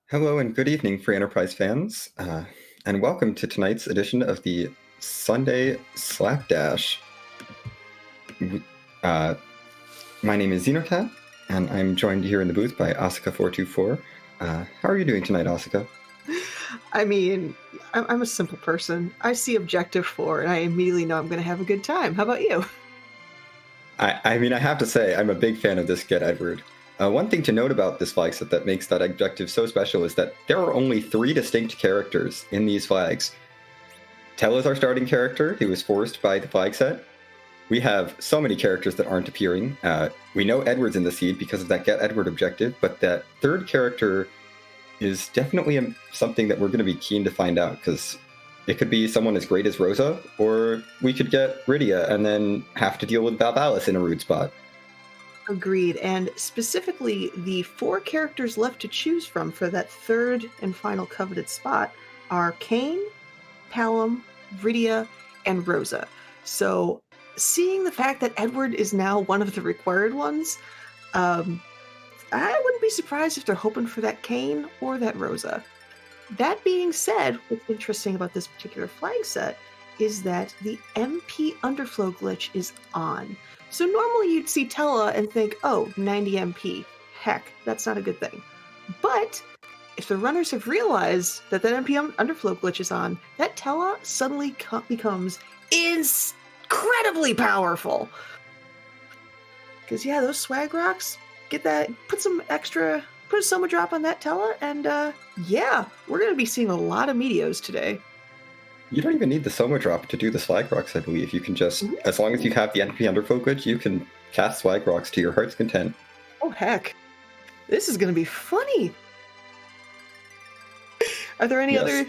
Hello and good evening, Free Enterprise fans, and welcome to tonight's edition of the Sunday Slapdash. My name is Xenocat, and I'm joined here in the booth by Asuka424. How are you doing tonight, Asuka? I mean, I'm a simple person. I see Objective 4, and I immediately know I'm going to have a good time. How about you? I have to say, I'm a big fan of this Get Edward. One thing to note about this flag set that makes that objective so special is that there are only 3 distinct characters in these flags. Tel is our starting character, who was forced by the flag set. We have so many characters that aren't appearing. We know Edward's in the seed because of that Get Edward objective, but that third character is definitely something that we're going to be keen to find out, because it could be someone as great as Rosa, or we could get Rydia and then have to deal with Valvalis in a rude spot. Agreed. And specifically, the 4 characters left to choose from for that third and final coveted spot are Kain, Palom, Rydia, and Rosa. So, seeing the fact that Edward is now one of the required ones, I wouldn't be surprised if they're hoping for that Kain or that Rosa. That being said, what's interesting about this particular flag set is that the MP underflow glitch is on. So normally you'd see Tella and think, oh, 90 MP. Heck, that's not a good thing. But if the runners have realized that that MP underflow glitch is on, that Tella suddenly becomes incredibly powerful. Because yeah, those swag rocks, get that, put a Soma drop on that Tella, and yeah, we're going to be seeing a lot of Meteos today. You don't even need the Soma drop to do the Swag Rocks, I believe. You can just, as long as you have the NP Underflow glitch, you can cast Swag Rocks to your heart's content. Oh heck, this is going to be funny. Are there any other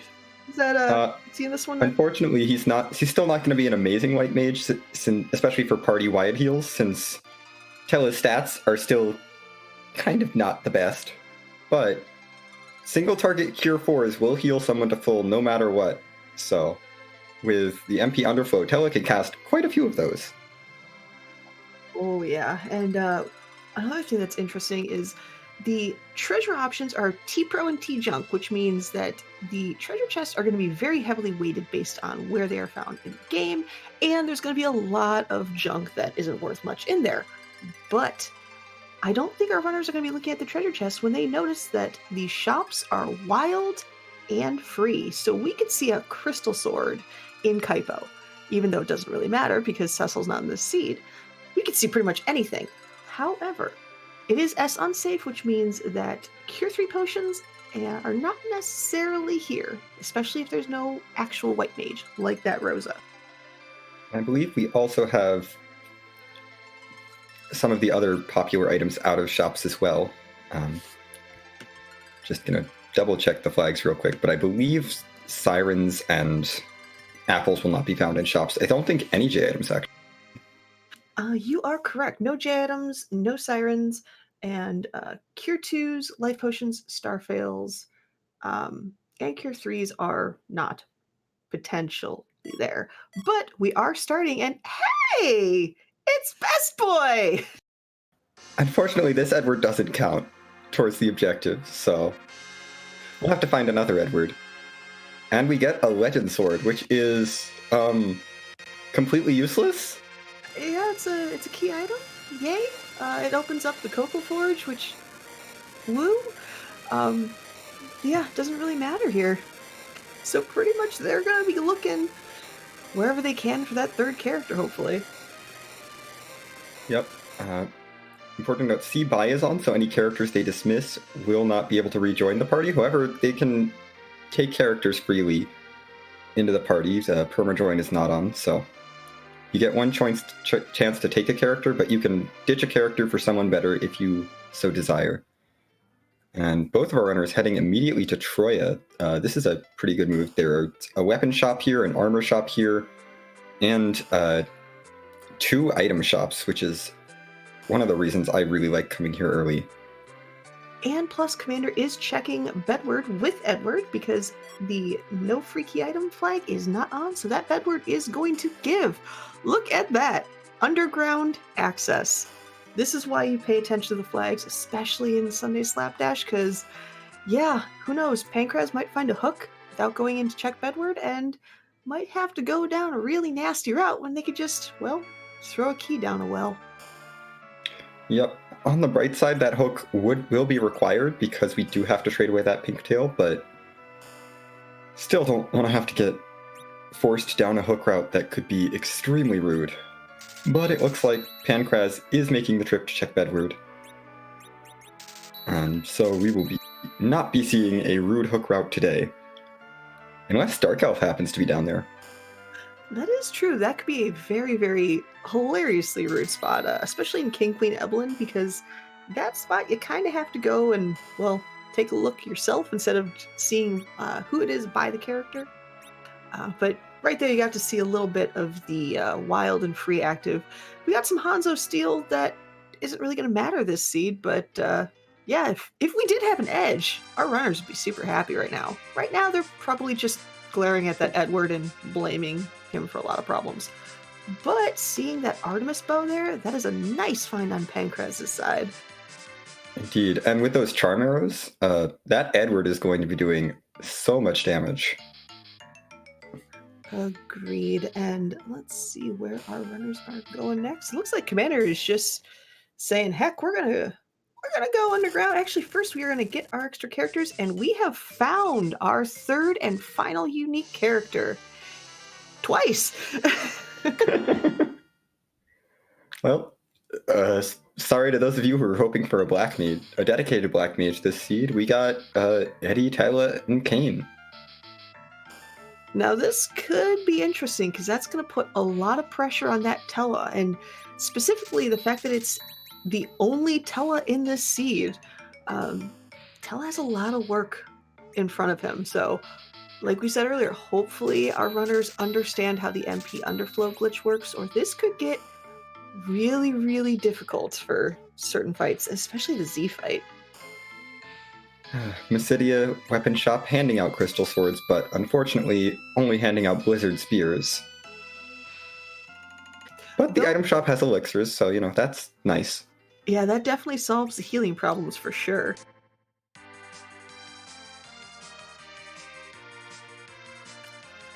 that see in this one? Unfortunately, he's still not going to be an amazing white mage, especially for party wide heals, since Tella's stats are still kind of not the best. But single target Cure 4s will heal someone to full no matter what. So with the MP Underflow, Tella can cast quite a few of those. Oh yeah, and another thing that's interesting is the treasure options are T-Pro and T-Junk, which means that the treasure chests are going to be very heavily weighted based on where they are found in the game, and there's going to be a lot of junk that isn't worth much in there. But I don't think our runners are going to be looking at the treasure chests when they notice that the shops are wild and free. So we could see a crystal sword in Kaipo, even though it doesn't really matter because Cecil's not in this seed. We could see pretty much anything. However, it is S unsafe, which means that Cure 3 potions are not necessarily here, especially if there's no actual white mage like that Rosa. I believe we also have some of the other popular items out of shops as well. Just gonna double check the flags real quick, but I believe sirens and apples will not be found in shops. I don't think any J items actually. You are correct. No J items, no sirens, and Cure 2s, life potions, star fails, and Cure 3s are not potential there. But we are starting, and hey, it's Best Boy! Unfortunately, this Edward doesn't count towards the objective, so we'll have to find another Edward. And we get a Legend Sword, which is completely useless. Yeah, it's a key item. Yay! It opens up the Cocoa Forge, which, woo. Yeah, doesn't really matter here. So pretty much they're gonna be looking wherever they can for that third character, hopefully. Yep. Important note, C buy is on, so any characters they dismiss will not be able to rejoin the party. However, they can take characters freely into the party. Permajoin is not on, so you get one chance to take a character, but you can ditch a character for someone better if you so desire. And both of our runners heading immediately to Troya. This is a pretty good move. There's a weapon shop here, an armor shop here, and 2 item shops, which is one of the reasons I really like coming here early. And plus, Commander is checking Bedward with Edward because the no freaky item flag is not on, so that Bedward is going to give. Look at that! Underground access. This is why you pay attention to the flags, especially in Sunday Slapdash, because Yeah, who knows? Pancraz might find a hook without going into check bedward and might have to go down a really nasty route when they could just, well, throw a key down a well. Yep. On the bright side, that hook will be required because we do have to trade away that pink tail, but still don't want to have to get forced down a hook route that could be extremely rude. But it looks like Pancraz is making the trip to check bedward. And so we will not be seeing a rude hook route today. Unless Dark Elf happens to be down there. That is true. That could be a very, very hilariously rude spot, especially in King Queen Evelyn, because that spot you kind of have to go and, well, take a look yourself instead of seeing who it is by the character. But right there, you got to see a little bit of the wild and free active. We got some Hanzo Steel that isn't really going to matter this seed, but yeah, if we did have an edge, our runners would be super happy right now. Right now, they're probably just glaring at that Edward and blaming him for a lot of problems. But seeing that Artemis bow there, that is a nice find on Pancraz's side. Indeed, and with those charm arrows, that Edward is going to be doing so much damage. Agreed. And let's see where our runners are going next. It looks like Commander is just saying, heck, we're gonna go underground. Actually, first we are gonna get our extra characters, and we have found our third and final unique character. Twice. Well, sorry to those of you who were hoping for a dedicated black mage this seed. We got Eddie, Tyla, and Kane. Now this could be interesting because that's going to put a lot of pressure on that Tella, and specifically the fact that it's the only Tella in this seed. Tella has a lot of work in front of him, so like we said earlier, hopefully our runners understand how the MP underflow glitch works, or this could get really, really difficult for certain fights, especially the Z fight. Mysidia Weapon Shop handing out crystal swords, but unfortunately only handing out blizzard spears. But the item shop has elixirs, so, you know, that's nice. Yeah, that definitely solves the healing problems for sure.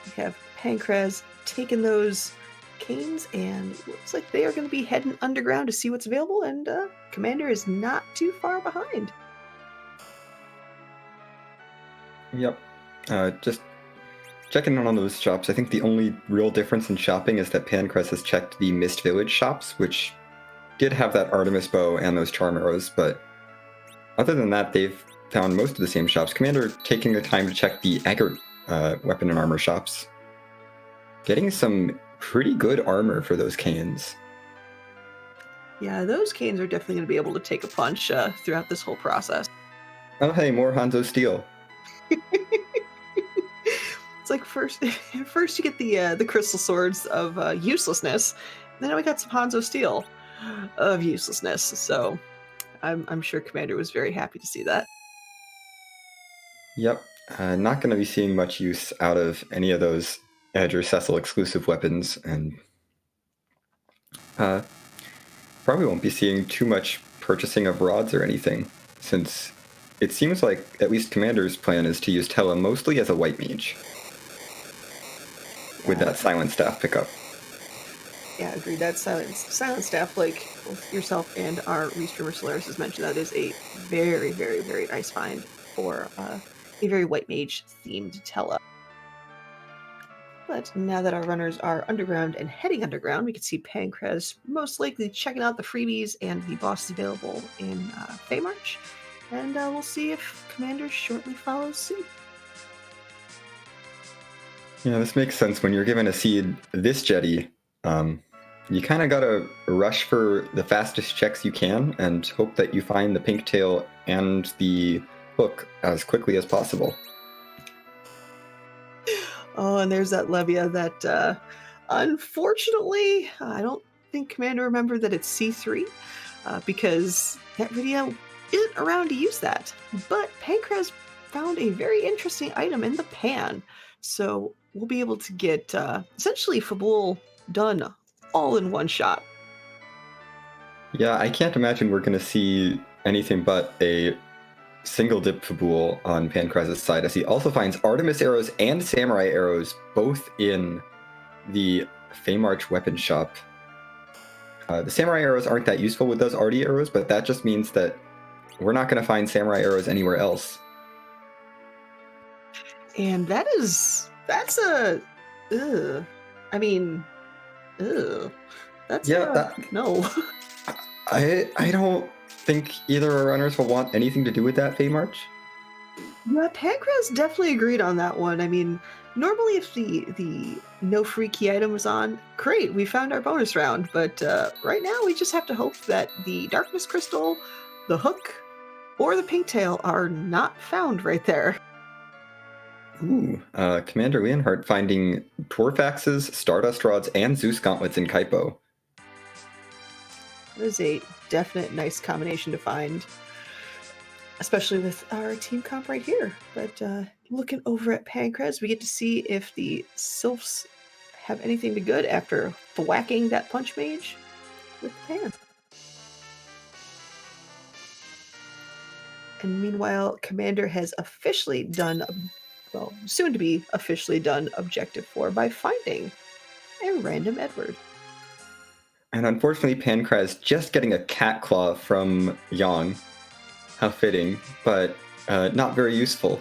We have Pancraz taking those canes, and looks like they are going to be heading underground to see what's available, and Commander is not too far behind. Yep. Just checking in on those shops. I think the only real difference in shopping is that Pancraz has checked the Mist Village shops, which did have that Artemis bow and those charm arrows, but other than that, they've found most of the same shops. Commander taking the time to check the Agate weapon and armor shops. Getting some pretty good armor for those canes. Yeah, those canes are definitely going to be able to take a punch throughout this whole process. Oh, hey, more Hanzo Steel. It's like first you get the crystal swords of uselessness, and then we got some Hanzo Steel of uselessness. So I'm sure Commander was very happy to see that. Yep, not going to be seeing much use out of any of those Edge or Cecil exclusive weapons, and probably won't be seeing too much purchasing of rods or anything, since it seems like at least Commander's plan is to use Tella mostly as a white mage with that silent staff pickup. Yeah, agreed. That silent staff, like both yourself and our restreamer Solaris has mentioned, that is a very, very, very nice find for a very white mage themed Tella. But now that our runners are underground and heading underground, we can see Pancraz most likely checking out the freebies and the bosses available in Feymarch. And we'll see if Commander shortly follows suit. Yeah, this makes sense. When you're given a seed this jetty, you kind of gotta rush for the fastest checks you can and hope that you find the pink tail and the hook as quickly as possible. Oh, and there's that Levia that, unfortunately, I don't think Commander remembered that it's C3, because that video isn't around to use that. But Pancraz found a very interesting item in the pan, so we'll be able to get essentially Fabul done all in one shot. Yeah, I can't imagine we're going to see anything but a single dip Fabul on Pancraz's side, as he also finds Artemis arrows and Samurai arrows, both in the Feymarch weapon shop. The Samurai arrows aren't that useful with those Artie arrows, but that just means that we're not going to find Samurai arrows anywhere else. And that's a, I mean, that's no. I don't think either our runners will want anything to do with that Feymarch. Yeah, Pancraz definitely agreed on that one. I mean, normally if the no free key item was on, great, we found our bonus round. But right now we just have to hope that the Darkness Crystal, the Hook, or the Pinktail are not found right there. Ooh, Commander Leonhardt finding Dwarf Axes, Stardust Rods, and Zeus Gauntlets in Kaipo. That is a definite nice combination to find, especially with our team comp right here. But looking over at Pancraz, we get to see if the Sylphs have anything to good after thwacking that Punch Mage with the pan. And meanwhile, Commander has officially done, well, soon to be officially done Objective 4 by finding a random Edward. And unfortunately, Pancraz just getting a cat claw from Yang. How fitting, but not very useful.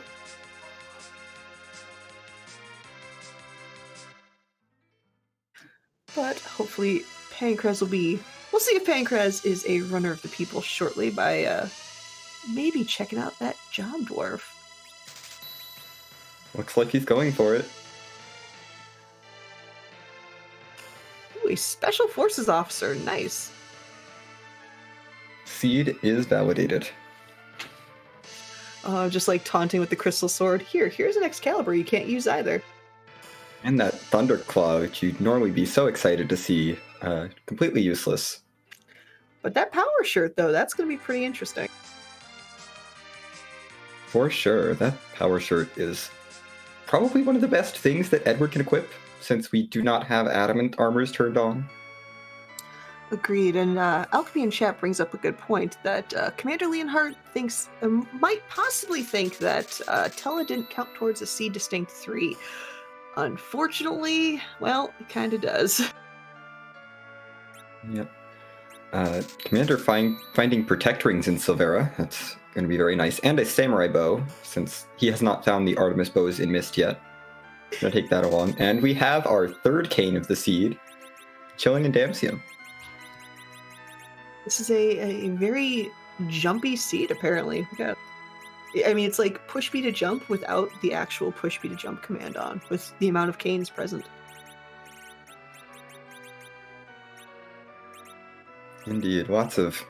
But hopefully Pancraz will be... We'll see if Pancraz is a runner of the people shortly by maybe checking out that Job Dwarf. Looks like he's going for it. Ooh, a Special Forces officer. Nice. Seed is validated. Just like taunting with the crystal sword. Here's an Excalibur you can't use either. And that Thunderclaw, which you'd normally be so excited to see, completely useless. But that power shirt, though, that's going to be pretty interesting. For sure, that power shirt is probably one of the best things that Edward can equip, since we do not have adamant armors turned on. Agreed, and Alchemy in chat brings up a good point that Commander Leonhardt thinks, might possibly think that Tella didn't count towards a C Distinct 3. Unfortunately, well, it kind of does. Yep. Commander finding Protect Rings in Silvera, that's going to be very nice, and a Samurai Bow, since he has not found the Artemis Bows in Mist yet. Gonna take that along, and we have our third Cane of the Seed, chilling in Damsium. This is a very jumpy seed, apparently. Yeah. I mean, it's like push B to jump without the actual push B to jump command on, with the amount of canes present. Indeed, lots of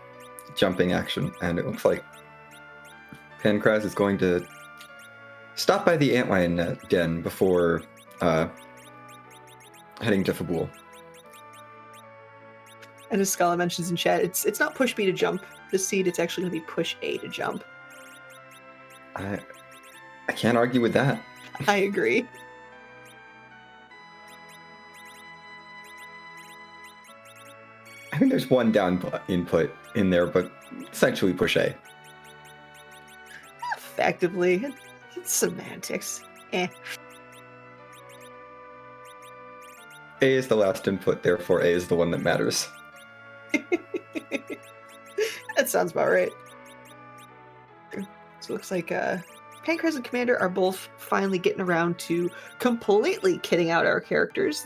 jumping action, and it looks like Pancraz is going to stop by the Antlion Den before heading to Fabul. And as Scala mentions in chat, it's not push B to jump this seed, it's actually going to be push A to jump. I can't argue with that. I agree. I think there's one down input in there, but essentially push A. Effectively, it's semantics. Eh. A is the last input, therefore A is the one that matters. That sounds about right. So it looks like Pancraz and Commander are both finally getting around to completely kitting out our characters,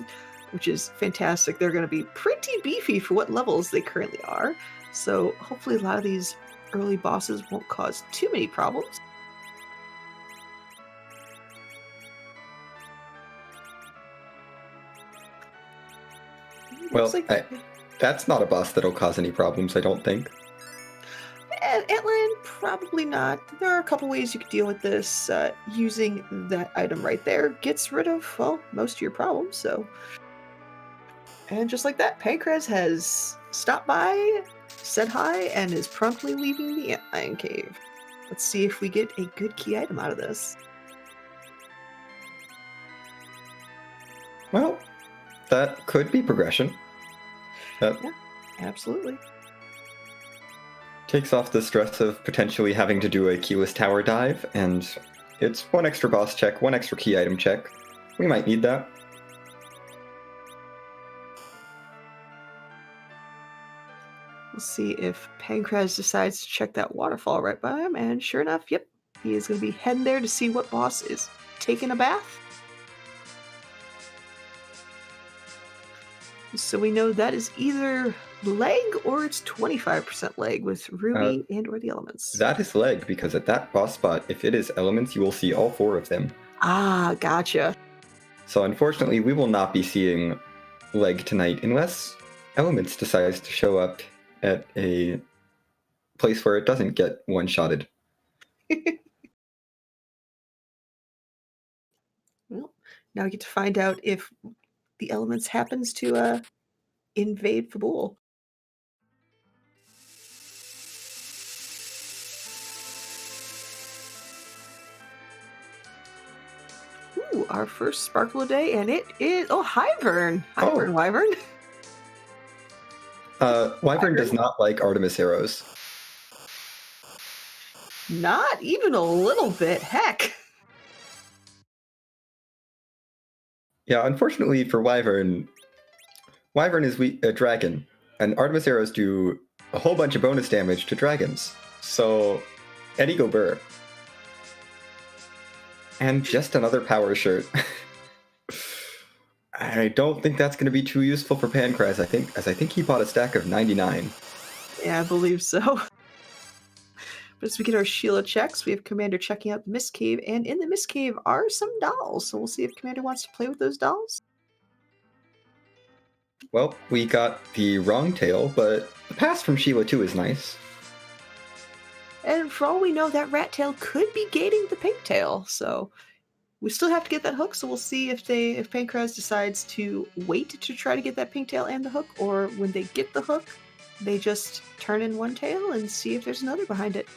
which is fantastic. They're going to be pretty beefy for what levels they currently are. So hopefully a lot of these early bosses won't cause too many problems. Well, that's not a boss that'll cause any problems, I don't think. Antlion, probably not. There are a couple ways you could deal with this. Using that item right there gets rid of, well, most of your problems, so... And just like that, Pancraz has stopped by, said hi, and is promptly leaving the Antlion Cave. Let's see if we get a good key item out of this. Well, that could be progression. Yeah, absolutely. Takes off the stress of potentially having to do a keyless tower dive, and it's one extra boss check, one extra key item check. We might need that. We'll see if Pancraz decides to check that waterfall right by him, and sure enough, yep, he is going to be heading there to see what boss is taking a bath. So we know that is either leg or it's 25% leg with Ruby and or the elements. That is leg, because at that boss spot, if it is elements, you will see all 4 of them. Ah, gotcha. So unfortunately, we will not be seeing leg tonight unless elements decides to show up at a place where it doesn't get one-shotted. Well, now we get to find out if the elements happens to invade Fabul. Ooh, our first sparkle of day, and it is Wyvern. Wyvern. Wyvern does not like Artemis arrows. Not even a little bit. Heck. Yeah, unfortunately for Wyvern is a dragon, and Artemis arrows do a whole bunch of bonus damage to dragons. So, Eddie go burr. And just another power shirt. I don't think that's going to be too useful for Pancraz. I think he bought a stack of 99. Yeah, I believe so. But as we get our Sheila checks, we have Commander checking out the Mist Cave, and in the Mist Cave are some dolls. So we'll see if Commander wants to play with those dolls. Well, we got the wrong tail, but the pass from Sheila too is nice. And for all we know, that rat tail could be gating the pink tail. So we still have to get that hook. So we'll see if Pancraz decides to wait to try to get that pink tail and the hook, or when they get the hook, they just turn in one tail and see if there's another behind it.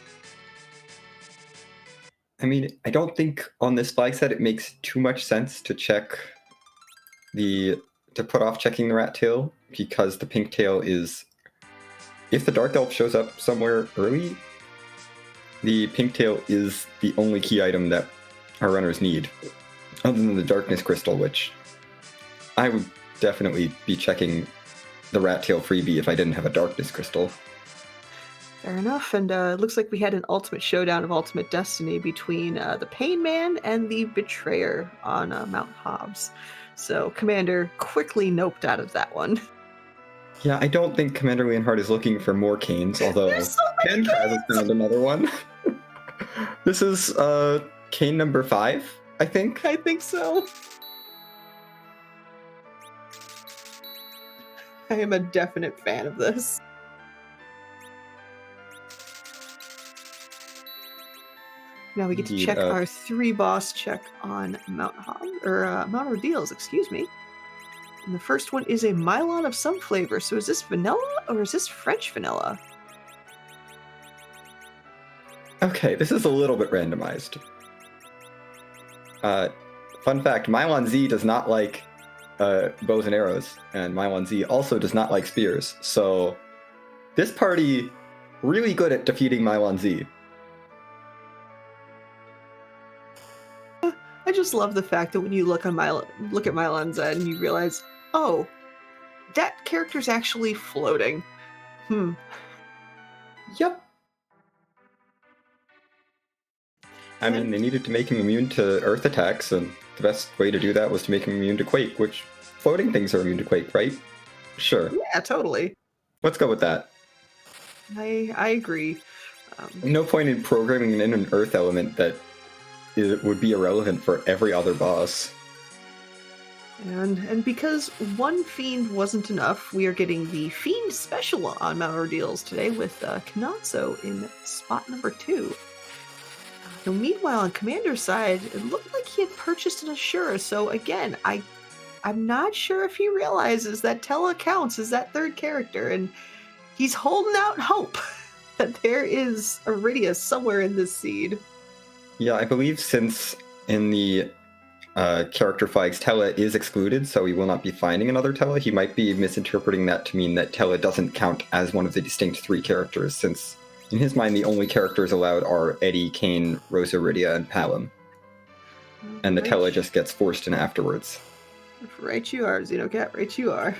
I mean, I don't think on this flag set it makes too much sense to put off checking the rat tail, because the pink tail is, if the dark elf shows up somewhere early, the pink tail is the only key item that our runners need, other than the darkness crystal, which I would definitely be checking the rat tail freebie if I didn't have a darkness crystal. Fair enough, and it looks like we had an ultimate showdown of Ultimate Destiny between the Pain Man and the Betrayer on Mount Hobbs. So Commander quickly noped out of that one. Yeah, I don't think Commander Leonhardt is looking for more canes, although Pancraz has found another one. This is cane number 5, I think. I think so. I am a definite fan of this. Now we get to check our 3 boss check on Mount Ordeals, excuse me. And the first one is a Mylon of some flavor. So is this vanilla or is this French vanilla? Okay, this is a little bit randomized. Fun fact, Mylon Z does not like bows and arrows, and Mylon Z also does not like spears. So this party really good at defeating Mylon Z. I just love the fact that when you look at Mylon Z and you realize, oh, that character's actually floating. Yep. I mean, they needed to make him immune to earth attacks, and the best way to do that was to make him immune to quake, which floating things are immune to quake, right? Sure. Yeah, totally. Let's go with that. I agree. No point in programming in an earth element that would be irrelevant for every other boss. And because one Fiend wasn't enough, we are getting the Fiend special on Mount Ordeals today with Kanatsu in spot number 2. Now, meanwhile, on Commander's side, it looked like he had purchased an Assura, so again, I'm not sure if he realizes that Tella counts as that 3rd character, and he's holding out hope that there is Iridia somewhere in this seed. Yeah, I believe since in the character flags Tella is excluded, so we will not be finding another Tella, he might be misinterpreting that to mean that Tella doesn't count as one of the distinct 3 characters, since In his mind, the only characters allowed are Eddie, Kane, Rosa, Rydia, and Palom. And the Tella just gets forced in afterwards. Right you are, Xenocat, right you are.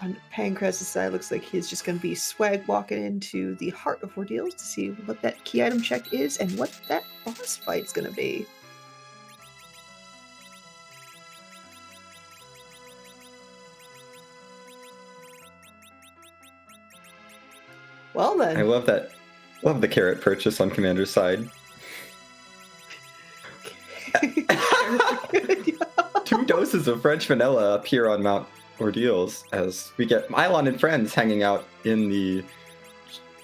On Pancras's side, looks like he's just going to be swag walking into the heart of Ordeals to see what that key item check is and what that boss fight's going to be. Well then. I love that. Love the carrot purchase on Commander's side. 2 doses of French vanilla appear on Mount Ordeals as we get Mylon and friends hanging out in the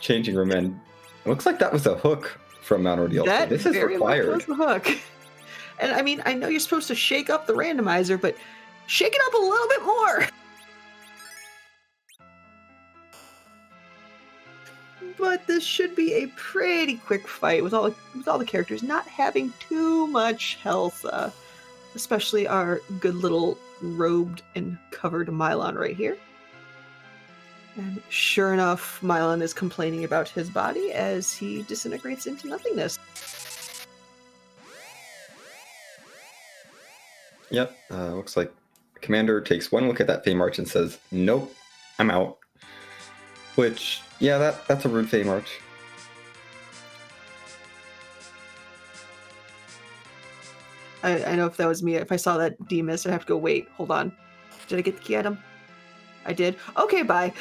changing room, and it looks like that was a hook from Mount Ordeals. That so this is very required. much was the hook. And I mean, I know you're supposed to shake up the randomizer, but shake it up a little bit more. But this should be a pretty quick fight with all the characters not having too much health, especially our good little robed and covered Mylon right here. And sure enough, Mylon is complaining about his body as he disintegrates into nothingness. Yep, looks like Commander takes one look at that Fey March and says, "Nope, I'm out." Which, yeah, that's a rude Fey March. I know if that was me, if I saw that D-miss, I'd have to go, wait, hold on. Did I get the key item? I did. Okay, bye.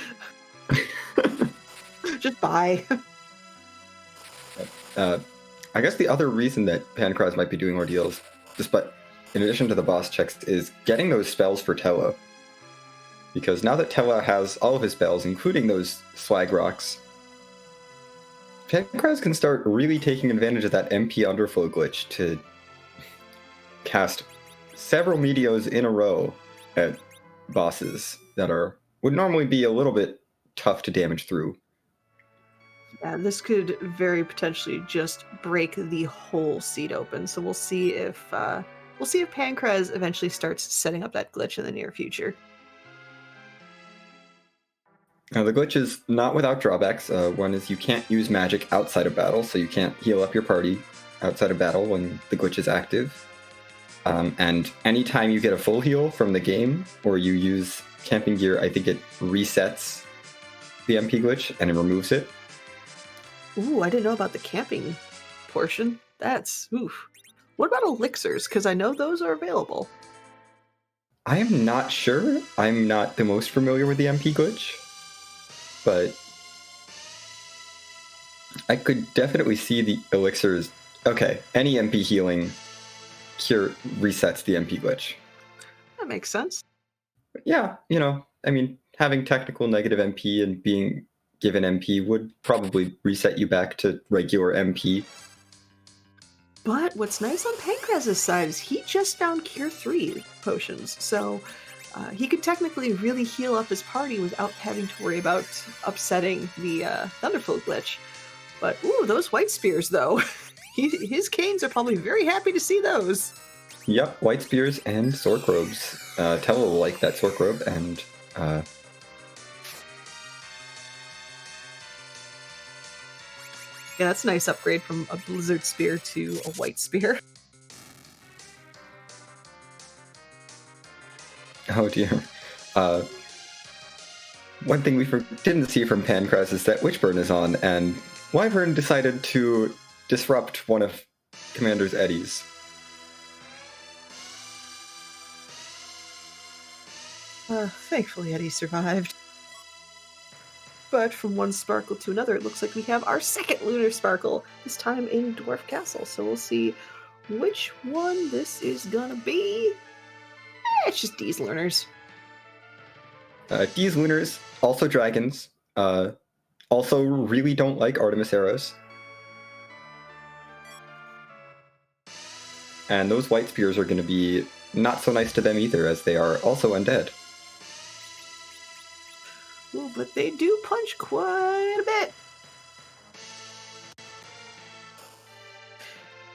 Just bye. I guess the other reason that Pancras might be doing Ordeals, despite in addition to the boss checks, is getting those spells for Tella. Because now that Tella has all of his spells, including those swag rocks, Pancras can start really taking advantage of that MP underflow glitch to cast several Meteos in a row at bosses that would normally be a little bit tough to damage through. Yeah, this could very potentially just break the whole seed open. So we'll see if Pancras eventually starts setting up that glitch in the near future. Now, the glitch is not without drawbacks. One is you can't use magic outside of battle, so you can't heal up your party outside of battle when the glitch is active. And anytime you get a full heal from the game, or you use camping gear, I think it resets the MP glitch and it removes it. Ooh, I didn't know about the camping portion. That's, oof. What about elixirs? Because I know those are available. I am not sure. I'm not the most familiar with the MP glitch, but I could definitely see the elixirs. Okay, any MP healing cure resets the MP glitch. That makes sense. But yeah, I mean, having technical negative MP and being given MP would probably reset you back to regular MP. But what's nice on Pancras's side is he just found Cure 3 potions, so he could technically really heal up his party without having to worry about upsetting the Thunderflow glitch. But ooh, those white spears though. His canes are probably very happy to see those. Yep, white spears and Sork robes. Tella will like that Sork robe, and yeah, that's a nice upgrade from a blizzard spear to a white spear. Oh dear. One thing we didn't see from Pancras is that Witchburn is on, and Wyvern decided to disrupt one of Commander's eddies. Thankfully, Eddie survived. But from one sparkle to another, it looks like we have our second lunar sparkle, this time in Dwarf Castle. So we'll see which one this is gonna be. It's just D's lunars. D's lunars, also dragons, also really don't like Artemis arrows. And those white spears are going to be not so nice to them either, as they are also undead. Ooh, but they do punch quite a bit.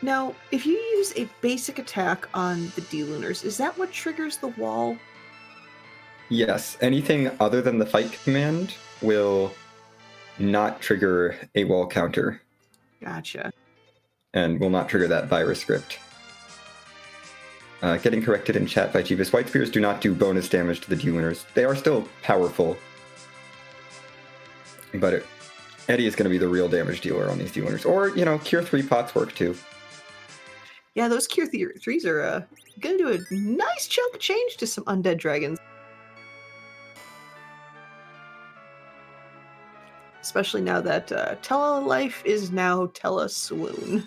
Now, if you use a basic attack on the D-Lunars, is that what triggers the wall? Yes, anything other than the fight command will not trigger a wall counter. Gotcha. And will not trigger that virus script. Getting corrected in chat by Jeebus. White Spears do not do bonus damage to the D-winners. They are still powerful. But Eddie is going to be the real damage dealer on these D-winners. Or, Cure 3 pots work too. Yeah, those Cure 3s are going to do a nice chunk of change to some undead dragons. Especially now that Tele Life is now Tele Swoon.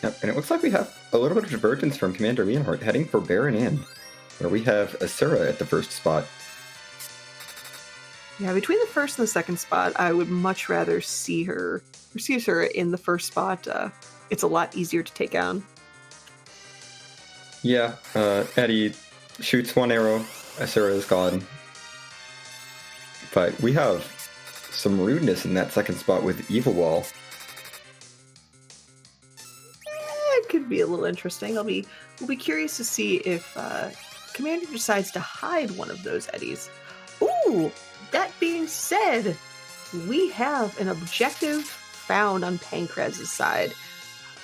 Yep, and it looks like we have a little bit of divergence from Commander Leonhardt heading for Baron Inn, where we have Asura at the first spot. Yeah, between the first and the second spot, I would much rather see Asura in the first spot. It's a lot easier to take down. Yeah, Eddie shoots one arrow, Asura is gone. But we have some rudeness in that second spot with Evil Wall. It could be a little interesting. We'll be curious to see if Commander decides to hide one of those eddies. Ooh, that being said, we have an objective found on Pancraz's side.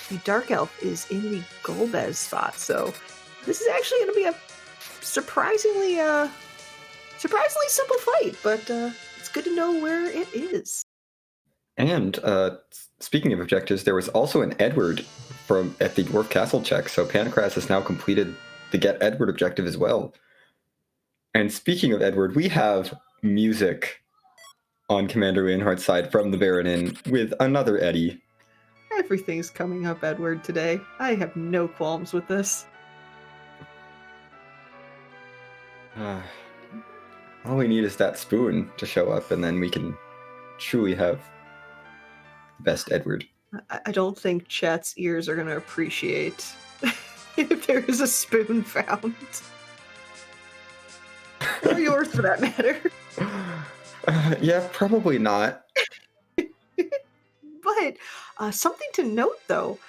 The Dark Elf is in the Golbez spot, so this is actually going to be a surprisingly simple fight, but it's good to know where it is. And speaking of objectives, there was also an Edward at the Dwarf Castle check, so Pancraz has now completed the Get Edward objective as well. And speaking of Edward, we have music on Commander Leonhardt's side from the Baron Inn with another Eddie. Everything's coming up Edward today. I have no qualms with this. All we need is that spoon to show up, and then we can truly have best Edward. I don't think chat's ears are going to appreciate if there is a spoon found. Or yours, for that matter. Yeah, probably not. But something to note, though,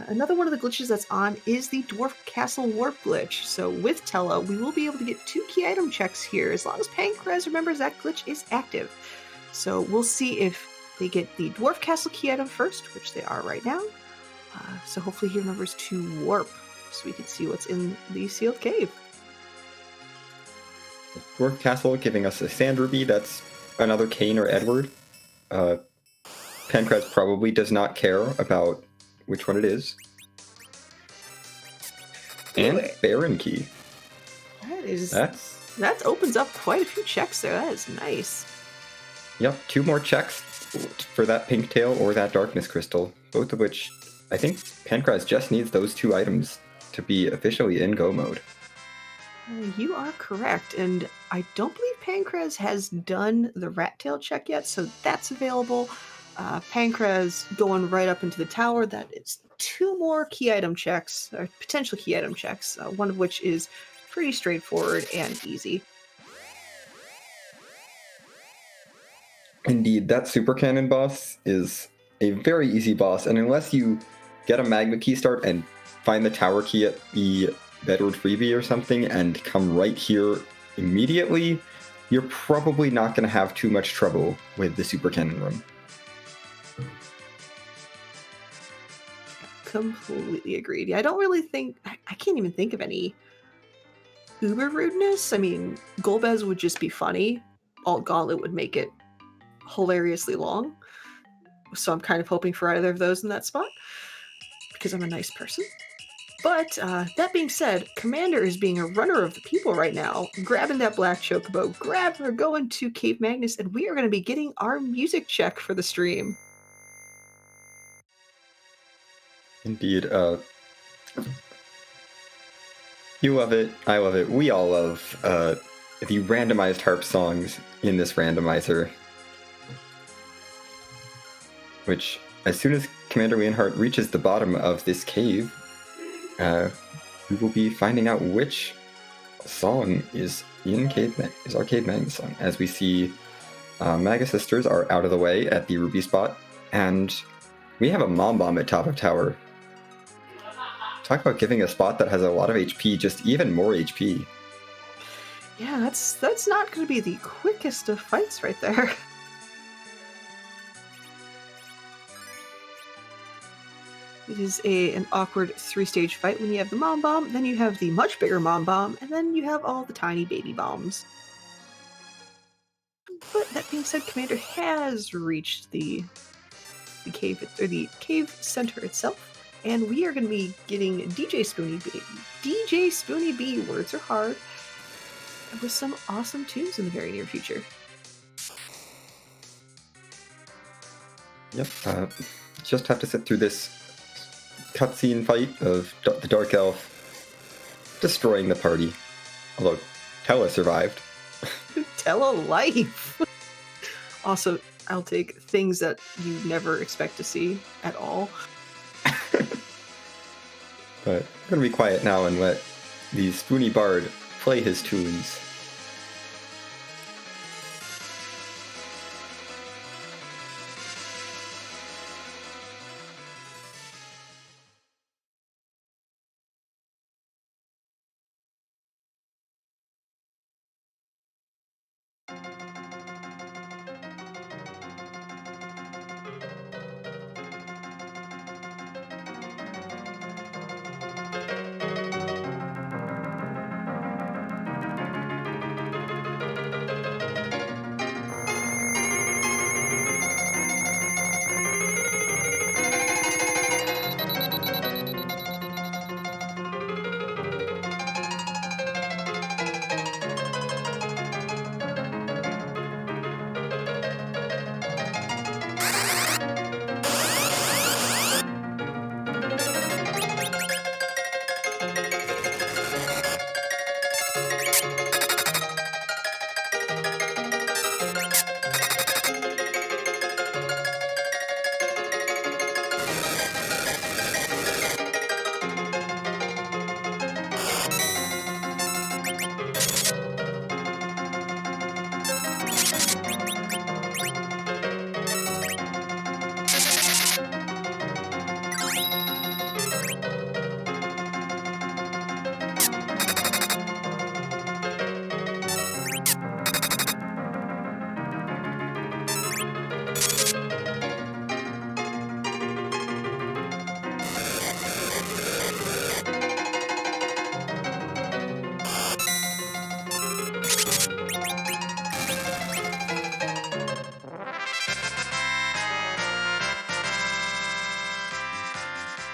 another one of the glitches that's on is the Dwarf Castle Warp glitch. So with Tela, we will be able to get 2 key item checks here, as long as Pancraz remembers that glitch is active. So we'll see if they get the Dwarf Castle key item first, which they are right now. So hopefully he remembers to warp, so we can see what's in the sealed cave. Dwarf Castle giving us a Sand Ruby, that's another Kane or Edward. Pancraz probably does not care about which one it is. And Baron Key. That opens up quite a few checks there. That is nice. Yep, 2 more checks for that Pink Tail or that Darkness Crystal, both of which I think Pancraz just needs those 2 items to be officially in go mode. You are correct, and I don't believe Pancraz has done the Rat Tail check yet, so that's available. Pancraz going right up into the tower. That is 2 more key item checks, or potential key item checks, one of which is pretty straightforward and easy. Indeed, that Super Cannon boss is a very easy boss, and unless you get a Magma Key start and find the tower key at the Bedward freebie or something and come right here immediately, you're probably not going to have too much trouble with the Super Cannon room. Completely agreed. Yeah, I don't really think... I can't even think of any uber rudeness. I mean, Golbez would just be funny. Alt Gauntlet would make it hilariously long. So I'm kind of hoping for either of those in that spot, because I'm a nice person. But that being said, Commander is being a runner of the people right now, grabbing that black chocobo, going to Cave Magnus, and we are going to be getting our music check for the stream. Indeed. You love it. I love it. We all love the randomized harp songs in this randomizer. Which, as soon as Commander Leonhardt reaches the bottom of this cave, we will be finding out which song is our Cave Magnus song. As we see, Maga Sisters are out of the way at the Ruby spot, and we have a Mom Bomb at top of tower. Talk about giving a spot that has a lot of HP just even more HP. Yeah, that's not going to be the quickest of fights right there. It is an awkward 3-stage fight when you have the mom bomb, then you have the much bigger mom bomb, and then you have all the tiny baby bombs. But that being said, Commander has reached the cave, or the cave center itself, and we are going to be getting DJ Spoony B, Words Are Hard, with some awesome tunes in the very near future. Yep. Just have to sit through this cutscene fight of the Dark Elf destroying the party. Although Tella survived. Tell a life. Also, I'll take things that you never expect to see at all. But I'm going to be quiet now and let the Spoony Bard play his tunes.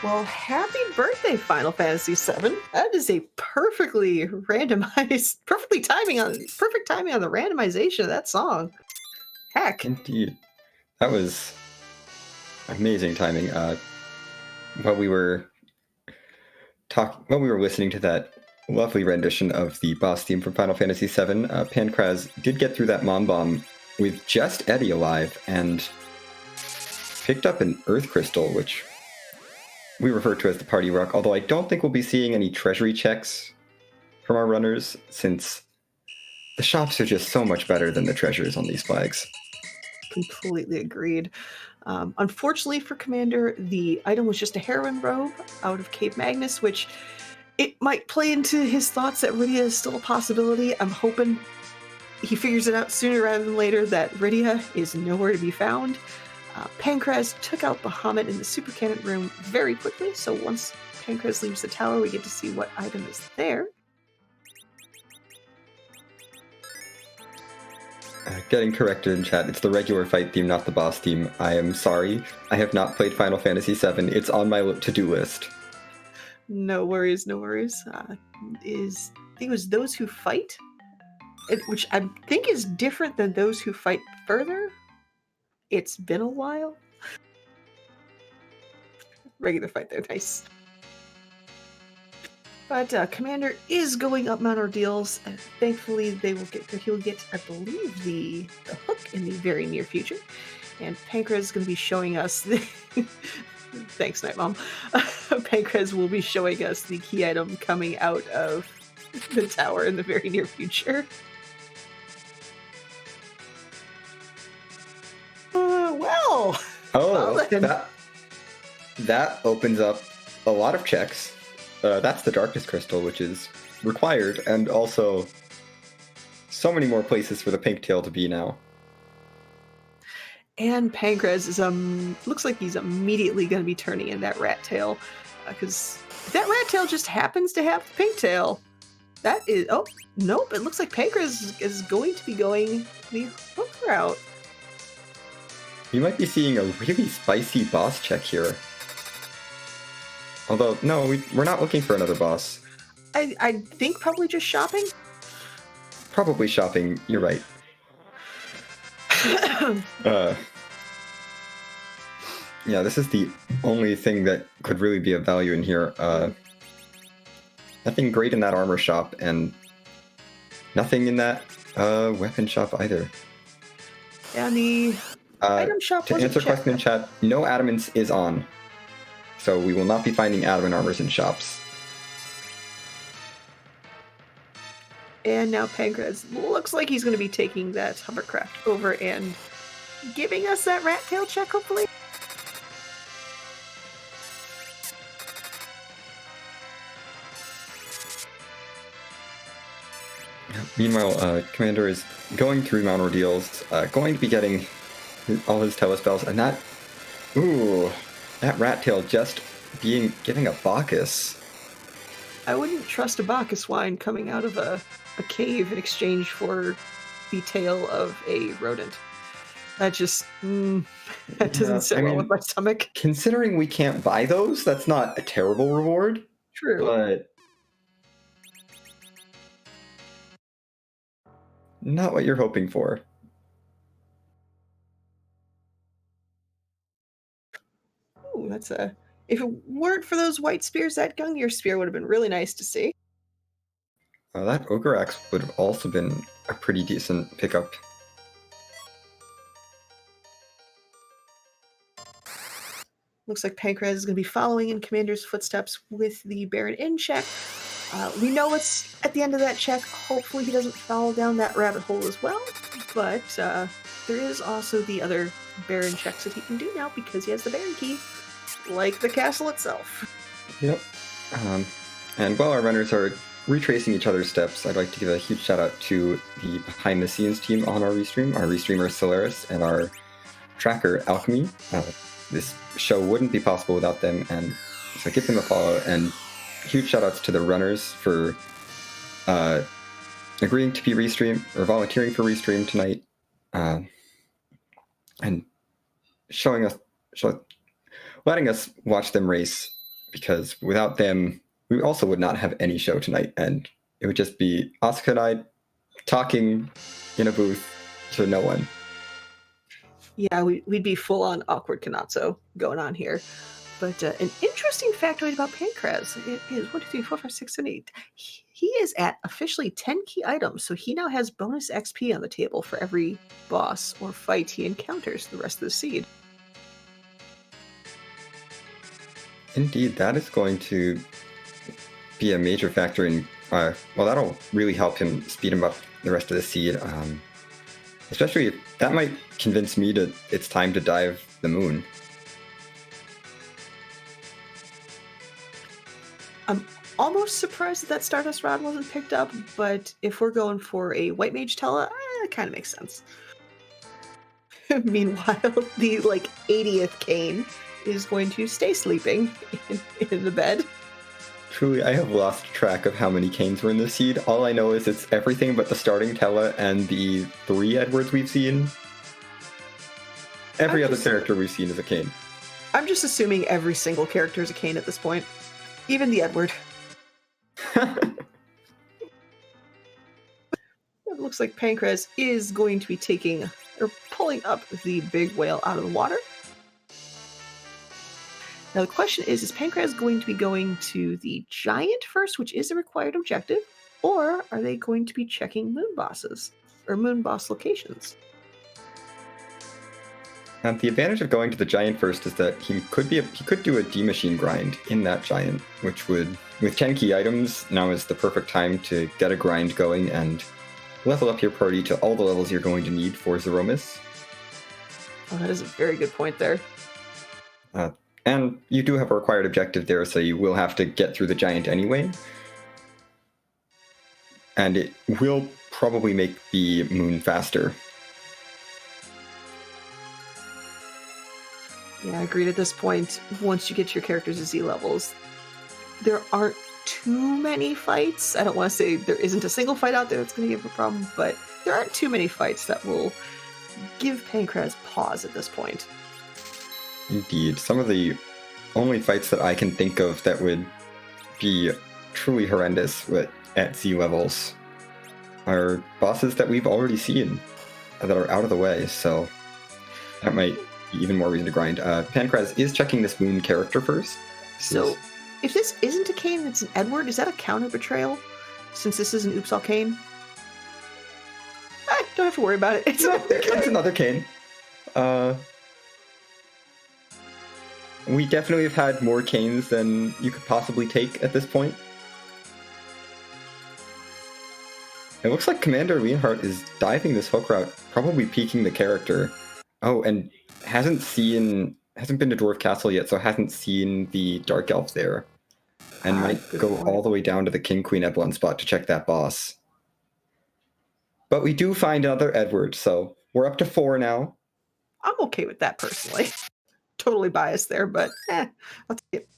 Well, happy birthday, Final Fantasy VII. That is a perfectly randomized, perfect timing on the randomization of that song. Heck. Indeed. That was amazing timing. While we were listening to that lovely rendition of the boss theme from Final Fantasy VII, Pankraz did get through that mom bomb with just Eddie alive and picked up an Earth Crystal, which we refer to as the Party Rock, although I don't think we'll be seeing any treasury checks from our runners, since the shops are just so much better than the treasures on these flags. Completely agreed. Unfortunately for Commander, the item was just a heroine robe out of Cape Magnus, which it might play into his thoughts that Rydia is still a possibility. I'm hoping he figures it out sooner rather than later that Rydia is nowhere to be found. Pankraz took out Bahamut in the super cannon room very quickly, so once Pankraz leaves the tower, we get to see what item is there. Getting corrected in chat, it's the regular fight theme, not the boss theme. I am sorry. I have not played Final Fantasy VII. It's on my to-do list. No worries, no worries. I think it was Those Who Fight, which I think is different than Those Who Fight Further. It's been a while. Regular fight there, nice. But Commander is going up Mount Ordeals. Thankfully, he'll get, I believe, the hook in the very near future. And Pankraz is going to be showing us thanks, Night Mom. Pankraz will be showing us the key item coming out of the tower in the very near future. Well. Oh, that opens up a lot of checks. That's the Darkness Crystal, which is required, and also so many more places for the pink tail to be now. And Pancrase is looks like he's immediately going to be turning in that rat tail, because if that rat tail just happens to have the pink tail, that is nope. It looks like Pancrase is going to be going the hook route. You might be seeing a really spicy boss check here. Although no, we're not looking for another boss. I think probably just shopping. Probably shopping. You're right. Yeah, this is the only thing that could really be of value in here. Nothing great in that armor shop, and nothing in that weapon shop either. And the item shop to answer a question in chat, no adamants is on. So we will not be finding adamant armors in shops. And now Pancrase looks like he's going to be taking that hovercraft over and giving us that rat tail check, hopefully. Meanwhile, Commander is going through Mount Ordeals, going to be getting all his telespells, and that rat tail just giving a Bacchus. I wouldn't trust a Bacchus wine coming out of a cave in exchange for the tail of a rodent. That just that doesn't sit well with my stomach. Considering we can't buy those, that's not a terrible reward. True. But not what you're hoping for. Ooh, that's a... If it weren't for those white spears, that Gungnir spear would have been really nice to see. That Ogre Axe would have also been a pretty decent pickup. Looks like Pancrase is going to be following in Commander's footsteps with the Baron in check. We know what's at the end of that check. Hopefully he doesn't fall down that rabbit hole as well. But there is also the other Baron checks that he can do now because he has the Baron key, like the castle itself. Yep. And while our runners are retracing each other's steps, I'd like to give a huge shout out to the behind-the-scenes team on our restream, our restreamer Solaris and our tracker Alchemy. This show wouldn't be possible without them, and so give them a follow. And huge shout outs to the runners for agreeing to be restream or volunteering for restream tonight, and letting us watch them race, because without them we also would not have any show tonight, and it would just be Asuka and I talking in a booth to no one. Yeah, we'd be full on awkward Kanatsu going on here. But an interesting factoid about Pancrase is 1, 2, 3, 4, 5, 6, 7, 8. He is at officially 10 key items, so he now has bonus XP on the table for every boss or fight he encounters the rest of the seed. Indeed, that is going to be a major factor in, well, that'll really help him, speed him up the rest of the seed. Especially if that might convince me that it's time to dive the moon. I'm almost surprised that Stardust Rod wasn't picked up, but if we're going for a White Mage Tella, it kind of makes sense. Meanwhile, the 80th Kane is going to stay sleeping in the bed. Truly, I have lost track of how many Canes were in this seed. All I know is it's everything but the starting Tella and the 3 Edwards we've seen. Every other character we've seen is a Kane. I'm just assuming every single character is a Kane at this point. Even the Edward. It looks like Pancrase is going to be pulling up the big whale out of the water. Now the question is Pancrase going to be going to the giant first, which is a required objective, or are they going to be checking moon bosses or moon boss locations? The advantage of going to the giant first is that he could do a D-machine grind in that giant, which would, with 10 key items, now is the perfect time to get a grind going and level up your party to all the levels you're going to need for Zeromus. Oh, that is a very good point there. And you do have a required objective there, so you will have to get through the giant anyway. And it will probably make the moon faster. Yeah, agreed. At this point, once you get your characters to Z levels, there aren't too many fights. I don't want to say there isn't a single fight out there that's going to give a problem, but there aren't too many fights that will give Pancraz pause at this point. Indeed. Some of the only fights that I can think of that would be truly horrendous at Z levels are bosses that we've already seen that are out of the way, so that might be even more reason to grind. Pancraz is checking this moon character first. So, if this isn't a Kane and it's an Edward, is that a counter betrayal? Since this is an Oops All Kane? Don't have to worry about it. It's another Kane. We definitely have had more Kanes than you could possibly take at this point. It looks like Commander Leonhardt is diving this hook route, probably peeking the character. Oh, and hasn't been to Dwarf Castle yet, so hasn't seen the Dark Elf there. And might go all the way down to the King Queen Eblon spot to check that boss. But we do find another Edward, so we're up to 4 now. I'm okay with that personally. Totally biased there, but I'll take it.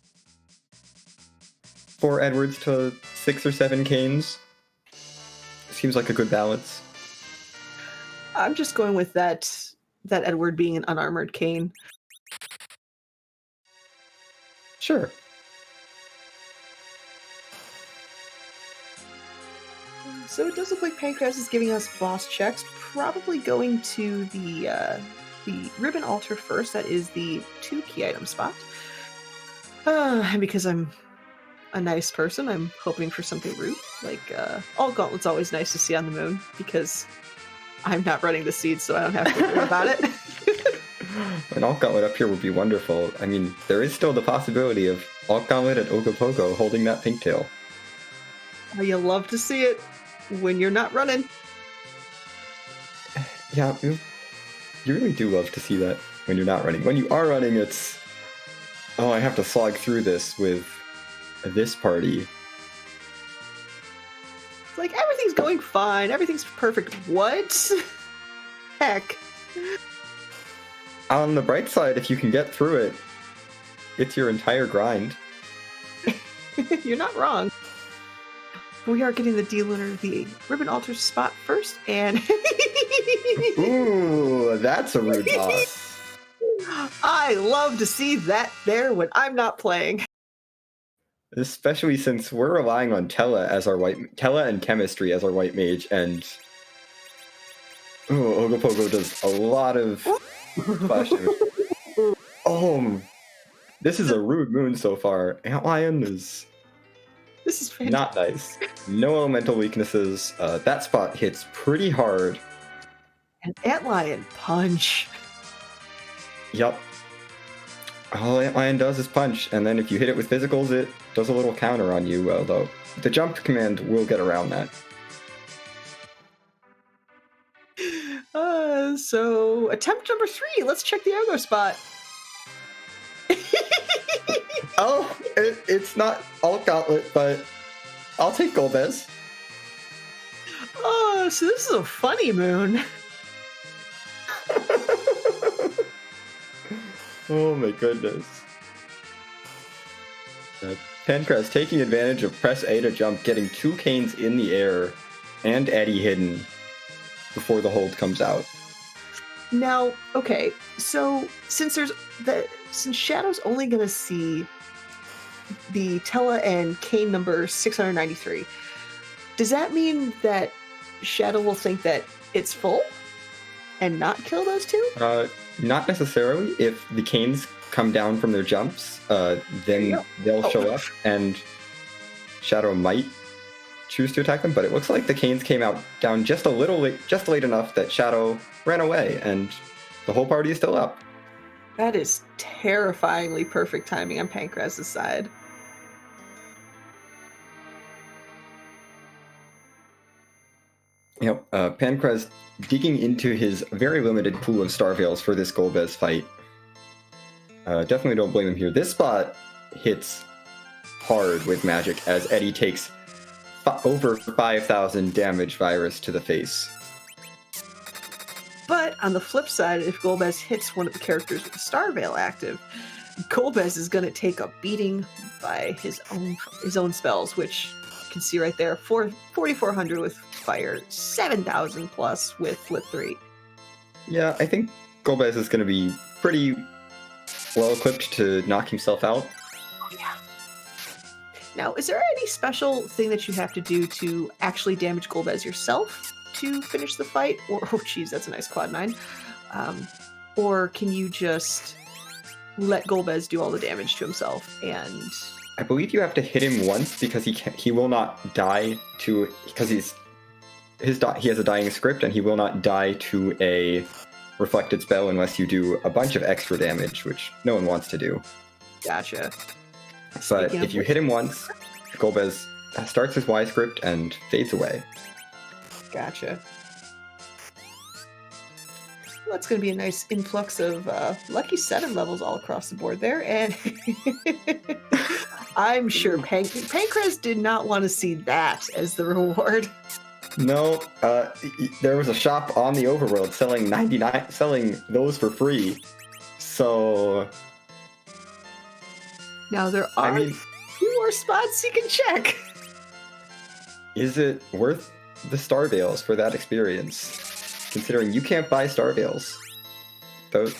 4 Edwards to 6 or 7 Kanes. Seems like a good balance. I'm just going with that Edward being an unarmored Kane. Sure. So it does look like Pancraz is giving us boss checks, probably going to the ribbon altar first. That is the 2 key item spot. And because I'm a nice person, I'm hoping for something rude. Like, all gauntlets always nice to see on the moon, because I'm not running the seeds, so I don't have to worry about it. An Alt Gauntlet up here would be wonderful. I mean, there is still the possibility of Alt Gauntlet and Ogopogo holding that pigtail. Oh, you'll love to see it when you're not running. Yeah, you really do love to see that when you're not running. When you are running, it's... Oh, I have to slog through this with this party. It's like, everything's going fine, everything's perfect. What? Heck. On the bright side, if you can get through it, it's your entire grind. You're not wrong. We are getting the D-Lunar, the ribbon altar spot first, and... Ooh, that's a rude boss. I love to see that there when I'm not playing. Especially since we're relying on Tella and Chemistry as our white mage, and Ogopogo does a lot of splash damage. Oh, this is a rude moon so far. Antlion is not nice. No elemental weaknesses. That spot hits pretty hard. And Antlion punch. Yup. All Antlion does is punch, and then if you hit it with physicals, it does a little counter on you, although the jump command will get around that. So, attempt number 3. Let's check the Ogo spot. Oh, it's not Alt Gauntlet, but I'll take Golbez. Oh, so this is a funny moon. Oh my goodness. Pancraz taking advantage of press A to jump, getting 2 Kanes in the air, and Eddie hidden before the hold comes out. Now, okay, so since Shadow's only going to see the Tella and Kane number 693, does that mean that Shadow will think that it's full and not kill those 2? Not necessarily. If the Kanes come down from their jumps, then they'll show up, and Shadow might choose to attack them, but it looks like the Kanes came down just late enough that Shadow ran away, and the whole party is still up. That is terrifyingly perfect timing on Pancraz's side. Yep, Pancraz digging into his very limited pool of Star Veils for this Golbez fight. Definitely don't blame him here. This spot hits hard with magic as Eddie takes over 5,000 damage virus to the face. But on the flip side, if Golbez hits one of the characters with the Star Veil active, Golbez is going to take a beating by his own spells, which you can see right there: 4,400 with fire, 7,000 plus with flip 3. Yeah, I think Golbez is going to be pretty well equipped to knock himself out. Yeah. Now, is there any special thing that you have to do to actually damage Golbez yourself to finish the fight? Or, oh geez, that's a nice quad 9. Or can you just let Golbez do all the damage to himself? And I believe you have to hit him once because he will not die to, because he has a dying script and he will not die to a reflected spell unless you do a bunch of extra damage, which no one wants to do. Gotcha. But if you hit him once, Golbez starts his Y script and fades away. Gotcha. Well, that's going to be a nice influx of lucky 7 levels all across the board there, and I'm sure Pancrase did not want to see that as the reward. No, there was a shop on the overworld selling those for free. So now there are 2 more spots you can check. Is it worth the Star Veils for that experience? Considering you can't buy Star Veils.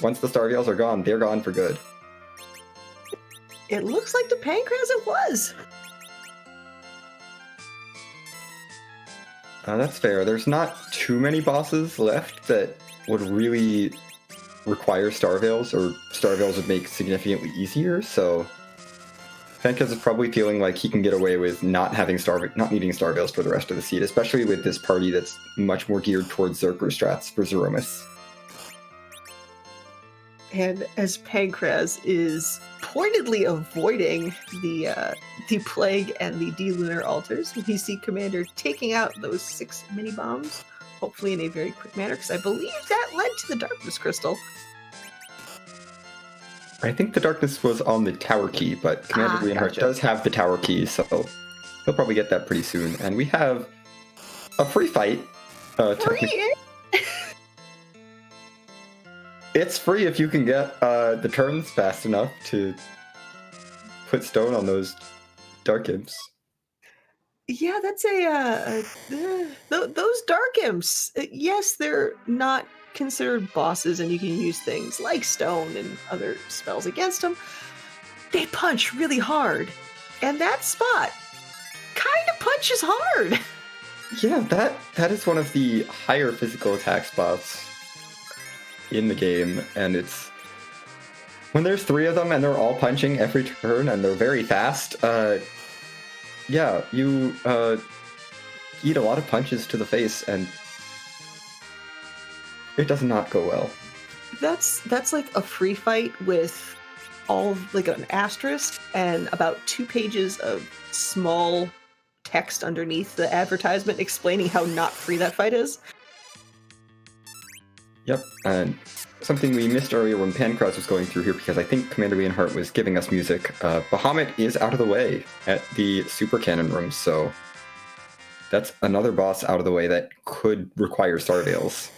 Once the Star Veils are gone, they're gone for good. It looks like to Pancrase it was. That's fair. There's not too many bosses left that would really require Star Veils, or Star Veils would make significantly easier, so Pancrase is probably feeling like he can get away with not needing Star Veils for the rest of the seed, especially with this party that's much more geared towards Zerker strats for Zeromus. And as Pancrase is pointedly avoiding the Plague and the D-Lunar Altars, we see Commander taking out those 6 mini-bombs, hopefully in a very quick manner, because I believe that led to the Darkness Crystal. I think the Darkness was on the Tower Key, but Commander Leonhardt does have the Tower Key, so he'll probably get that pretty soon. And we have a free fight. Free? It's free if you can get the turns fast enough to put stone on those Dark Imps. Yeah, that's those Dark Imps. Yes, they're not considered bosses, and you can use things like stone and other spells against them. They punch really hard, and that spot kind of punches hard. Yeah, that is one of the higher physical attack spots in the game, and it's when there's 3 of them and they're all punching every turn and they're very fast. Yeah, you eat a lot of punches to the face, and it does not go well. That's like a free fight with all like an asterisk and about 2 pages of small text underneath the advertisement explaining how not free that fight is. Yep, and something we missed earlier when Pancrase was going through here, because I think Commander Leonhardt was giving us music. Bahamut is out of the way at the Super Cannon room, so that's another boss out of the way that could require Star Veils.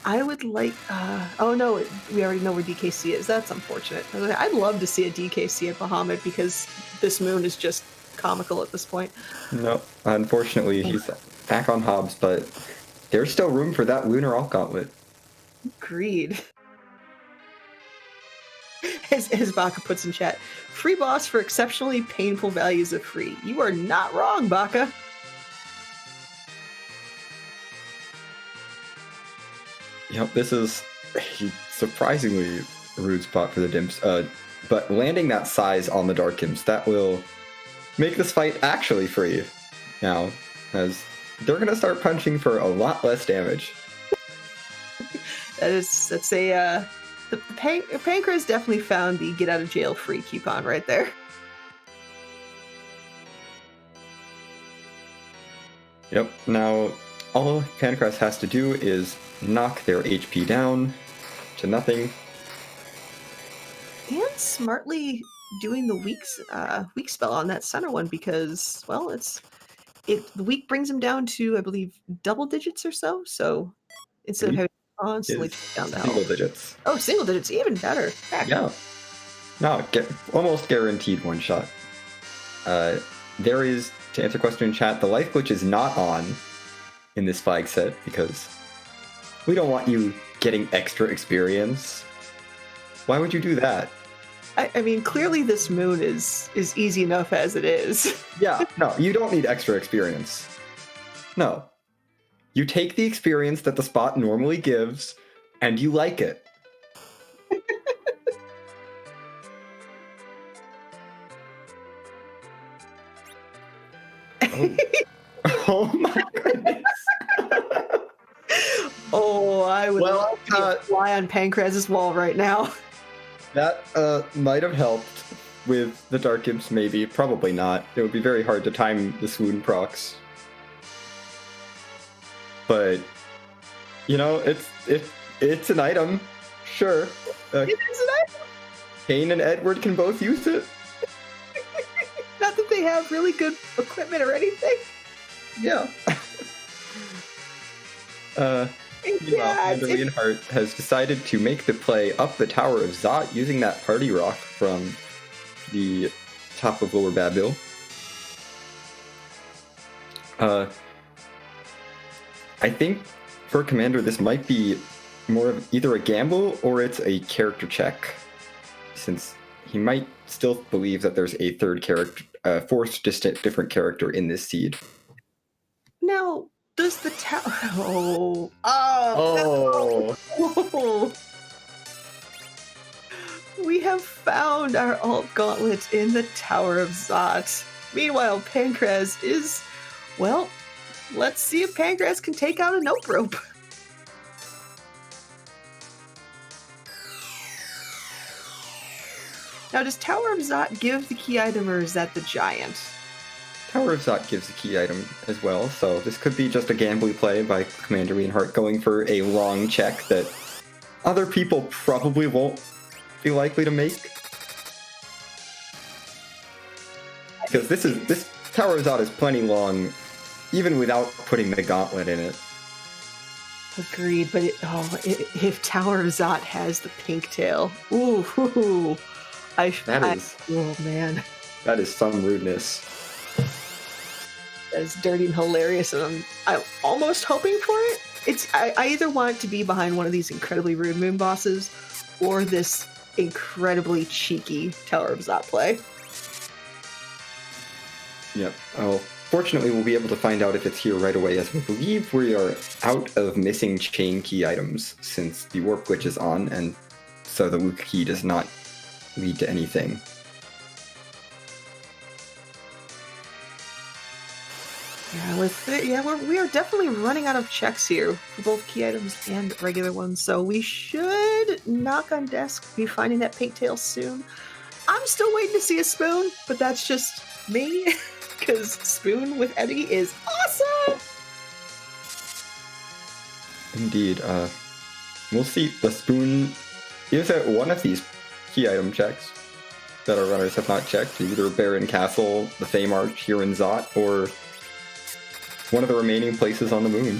I would like... oh no, we already know where DKC is. That's unfortunate. I'd love to see a DKC at Bahamut, because this moon is just comical at this point. No, unfortunately, he's back on Hobbs, but there's still room for that Lunar Alt Gauntlet. Agreed. As Baka puts in chat, free boss for exceptionally painful values of free. You are not wrong, Baka. Yep, this is a surprisingly rude spot for the Dimps. But landing that size on the Dark Imps, that will make this fight actually free now, as they're going to start punching for a lot less damage. The Pancrase definitely found the get out of jail free coupon right there. Yep, now all Pancrase has to do is knock their HP down to nothing. And smartly doing the weak spell on that center one, because, well, it's the weak brings him down to, I believe, double digits or so. So instead of having to constantly take down the Single health. digits. Oh, single digits, even better. Heck. Yeah. No, almost guaranteed one shot. There is, to answer question in chat, the life glitch is not on in this flag set because we don't want you getting extra experience. Why would you do that? I mean, clearly this moon is easy enough as it is. Yeah, no, you don't need extra experience. No. You take the experience that the spot normally gives, and you like it. Oh, oh my goodness. Oh, I would love to fly on Pancraz's wall right now. That might have helped with the Dark Imps, maybe. Probably not. It would be very hard to time the swoon procs. But, you know, it's an item. Sure. It is an item. Kane and Edward can both use it. Not that they have really good equipment or anything. Yeah. Meanwhile, Reinhardt has decided to make the play up the Tower of Zot using that party rock from the top of Lower Babil. I think for Commander, this might be more of either a gamble or it's a character check, since he might still believe that there's a third character, fourth different character in this seed. Now, does the tower? Oh! We have found our alt gauntlet in the Tower of Zot. Meanwhile, Pancraz is, well, let's see if Pancraz can take out a nope rope. Now, does Tower of Zot give the key item, or is that the giant? Tower of Zot gives the key item as well, so this could be just a gambly play by Commander Reinhardt going for a wrong check that other people probably won't be likely to make. Because this Tower of Zot is plenty long, even without putting the gauntlet in it. Agreed, but if Tower of Zot has the pink tail, oh man, that is some rudeness. That is dirty and hilarious, and I'm almost hoping for it. I either want it to be behind one of these incredibly rude moon bosses, or this incredibly cheeky Tower of Zot play. Yep. Well, fortunately, we'll be able to find out if it's here right away, as we believe we are out of missing chain key items since the warp glitch is on, and so the Luke key does not lead to anything. Yeah, we are definitely running out of checks here for both key items and regular ones, so we should, knock on desk, be finding that pink tail soon. I'm still waiting to see a spoon, but that's just me, because spoon with Eddie is awesome! Indeed. We'll see. The spoon is at one of these key item checks that our runners have not checked, either Baron Castle, the Fame Arch here in Zot, or one of the remaining places on the moon.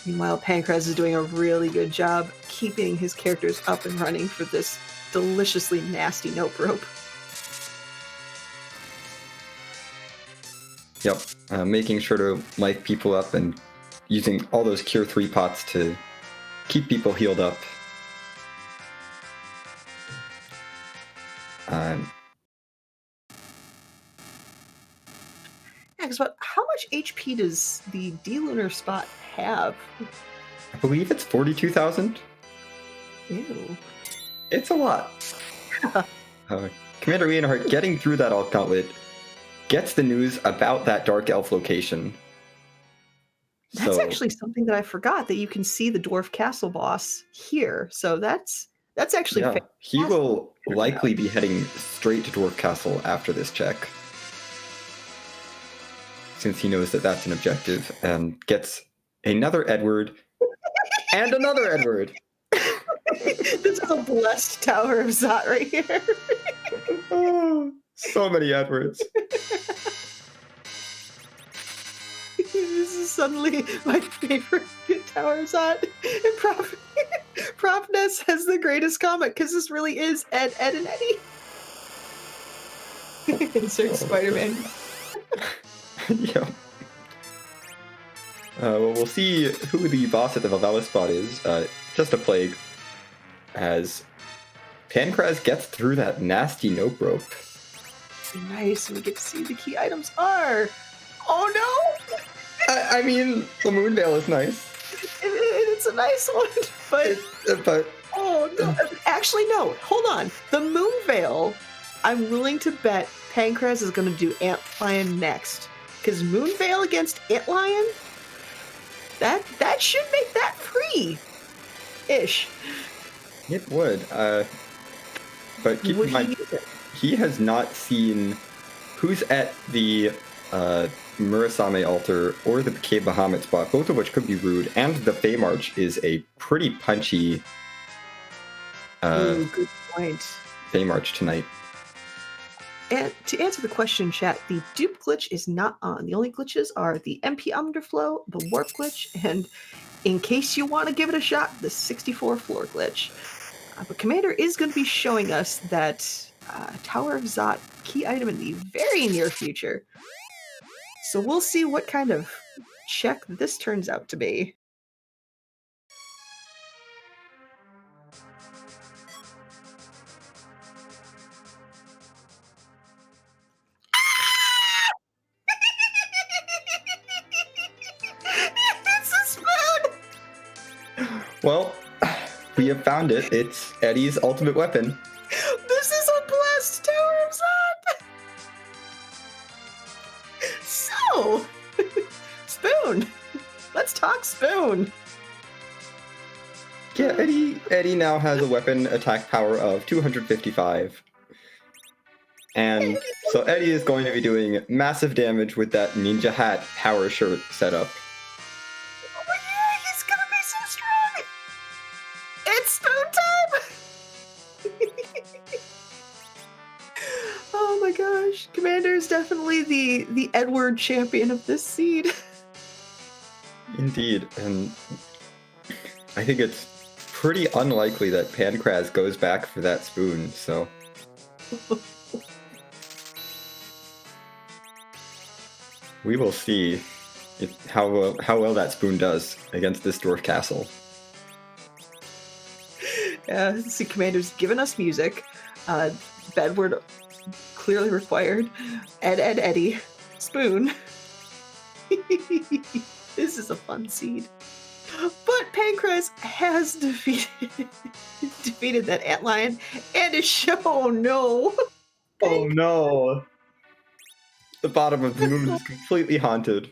Meanwhile, Pancraz is doing a really good job keeping his characters up and running for this deliciously nasty nope rope. Yep, making sure to light people up and using all those Cure 3 pots to keep people healed up. Because how much HP does the D-Lunar spot have? I believe it's 42,000. Ew. It's a lot. Commander Reinhardt getting through that alt gauntlet gets the news about that Dark Elf location. That's actually something that I forgot, that you can see the Dwarf Castle boss here. So that's actually fantastic. He will likely be heading straight to Dwarf Castle after this check, since he knows that that's an objective, and gets another Edward and another Edward. This is a blessed Tower of Zot right here. Oh, so many Edwards. This is suddenly my favorite Tower of Zot. And Propness has the greatest comment because this really is Ed, and Eddie. Insert Spider-Man. Yeah. Well, we'll see who the boss at the Vavella spot is. Just a plague. As Pancraz gets through that nasty note rope. Nice, we get to see the key items are. Oh no! I mean, the moon veil is nice. It's a nice one, but oh no! Actually, no. Hold on. The moon veil. I'm willing to bet Pancraz is going to do Antlion next, because moon veil against Antlion. That should make that free-ish. It would. But keep in mind, he has not seen who's at the Murasame altar or the Cave Bahamut spot, both of which could be rude, and the Fey March is a pretty punchy good point. Fey March tonight. And to answer the question, chat, the dupe glitch is not on. The only glitches are the MP underflow, the warp glitch, and in case you want to give it a shot, the 64 floor glitch. But Commander is going to be showing us that Tower of Zot key item in the very near future. So we'll see what kind of check this turns out to be. It's a spoon! Well, we have found it. It's Eddie's ultimate weapon. This is a blessed Tower of Zot! So, Spoon! Let's talk Spoon! Yeah, Eddie now has a weapon attack power of 255. And so Eddie is going to be doing massive damage with that ninja hat power shirt setup. Oh yeah, he's gonna be so strong! It's Spoon time! Oh my gosh, Commander is definitely the Edward champion of this seed. Indeed, and I think it's pretty unlikely that Pancraz goes back for that spoon, so... We will see how well that spoon does against this dwarf castle. Yeah, see, Commander's given us music. Bedward clearly required. Eddie. Spoon. This is a fun seed. But Pancraz has defeated that antlion and is oh no. Oh no. The bottom of the moon is completely haunted.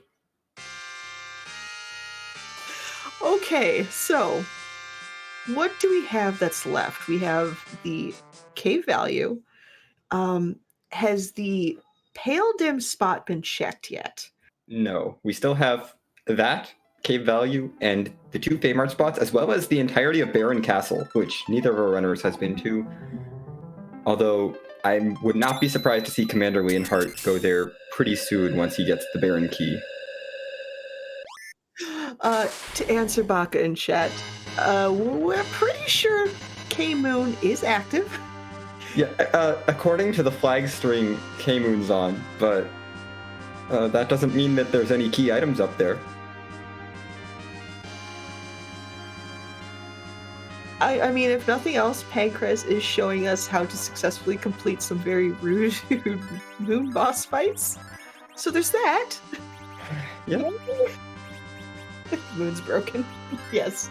Okay, so what do we have that's left? We have the cave value. Has the pale dim spot been checked yet? No, we still have that cave value and the two Feymart spots, as well as the entirety of Baron Castle, which neither of our runners has been to. Although I would not be surprised to see Commander Leonhardt go there pretty soon once he gets the Baron key. To answer Baka in chat, we're pretty sure K-Moon is active. Yeah, according to the flag string, K-Moon's on, but that doesn't mean that there's any key items up there. I mean, if nothing else, Pancraz is showing us how to successfully complete some very rude moon boss fights. So there's that. Yeah. Moon's broken. Yes.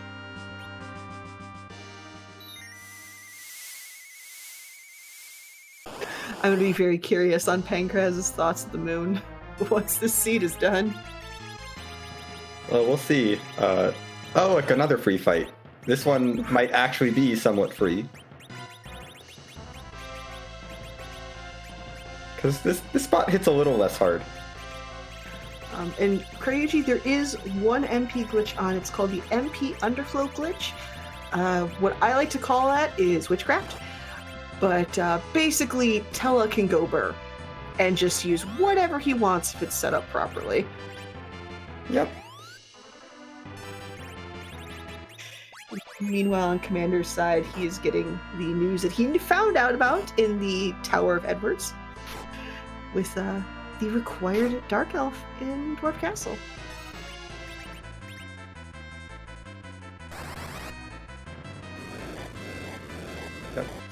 I'm going to be very curious on Pancraz's thoughts of the moon once this seed is done. Well, we'll see. Oh, look, another free fight. This one might actually be somewhat free. Because this spot hits a little less hard. And Crazy, there is one MP glitch on. It's called the MP underflow glitch. What I like to call that is witchcraft. But basically, Tella can go burr and just use whatever he wants if it's set up properly. Yep. Meanwhile, on Commander's side, he is getting the news that he found out about in the Tower of Edwards with the required Dark Elf in Dwarf Castle.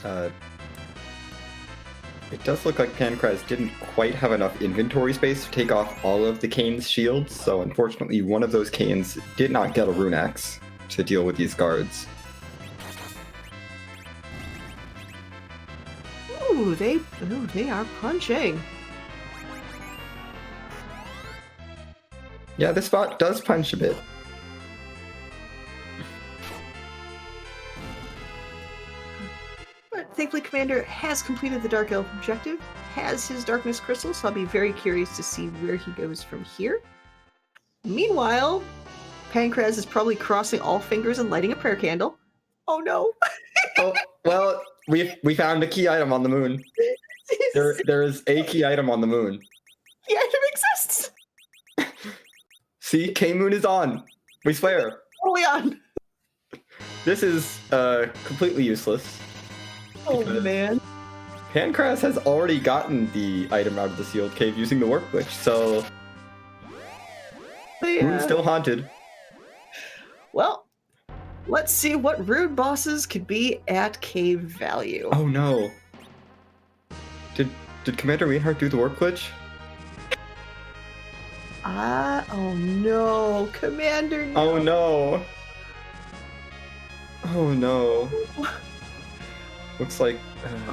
Yep. It does look like Pancraz didn't quite have enough inventory space to take off all of the Kane's shields, so unfortunately one of those Kanes did not get a Rune Axe to deal with these guards. Ooh, they are punching. Yeah, this spot does punch a bit. But thankfully, Commander has completed the Dark Elf objective, has his Darkness Crystal, so I'll be very curious to see where he goes from here. Meanwhile, Pancraz is probably crossing all fingers and lighting a prayer candle. Oh no! Oh, well, we found a key item on the moon. There is a key item on the moon. The item exists! See, K-Moon is on. We swear. Totally on. This is completely useless. Oh man. Pancraz has already gotten the item out of the sealed cave using the warp glitch, so Moon's still haunted. Well, let's see what rude bosses could be at cave value. Oh no. Did Commander Reinhardt do the warp glitch? Oh no, Commander. No. Oh no. Oh no. Looks like,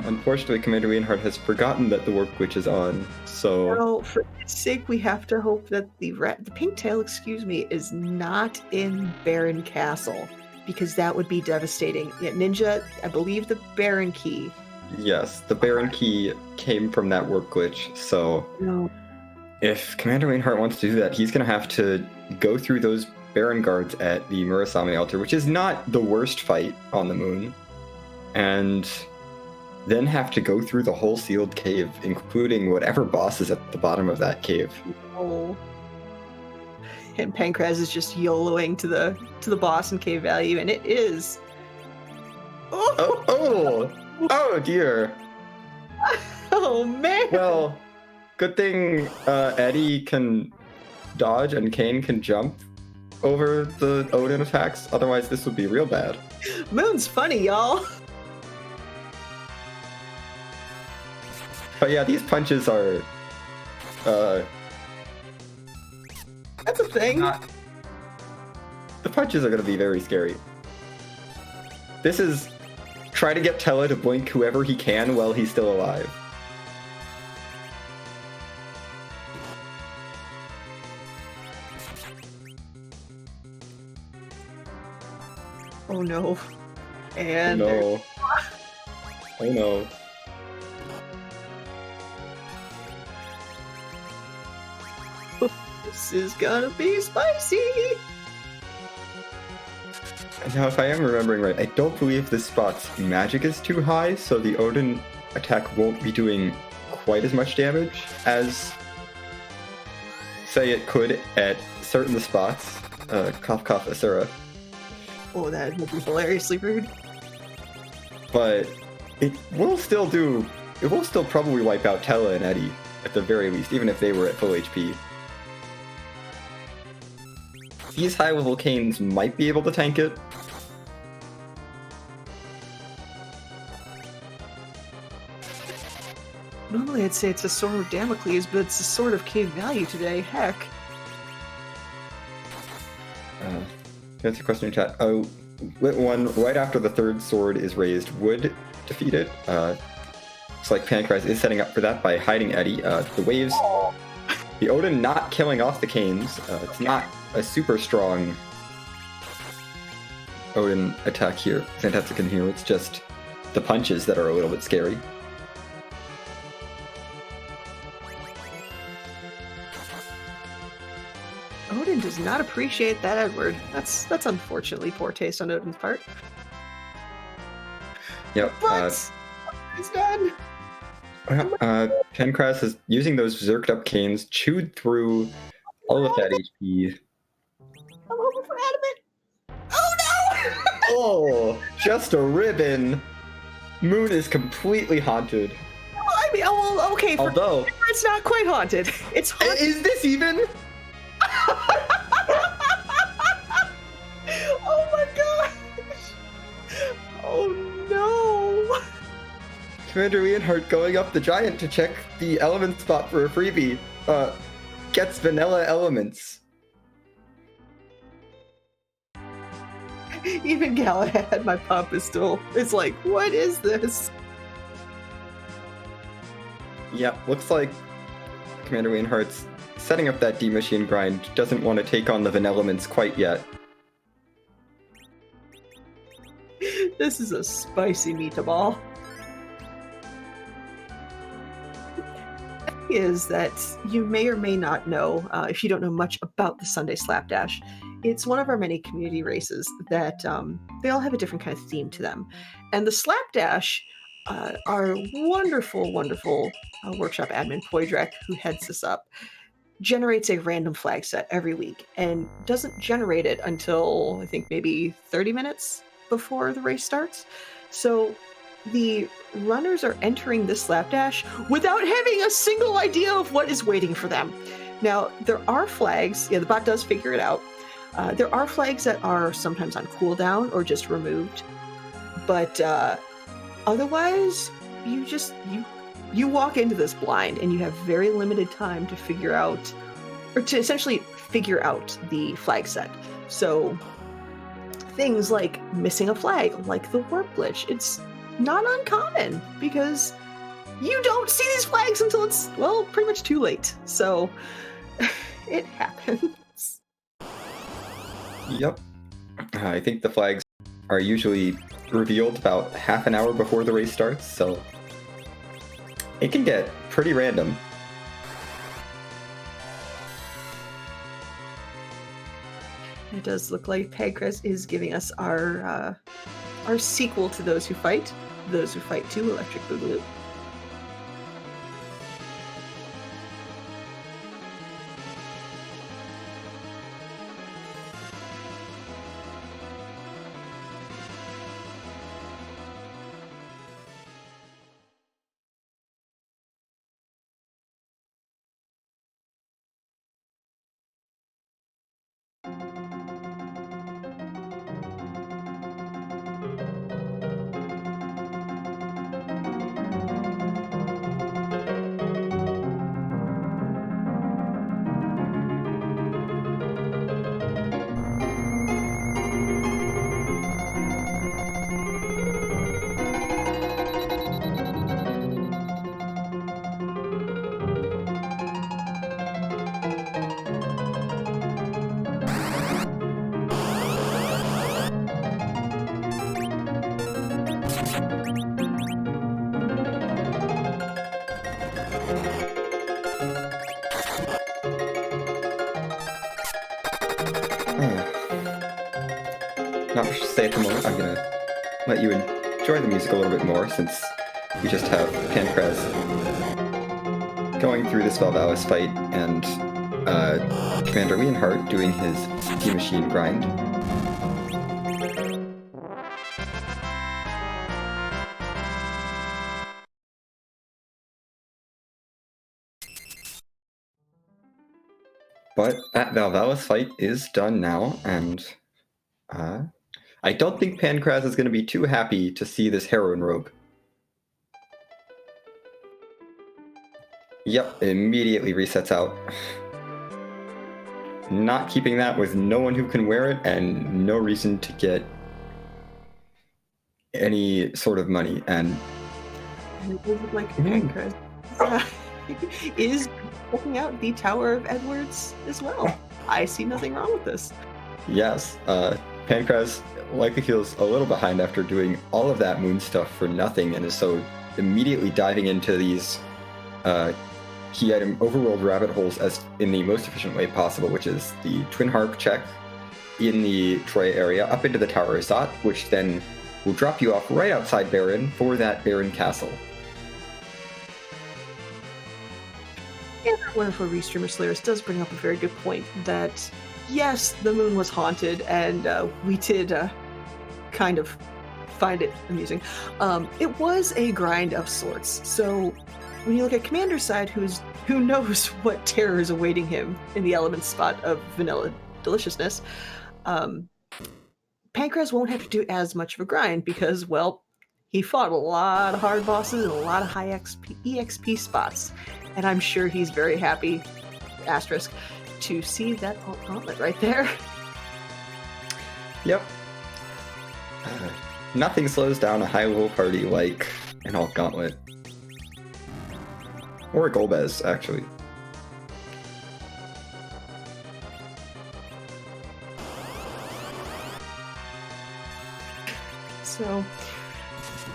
unfortunately, Commander Reinhardt has forgotten that the warp glitch is on, so... Well, for its sake, we have to hope that the pink tail, is not in Baron Castle, because that would be devastating. Yeah, Ninja, I believe the Baron key. Yes, the Baron key came from that warp glitch, so... No. If Commander Reinhardt wants to do that, he's going to have to go through those Baron guards at the Murasame altar, which is not the worst fight on the moon, and then have to go through the whole sealed cave, including whatever boss is at the bottom of that cave. Oh. And Pancraz is just YOLOing to the boss in cave value, and it is... Oh dear. Oh man. Well, good thing Eddie can dodge and Kane can jump over the Odin attacks. Otherwise, this would be real bad. Moon's funny, y'all. But yeah, these punches are... That's a thing. The punches are going to be very scary. This is... Try to get Tella to blink whoever he can while he's still alive. Oh no. And... Oh no. Oh no. This is gonna be spicy! Now, if I am remembering right, I don't believe this spot's magic is too high, so the Odin attack won't be doing quite as much damage as, say, it could at certain spots. Cough cough Asura. Oh, that would be hilariously rude. But it will still probably wipe out Tella and Eddie, at the very least, even if they were at full HP. These high-level Canes might be able to tank it. Normally I'd say it's a Sword of Damocles, but it's a Sword of Cave Value today. Heck. That's a question in chat. Oh, one right after the third sword is raised would defeat it. Looks like Pancraz is setting up for that by hiding Eddie. The waves... The Odin not killing off the Canes. It's not a super strong Odin attack here, Fantastic in here. It's just the punches that are a little bit scary. Odin does not appreciate that Edward. That's unfortunately poor taste on Odin's part. Yep. But it's done. Pancras is using those zerked up canes, chewed through all of that HP. I'm hoping for adamant. Oh no! Oh, just a ribbon. Moon is completely haunted. I mean, oh, well, okay. Although It's not quite haunted. It's haunted. Is this even? Oh my gosh! Oh no! Commander Leonhardt going up the giant to check the element spot for a freebie. Gets vanilla elements. Even Galahad, my pup, is like, what is this? Yep, looks like Commander Leonhardt's setting up that D-Machine grind, doesn't want to take on the Vanelements quite yet. This is a spicy meatball. Is that you may or may not know, if you don't know much about the Sunday Slapdash, it's one of our many community races that they all have a different kind of theme to them. And the Slapdash, our wonderful, wonderful workshop admin, Poydrek, who heads this up, generates a random flag set every week and doesn't generate it until I think maybe 30 minutes before the race starts. So the runners are entering this Slapdash without having a single idea of what is waiting for them. Now, there are flags. Yeah, the bot does figure it out. There are flags that are sometimes on cooldown or just removed. But otherwise, you walk into this blind and you have very limited time to figure out, or to essentially figure out the flag set. So things like missing a flag, like the warp glitch, it's not uncommon because you don't see these flags until it's, well, pretty much too late. So it happens. Yep. I think the flags are usually revealed about half an hour before the race starts, so it can get pretty random. It does look like Pancras is giving us our sequel to Those Who Fight 2, Electric Boogaloo. Not much to say at the moment. I'm gonna let you enjoy the music a little bit more since we just have Pancras going through this Valvalis fight and Commander Leonhardt doing his D-Machine grind. But that Valvalis fight is done now, and I don't think Pancras is going to be too happy to see this heroine robe. Yep, it immediately resets out. Not keeping that with no one who can wear it and no reason to get any sort of money. And it doesn't like Pancras is checking out the Tower of Edwards as well. I see nothing wrong with this. Yes, Pancras likely feels a little behind after doing all of that moon stuff for nothing and is so immediately diving into these key item overworld rabbit holes as in the most efficient way possible, which is the Twin Harp check in the Troy area up into the Tower of Zot, which then will drop you off right outside Baron for that Baron Castle. And our wonderful restreamer Solaris does bring up a very good point that, yes, the moon was haunted, and we did kind of find it amusing. It was a grind of sorts. So when you look at Commander's side, who knows what terror is awaiting him in the element spot of vanilla deliciousness, Pancrase won't have to do as much of a grind because, well, he fought a lot of hard bosses and a lot of high EXP spots. And I'm sure he's very happy, asterisk, to see that gauntlet right there. Yep. Nothing slows down a high-level party like an alt gauntlet. Or a Golbez, actually. So,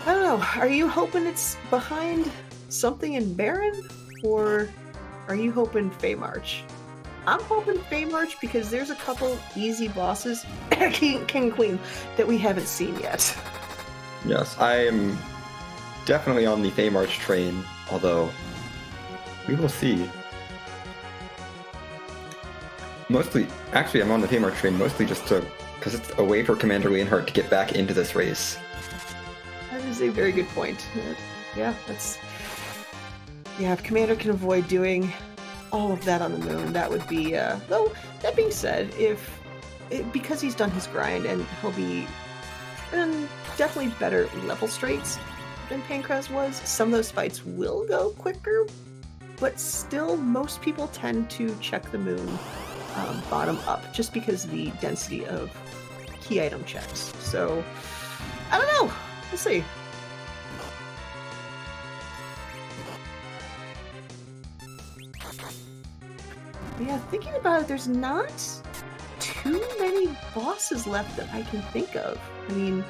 I don't know. Are you hoping it's behind something in Baron? Or are you hoping Feymarch? I'm hoping Feymarch because there's a couple easy bosses, King and Queen, that we haven't seen yet. Yes, I am definitely on the Feymarch train, although we will see. Mostly, actually, I'm on the Feymarch train mostly just because it's a way for Commander Leonhardt to get back into this race. That is a very good point. Yeah, if Commander can avoid doing all of that on the moon, that would be, though, that being said, because he's done his grind and he'll be in definitely better level straights than Pancrase was, some of those fights will go quicker, but still most people tend to check the moon bottom up just because of the density of key item checks. So, I don't know. We'll see. Yeah, thinking about it, there's not too many bosses left that I can think of. I mean,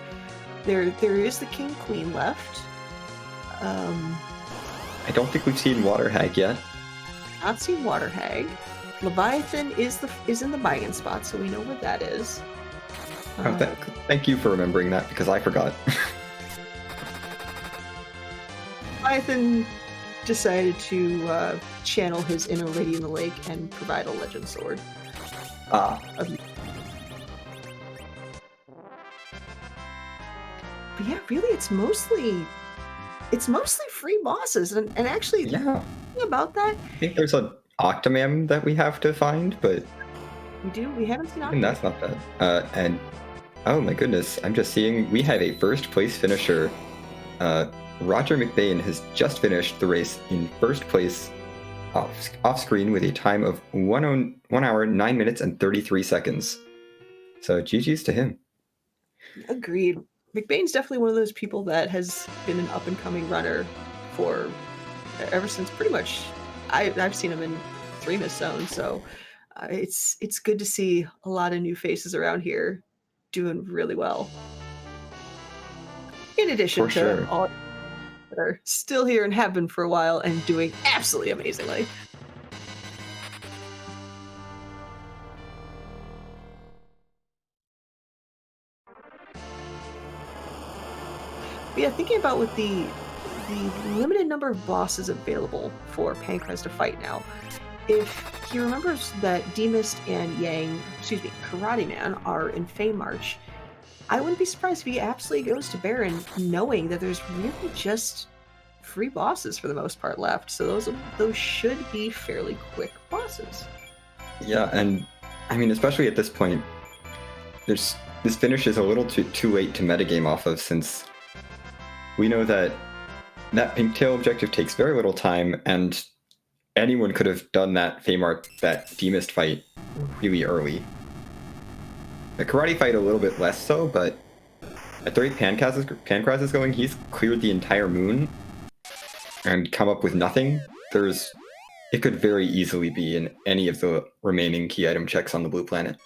there is the King Queen left. I don't think we've seen Water Hag yet. Not seen Water Hag. Leviathan is in the buy-in spot, so we know where that is. Thank you for remembering that because I forgot. Leviathan decided to channel his inner Lady in the Lake and provide a legend sword. But yeah, really, it's mostly free bosses, and actually, yeah, about that, I think there's an Octomam that we have to find, but we haven't seen Octomam. And that's not bad. And oh my goodness, I'm just seeing we have a first place finisher. Roger McBain has just finished the race in first place off screen with a time of 1 hour, 9 minutes, and 33 seconds. So GG's to him. Agreed. McBain's definitely one of those people that has been an up-and-coming runner for ever since pretty much I've seen him in 3 Miss Zone, so it's good to see a lot of new faces around here doing really well. In addition to all that are still here and have been for a while and doing absolutely amazingly. But yeah, thinking about with the limited number of bosses available for Pancrase to fight now, if he remembers that D-Mist and Karate Man are in Feymarch, I wouldn't be surprised if he absolutely goes to Baron knowing that there's really just 3 bosses for the most part left. So those should be fairly quick bosses. Yeah, and I mean, especially at this point, this finish is a little too late to metagame off of, since we know that Pinktail objective takes very little time, and anyone could have done that D-Mist fight really early. The karate fight a little bit less so, but at the rate Pancrase is going, he's cleared the entire moon and come up with nothing. It could very easily be in any of the remaining key item checks on the blue planet.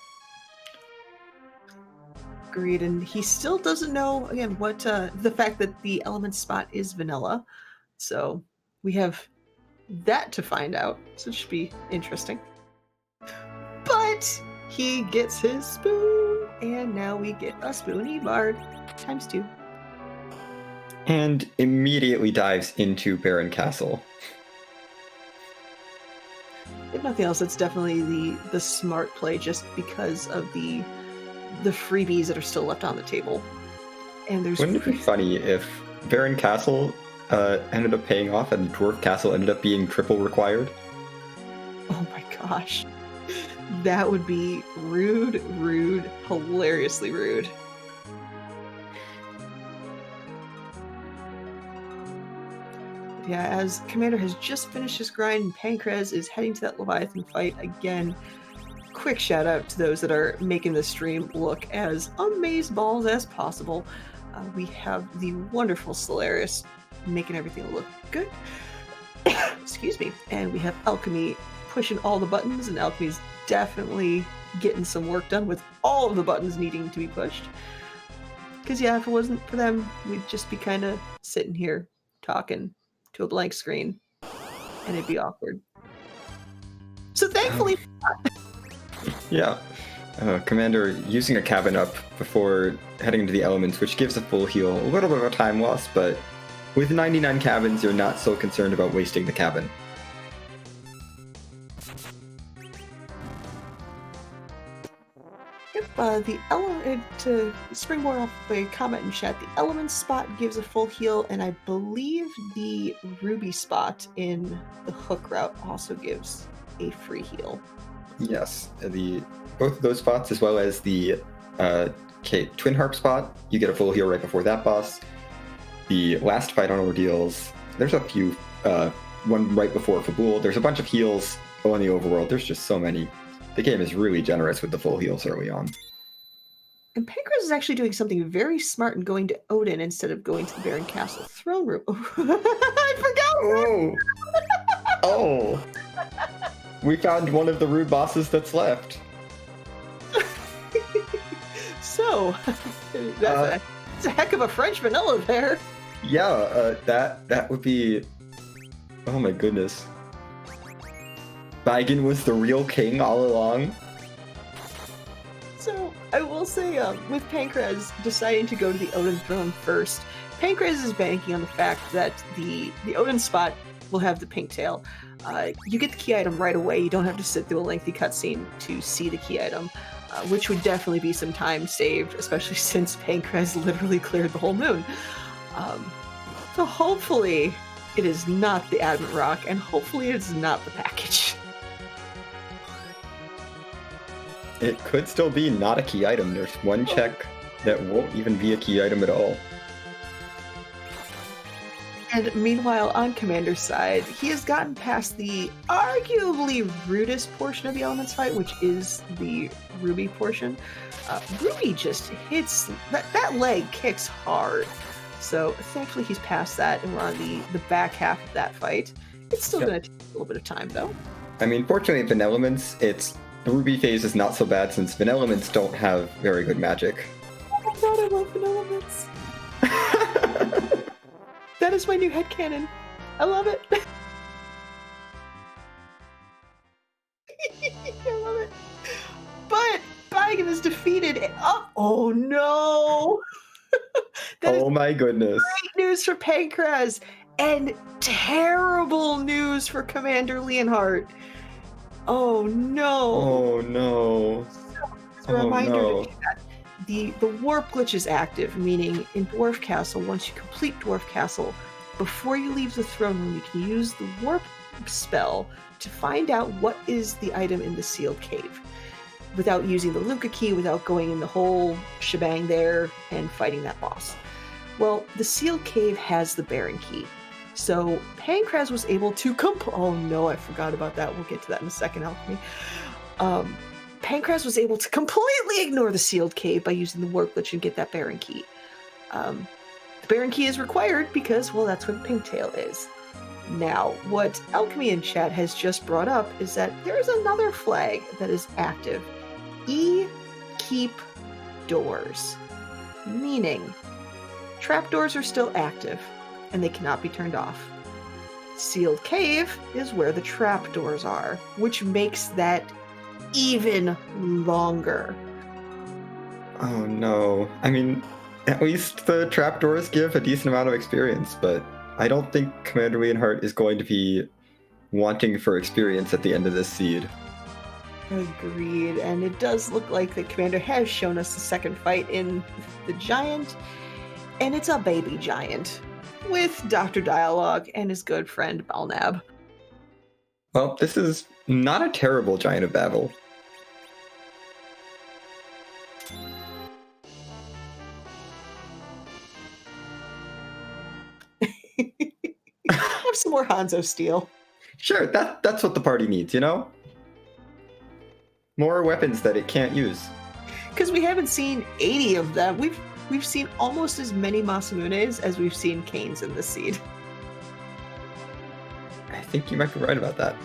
Agreed, and he still doesn't know, again, what the fact that the element spot is vanilla. So we have that to find out, so it should be interesting. But he gets his spoon, and now we get a Spoony Bard ×2. And immediately dives into Baron Castle. If nothing else, it's definitely the smart play, just because of the freebies that are still left on the table. And there's Wouldn't it be funny if Baron Castle ended up paying off and Dwarf Castle ended up being triple required? Oh my gosh. That would be rude, hilariously rude. Yeah, as Commander has just finished his grind and Pancrez is heading to that Leviathan fight again. Quick shout out to those that are making the stream look as amazeballs as possible. We have the wonderful Solaris making everything look good. Excuse me. And we have Alchemy pushing all the buttons, and Alchemy's definitely getting some work done with all of the buttons needing to be pushed. Because yeah, if it wasn't for them, we'd just be kind of sitting here talking to a blank screen, and it'd be awkward. So thankfully, yeah. Commander using a cabin up before heading into the elements, which gives a full heal. A little bit of a time loss, but with 99 cabins, you're not so concerned about wasting the cabin. To springboard off a comment in chat, the element spot gives a full heal, and I believe the ruby spot in the hook route also gives a free heal. Yes, both of those spots, as well as the Twin Harp spot, you get a full heal right before that boss. The last fight on Ordeals, there's a few, one right before Fabul. There's a bunch of heals on the overworld. There's just so many. The game is really generous with the full heals early on. And Pancrez is actually doing something very smart in going to Odin instead of going to the Baron Castle throne room. I forgot! Oh! We found one of the rude bosses that's left. So, that's a heck of a French vanilla there. Yeah, that would be... Oh my goodness. Baigen was the real king all along. So, I will say, with Pancrez deciding to go to the Odin throne first, Pancrez is banking on the fact that the Odin spot will have the pink tail. You get the key item right away. You don't have to sit through a lengthy cutscene to see the key item, which would definitely be some time saved, especially since Pancrez literally cleared the whole moon. So hopefully it is not the Adamant Rock, and hopefully it is not the package. It could still be not a key item. There's one check that won't even be a key item at all. And meanwhile, on Commander's side, he has gotten past the arguably rudest portion of the Elements fight, which is the Ruby portion. Ruby just hits... That leg kicks hard. So thankfully he's past that, and we're on the back half of that fight. It's still going to take a little bit of time, though. I mean, fortunately, Benelements, the Ruby phase is not so bad since Benelements don't have very good magic. Oh my god, I love Benelements! That is my new headcanon. I love it. I love it. But Baigen is defeated. Oh no! Oh my goodness. Great news for Pancrez and terrible news for Commander Leonhardt. Oh no. Oh no. So, as a reminder to chat, the warp glitch is active, meaning in Dwarf Castle, once you complete Dwarf Castle, before you leave the throne room, you can use the warp spell to find out what is the item in the sealed cave without using the Luca key, without going in the whole shebang there and fighting that boss. Well, the sealed cave has the Baron key. So Pancrez was able to oh no, I forgot about that. We'll get to that in a second, Alchemy. Pancrez was able to completely ignore the sealed cave by using the warp glitch and get that Baron key. The Baron key is required because, well, that's what Pinktail is. Now, what Alchemy in chat has just brought up is that there is another flag that is active. Keep doors. Meaning, trapdoors are still active, and they cannot be turned off. Sealed cave is where the trapdoors are, which makes that even longer. Oh no. I mean, At least the trapdoors give a decent amount of experience, but I don't think Commander Leonhardt is going to be wanting for experience at the end of this seed. Agreed, and it does look like the commander has shown us the second fight in the giant, and it's a baby giant with Dr. Dialogue and his good friend Balnab. Well, this is not a terrible Giant of Babel. Have some more Hanzo steel. Sure, that's what the party needs, you know? More weapons that it can't use. Because we haven't seen 80 of them. We've seen almost as many Masamunes as we've seen Canes in this seed. I think you might be right about that.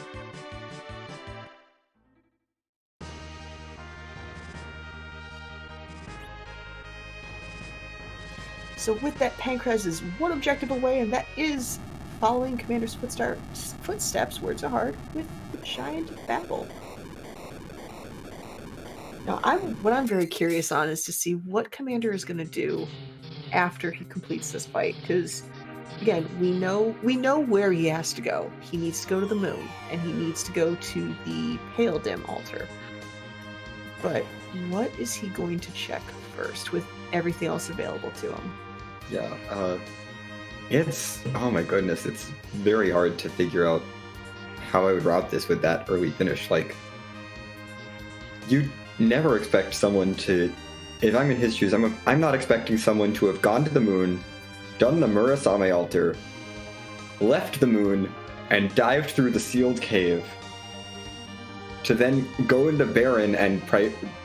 So with that, Pancraz is one objective away, and that is following Commander's footsteps, words are hard, with the Giant of Babel. Now, what I'm very curious on is to see what Commander is going to do after he completes this fight, because again, we know where he has to go. He needs to go to the moon, and he needs to go to the Pale Dim altar. But what is he going to check first with everything else available to him? Yeah, oh my goodness, it's very hard to figure out how I would route this with that early finish. Like, you'd never expect someone to, if I'm in his shoes, I'm not expecting someone to have gone to the moon, done the Murasame altar, left the moon, and dived through the sealed cave, to then go into Baron and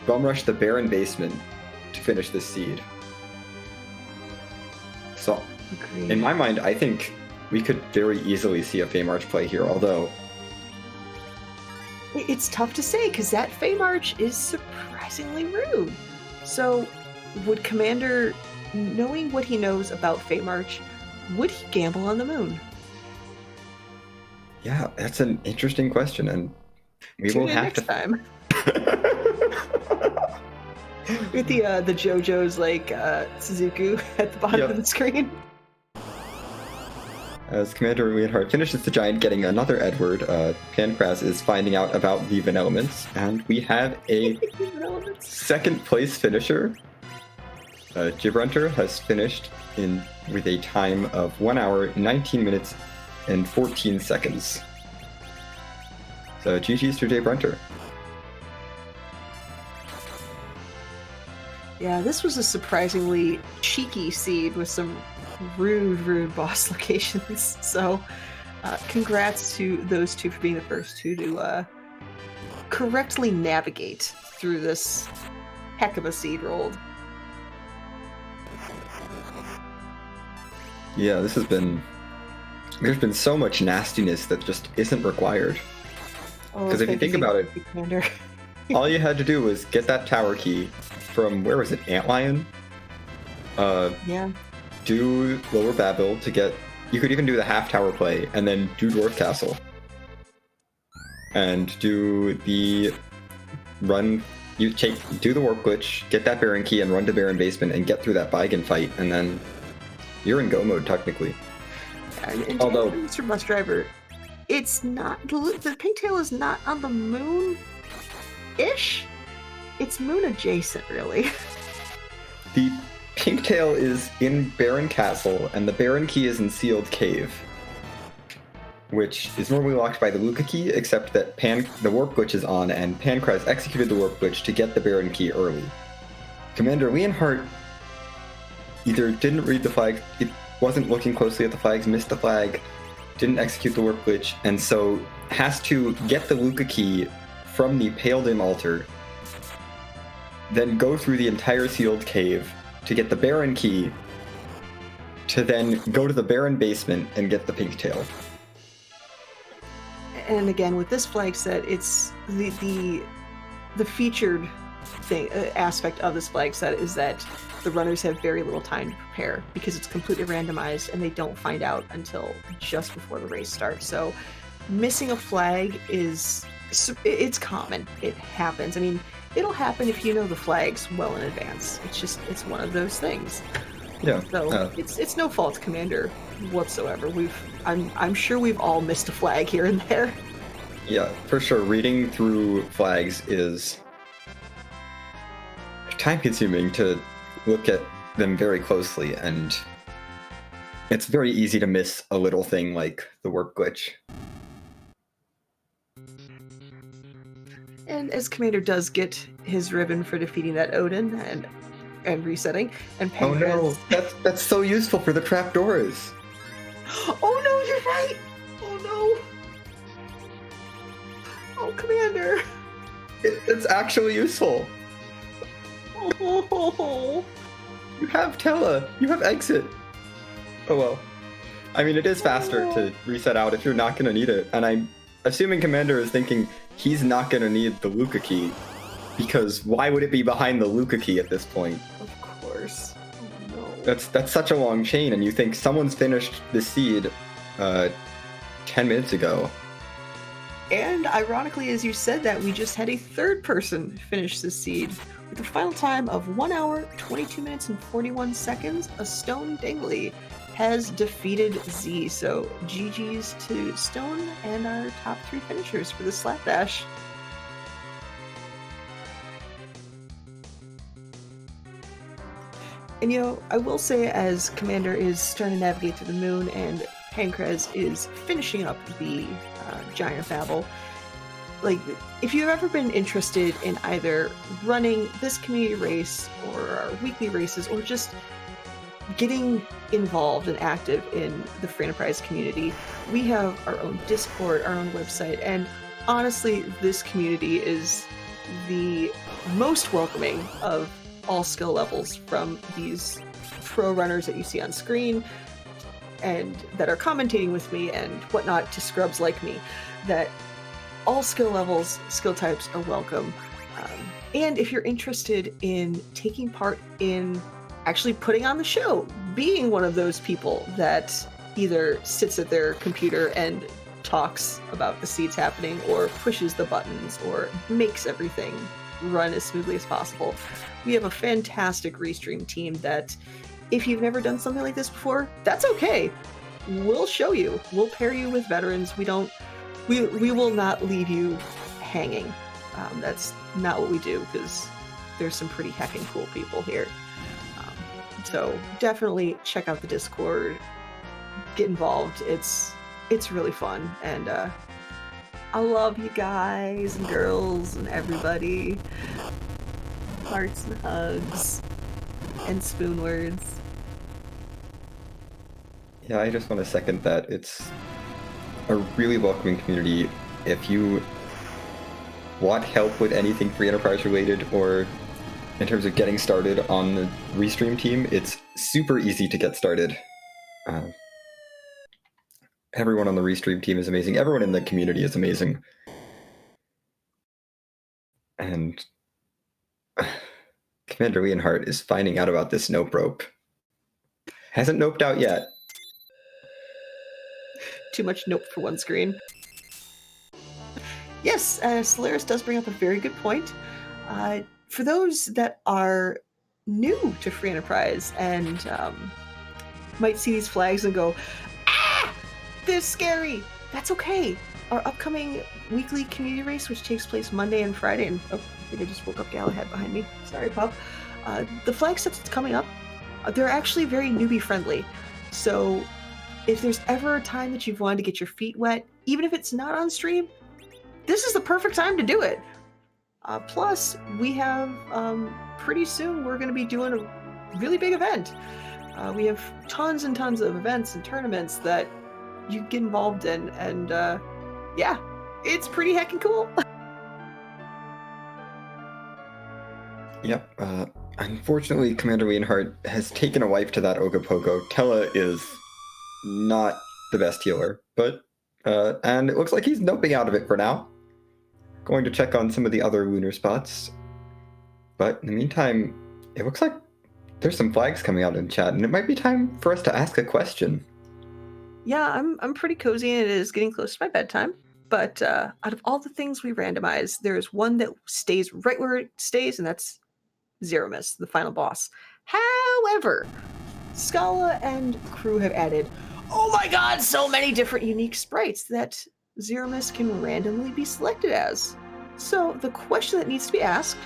bum rush the Baron basement to finish this seed. So, Agreed. in my mind, I think we could very easily see a Feymarch play here, although it's tough to say, because that Feymarch is surprisingly rude. So, would Commander, knowing what he knows about Feymarch, would he gamble on the moon? yeah, that's an interesting question, and we will have next time. With the JoJo's like Suzuku at the bottom of the screen. As Commander Leonhardt finishes the giant getting another Edward, Pancraz is finding out about the Venelements, and we have a second place finisher. Gibrunter has finished with a time of 1 hour, 19 minutes, and 14 seconds. So GG's to Gibrunter. Yeah, this was a surprisingly cheeky seed with some rude boss locations. So congrats to those two for being the first two to correctly navigate through this heck of a seed rolled. Yeah, there's been so much nastiness that just isn't required. Because if you think about it, all you had to do was get that tower key from, where was it, Antlion? Yeah. Do Lower Babel to get, you could even do the half tower play, and then do Dwarf Castle. And do the run, do the Warp Glitch, get that Baron key, and run to Baron Basement, and get through that Baigen fight, and then you're in go mode, technically. And although, Mr. Bus Driver, it's not, the Pigtail is not on the moon-ish? It's moon adjacent, really. The Pigtail is in Baron Castle, and the Baron key is in Sealed Cave, which is normally locked by the Luca key, except that the Warp Glitch is on, and Pancraz executed the Warp Glitch to get the Baron key early. Commander Leonhardt either didn't read the flag, it wasn't looking closely at the flags, missed the flag, didn't execute the Warp Glitch, and so has to get the Luca key from the Pale Dim altar, then go through the entire Sealed Cave to get the Baron key, to then go to the Baron Basement and get the Pigtail. And again, with this flag set, it's the featured aspect of this flag set is that the runners have very little time to prepare because it's completely randomized and they don't find out until just before the race starts. So missing a flag it's common. It happens. I mean, it'll happen if you know the flags well in advance. It's one of those things. Yeah. So it's no fault, Commander, whatsoever. I'm sure we've all missed a flag here and there. Yeah, for sure. Reading through flags is time-consuming to look at them very closely, and it's very easy to miss a little thing like the warp glitch. And as Commander does get his ribbon for defeating that Odin and resetting, and Oh no, Pancras. that's so useful for the trapdoors. Oh no, you're right. Oh no. Oh, Commander. It's actually useful. Oh. You have Tella. You have exit. Oh well. I mean, it is faster to reset out if you're not going to need it. And I'm assuming Commander is thinking he's not going to need the Luca key. Because why would it be behind the Luca key at this point? Of course. Oh, no. That's such a long chain, and you think someone's finished the seed 10 minutes ago. And ironically, as you said that, we just had a third person finish the seed. With a final time of 1 hour, 22 minutes, and 41 seconds, a Stone Dingley has defeated Z. So GG's to Stone and our top 3 finishers for the Slapdash. And I will say, as Commander is trying to navigate through the moon and Pancras is finishing up the Giant Babel, like, if you've ever been interested in either running this community race or our weekly races, or just getting involved and active in the free enterprise community, we have our own Discord, our own website, and honestly, this community is the most welcoming of all skill levels, from these pro runners that you see on screen and that are commentating with me and whatnot, to scrubs like me, that all skill levels, skill types are welcome. And if you're interested in taking part in actually putting on the show, being one of those people that either sits at their computer and talks about the seeds happening, or pushes the buttons, or makes everything run as smoothly as possible, we have a fantastic restream team that, if you've never done something like this before, that's okay. We'll show you. We'll pair you with veterans. We will not leave you hanging. That's not what we do, because there's some pretty heckin' cool people here. So definitely check out the Discord. Get involved. It's really fun, and I love you guys and girls and everybody. Hearts and hugs and spoon words. Yeah, I just want to second that. It's a really welcoming community. If you want help with anything free enterprise related, or in terms of getting started on the Restream team, it's super easy to get started. Everyone on the Restream team is amazing. Everyone in the community is amazing. And Commander Leonhardt is finding out about this nope rope. Hasn't noped out yet. Too much nope for one screen. Yes, Solaris does bring up a very good point. For those that are new to free enterprise and might see these flags and go, "Ah, this is scary," that's okay. Our upcoming weekly community race, which takes place Monday and Friday, and I think I just woke up Galahad behind me. Sorry, pup. The flag sets that's coming up, they're actually very newbie friendly. So if there's ever a time that you've wanted to get your feet wet, even if it's not on stream, this is the perfect time to do it. Plus, we have, pretty soon, we're going to be doing a really big event. We have tons and tons of events and tournaments that you get involved in, and yeah, it's pretty heckin' cool. Yep. Unfortunately, Commander Leonhardt has taken a wife to that Ogopogo. Tella is not the best healer, but and it looks like he's noping out of it for now. Going to check on some of the other lunar spots. But in the meantime, it looks like there's some flags coming out in chat, and it might be time for us to ask a question. Yeah, I'm pretty cozy, and it is getting close to my bedtime. But out of all the things we randomize, there's one that stays right where it stays, and that's Zeromus, the final boss. However, Scala and crew have added, oh my god, so many different unique sprites that Zeromus can randomly be selected as. So the question that needs to be asked,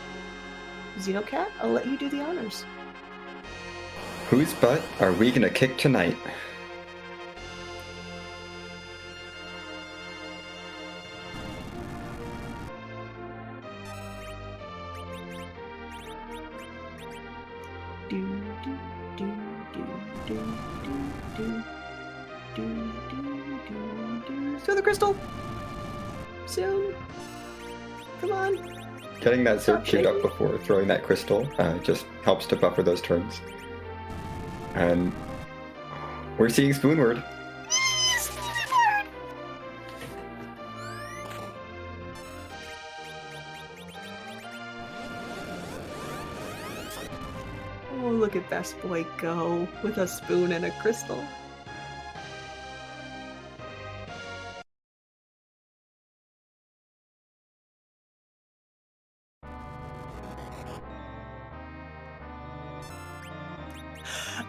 Xenocat, I'll let you do the honors. Whose butt are we gonna kick tonight? Throw the crystal! Soon! Come on! Getting that Zerg queued up before throwing that crystal just helps to buffer those turns. And we're seeing Spoonward. Oh, look at Best Boy go with a spoon and a crystal.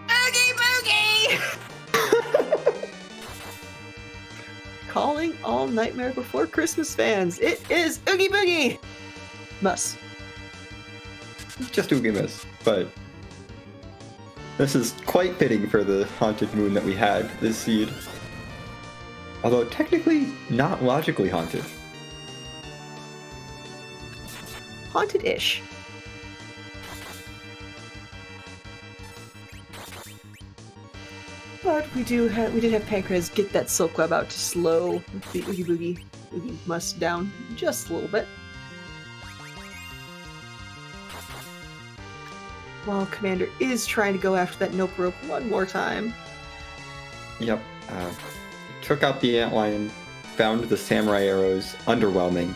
Oogie Boogie! Calling all Nightmare Before Christmas fans, it is Oogie Boogie! Muss. Just Oogie Miss, but this is quite fitting for the haunted moon that we had this seed. Although technically not logically haunted. Haunted-ish. But we did have Pancrez get that silk web out to slow the Oogie Boogie Oogie Muss down just a little bit. While Commander is trying to go after that nope rope one more time. Yep. Took out the antlion, found the samurai arrows underwhelming,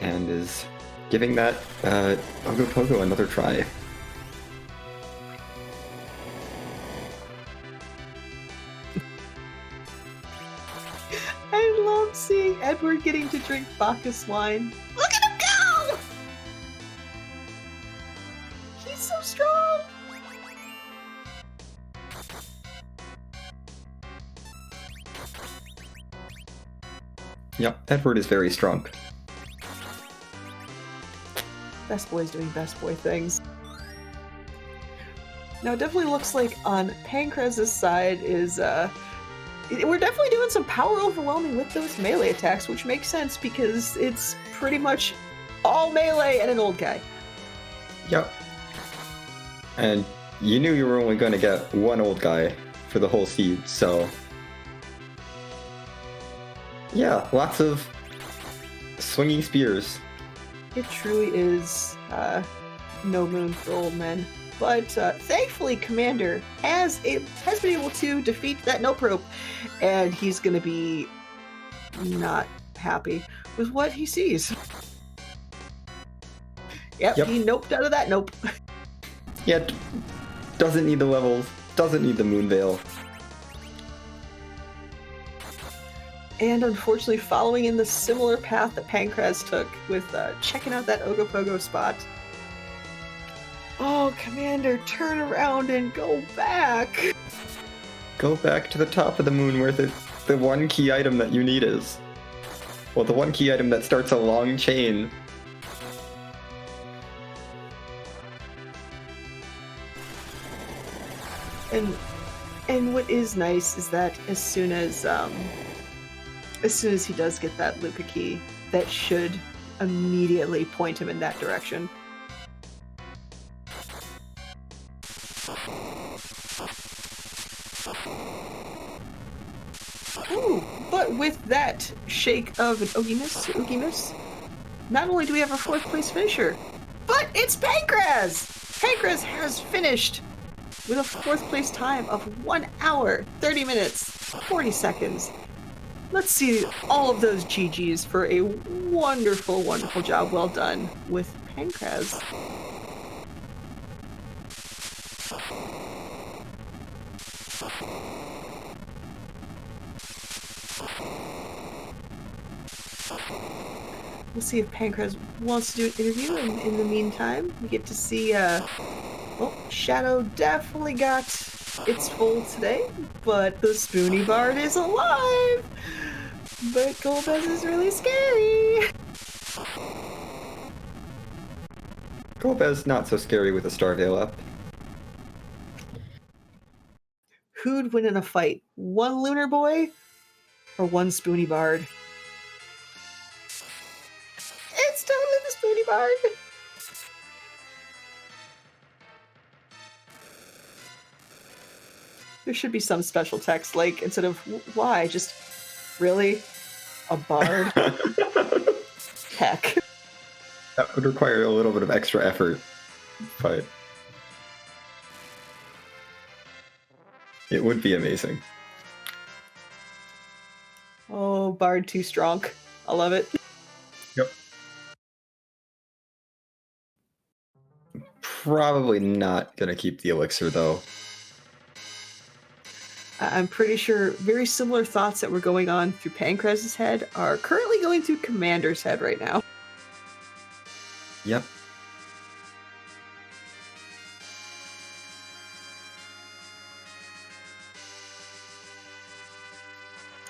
and is giving that Ogopogo another try. I love seeing Edward getting to drink Bacchus wine. Look at him go! He's so strong! Yep, Edward is very strong. Best Boy's doing Best Boy things. Now, it definitely looks like on Pancrez's side is, we're definitely doing some power overwhelming with those melee attacks, which makes sense because it's pretty much all melee and an old guy. Yep. And you knew you were only going to get one old guy for the whole seed, so... yeah, lots of swinging spears. It truly is no moon for old men. But thankfully, Commander has been able to defeat that nope rope, and he's going to be not happy with what he sees. Yep, he noped out of that nope. Yeah, doesn't need the levels, doesn't need the moon veil. And unfortunately, following in the similar path that Pancrez took with checking out that Ogopogo spot. Oh, Commander, turn around and go back! Go back to the top of the moon where the one key item that you need is. Well, the one key item that starts a long chain. And what is nice is that as soon as he does get that Luca key, that should immediately point him in that direction. Ooh, but with that shake of an Oogie Miss, not only do we have our 4th place finisher, but it's Pancrez! Pancrez has finished with a 4th place time of 1 hour, 30 minutes, 40 seconds. Let's see all of those GGs for a wonderful, wonderful job well done with Pancrez. We'll see if Pancrase wants to do an interview, and in the meantime, we get to see, well, Shadow definitely got its full today, but the Spoony Bard is alive! But Golbez is really scary! Golbez not so scary with a Starveil up. Who'd win in a fight? One Lunar Boy or one Spoony Bard? It's totally the Spoony Bard! There should be some special text, like, instead of why, just really? A bard? Heck. That would require a little bit of extra effort, but it would be amazing. Oh, bard too strong. I love it. Yep. Probably not gonna keep the elixir, though. I'm pretty sure very similar thoughts that were going on through Pancrase's head are currently going through Commander's head right now. Yep.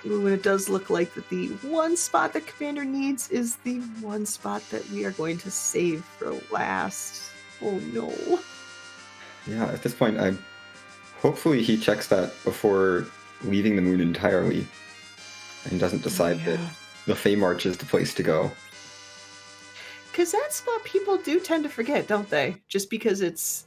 Ooh, and it does look like that the one spot that Commander needs is the one spot that we are going to save for last. Oh no. Yeah, at this point, hopefully he checks that before leaving the moon entirely and doesn't decide that the Fey March is the place to go. Because that spot people do tend to forget, don't they? Just because it's...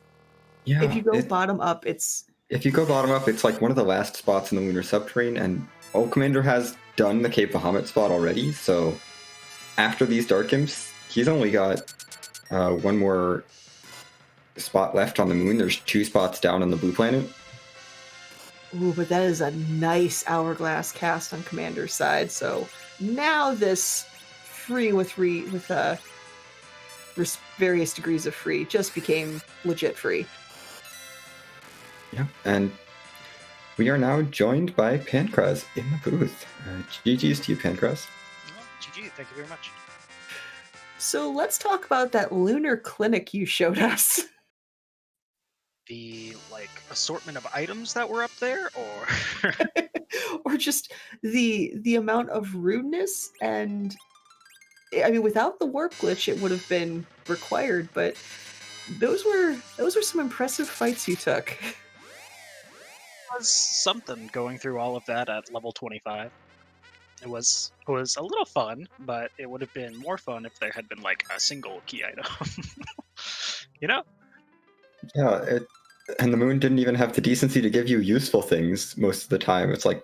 Yeah. If you go bottom up, it's... If you go bottom up, it's like one of the last spots in the lunar subterrane, and Commander has done the Cape Bahamut spot already, so after these Dark Imps, he's only got one more spot left on the moon. There's 2 spots down on the blue planet. Ooh, but that is a nice hourglass cast on Commander's side. So now this free with various degrees of free just became legit free. Yeah, and we are now joined by Pancrase in the booth. GG's to you, Pancrase. Well, GG, thank you very much. So let's talk about that lunar clinic you showed us. The assortment of items that were up there, or or just the amount of rudeness, and I mean, without the warp glitch it would have been required, but those were some impressive fights you took. It was something going through all of that at level 25. It was a little fun, but it would have been more fun if there had been a single key item. You know? Yeah, and the moon didn't even have the decency to give you useful things most of the time. It's like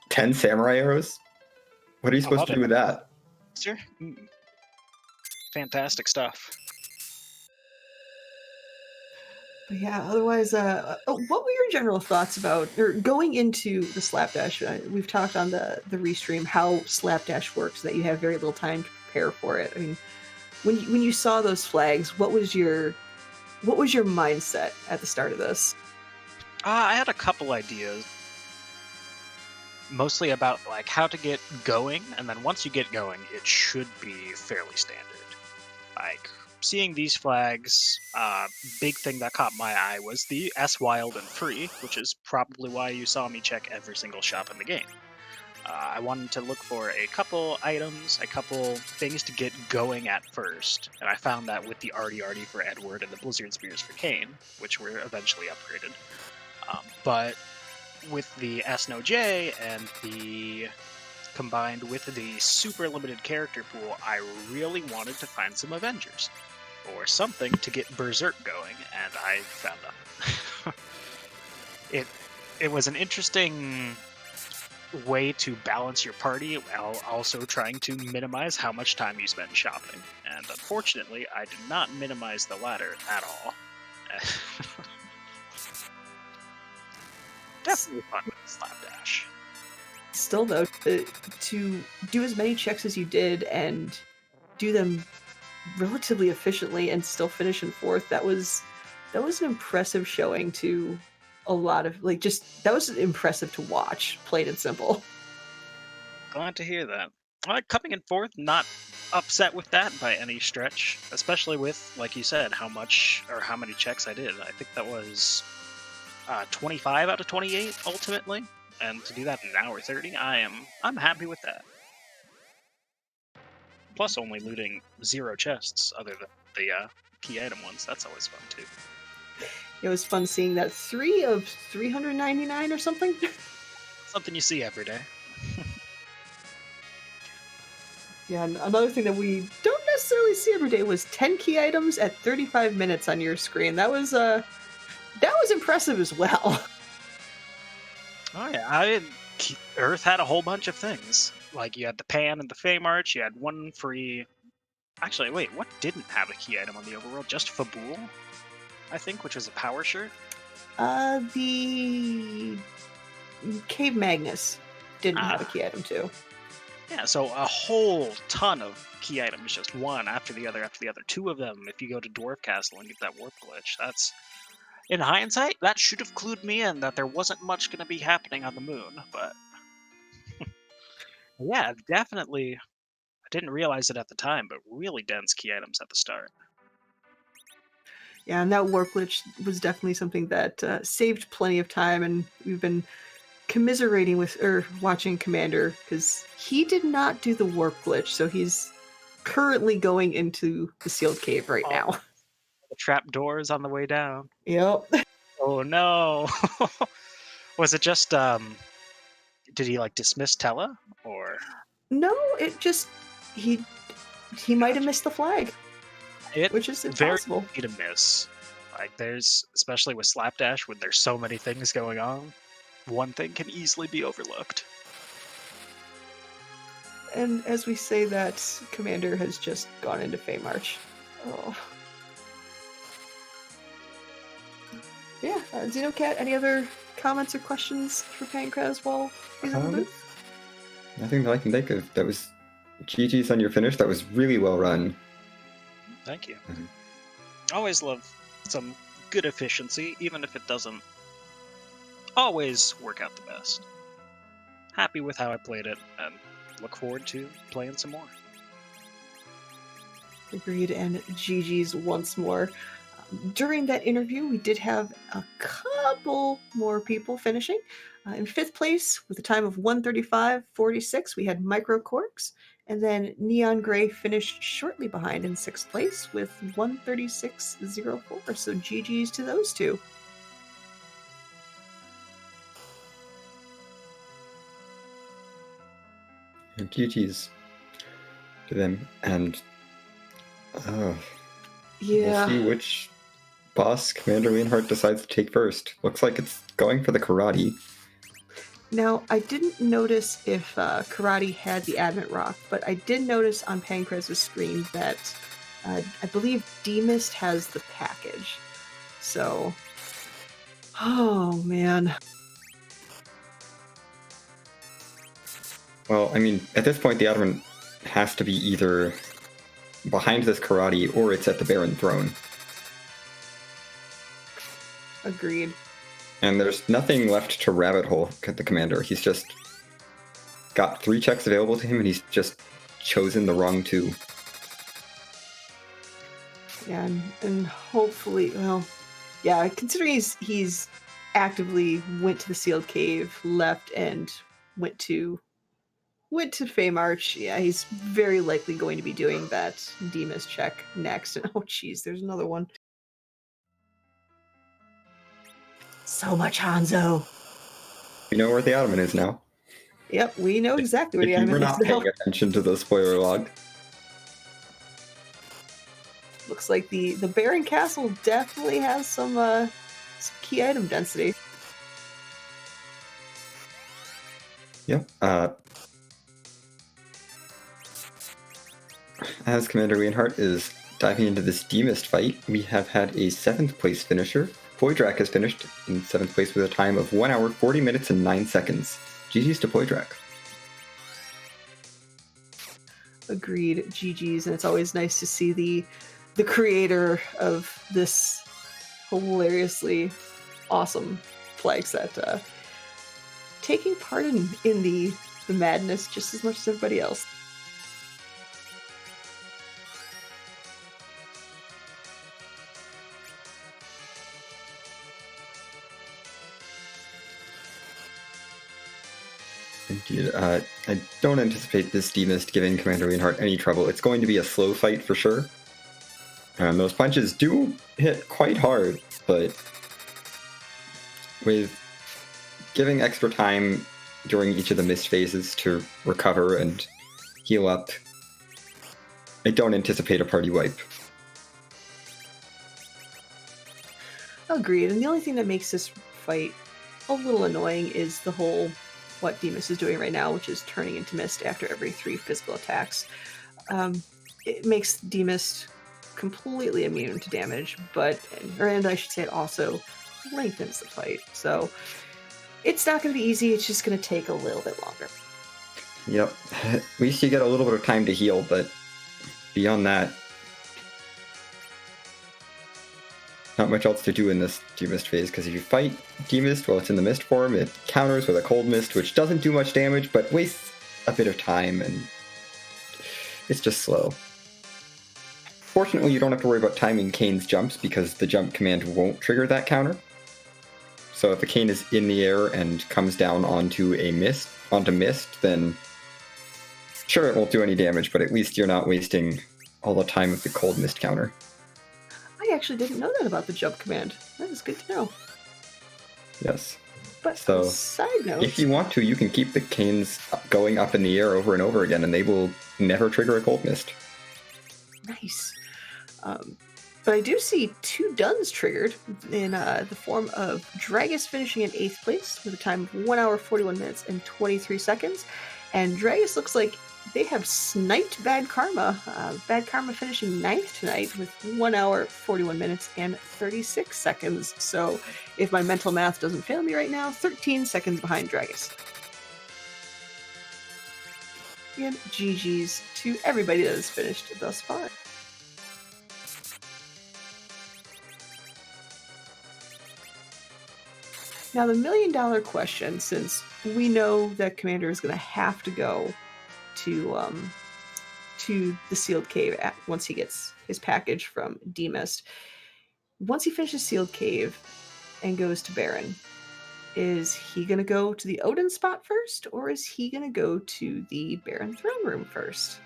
10 samurai arrows? What are you supposed to do with that? Sure. Fantastic stuff. But yeah, otherwise, what were your general thoughts about, or going into the Slapdash? We've talked on the restream how Slapdash works, that you have very little time to prepare for it. I mean, when you saw those flags, what was your mindset at the start of this? I had a couple ideas, mostly about how to get going, and then once you get going, it should be fairly standard. Seeing these flags, big thing that caught my eye was the S Wild and Free, which is probably why you saw me check every single shop in the game. I wanted to look for a couple items, a couple things to get going at first, and I found that with the Arty for Edward and the Blizzard Spears for Kane, which were eventually upgraded. But with the S-No-J and the combined with the super limited character pool, I really wanted to find some Avengers or something to get Berserk going, and I found them. It was an interesting way to balance your party while also trying to minimize how much time you spend shopping. And unfortunately, I did not minimize the latter at all. Definitely fun with Slapdash. Still, though, to do as many checks as you did and do them relatively efficiently and still finish in 4th, that was an impressive showing to a lot of, that was impressive to watch, plain and simple. Glad to hear that. Coming in fourth, not upset with that by any stretch, especially with, like you said, how many checks I did. I think that was 25 out of 28 ultimately, and to do that in an hour 30, I'm happy with that. Plus, only looting 0 chests other than the key item ones. That's always fun too. It was fun seeing that 3 of 399 or something. Something you see every day. Yeah, and another thing that we don't necessarily see every day was 10 key items at 35 minutes on your screen. That was impressive as well. Oh yeah, Earth had a whole bunch of things. Like you had the Pan and the Fey March. You had one free. Actually, wait, what didn't have a key item on the overworld? Just Fabul, I think, which was a power shirt. The Cave Magnus didn't have a key item too. Yeah, so a whole ton of key items, just one after the other after the other. 2 of them if you go to Dwarf Castle and get that warp glitch. That's, in hindsight, that should have clued me in that there wasn't much going to be happening on the moon, but yeah, definitely. I didn't realize it at the time, but really dense key items at the start. Yeah, and that warp glitch was definitely something that saved plenty of time, and we've been commiserating with watching Commander because he did not do the warp glitch, so he's currently going into the sealed cave right now. The trap doors on the way down. Yep. Oh no. Was it just did he like dismiss Tella or No, it just he might have missed the flag, which is impossible. Very easy to miss. Like there's, especially with Slapdash when there's so many things going on, one thing can easily be overlooked. And as we say that, Commander has just gone into Fey March. Oh. Yeah, Xenocat, any other comments or questions for Pancraz while he's in the booth? Nothing that I can think of. That was GG's on your finish. That was really well run. Thank you. Always love some good efficiency, even if it doesn't always work out the best. Happy with how I played it, and look forward to playing some more. Agreed, and GG's once more. During that interview, we did have a couple more people finishing. In 5th place, with a time of 1:35:46, we had Micro Corks, and then Neon Gray finished shortly behind in 6th place with 1:36:04. So GG's to those two. And GG's to them, and yeah, we'll see which boss Commander Leonhardt decides to take first. Looks like it's going for the Karate. Now, I didn't notice if Karate had the Advent Rock, but I did notice on Pancraz's screen that I believe D-Mist has the package. So, oh man. Well, I mean, at this point, the Advent has to be either behind this Karate or it's at the Baron Throne. Agreed. And there's nothing left to rabbit hole the Commander. He's just got 3 checks available to him, and he's just chosen the wrong 2. Yeah, and hopefully, well, yeah, considering he's actively went to the sealed cave, left, and went to Fey March, yeah, he's very likely going to be doing that Demas check next. And oh geez, there's another one. So much Hanzo. We know where the Adamant is now. Yep, we know exactly where the Adamant is now. If you were not paying attention to the spoiler log. Looks like the Baron Castle definitely has some key item density. Yep. As Commander Leonhardt is diving into this D-Mist fight, we have had a 7th place finisher. Poydrak has finished in 7th place with a time of 1 hour, 40 minutes, and 9 seconds. GG's to Poydrak. Agreed, GG's, and it's always nice to see the creator of this hilariously awesome flag set taking part in the madness just as much as everybody else. Indeed. I don't anticipate this Demist giving Commander Leonhardt any trouble. It's going to be a slow fight for sure. Those punches do hit quite hard, but with giving extra time during each of the mist phases to recover and heal up, I don't anticipate a party wipe. Agreed. And the only thing that makes this fight a little annoying is the whole what Demus is doing right now, which is turning into mist after every 3 physical attacks. It makes Demus completely immune to damage, and I should say it also lengthens the fight. So it's not going to be easy. It's just going to take a little bit longer. Yep. At least you get a little bit of time to heal, but beyond that, not much else to do in this Demist phase, because if you fight Demist while it's in the mist form, it counters with a cold mist, which doesn't do much damage, but wastes a bit of time, and it's just slow. Fortunately, you don't have to worry about timing Kane's jumps, because the jump command won't trigger that counter. So if the Kane is in the air and comes down onto mist, then sure, it won't do any damage, but at least you're not wasting all the time of the cold mist counter. I actually didn't know that about the jump command. That is good to know. Yes. But so, side note, if you want to, you can keep the Canes going up in the air over and over again, and they will never trigger a cold mist. Nice. But I do see 2 Duns triggered in the form of Dragus finishing in 8th place with a time of 1 hour, 41 minutes, and 23 seconds. And Dragus looks like they have sniped Bad Karma. Bad Karma finishing 9th tonight with 1 hour, 41 minutes, and 36 seconds. So if my mental math doesn't fail me right now, 13 seconds behind Dragus. And GG's to everybody that has finished thus far. Now, the $1 million question, since we know that Commander is going to have to go to the Sealed Cave once he gets his package from Demist. Once he finishes Sealed Cave and goes to Baron, is he going to go to the Odin spot first, or is he going to go to the Baron Throne Room first?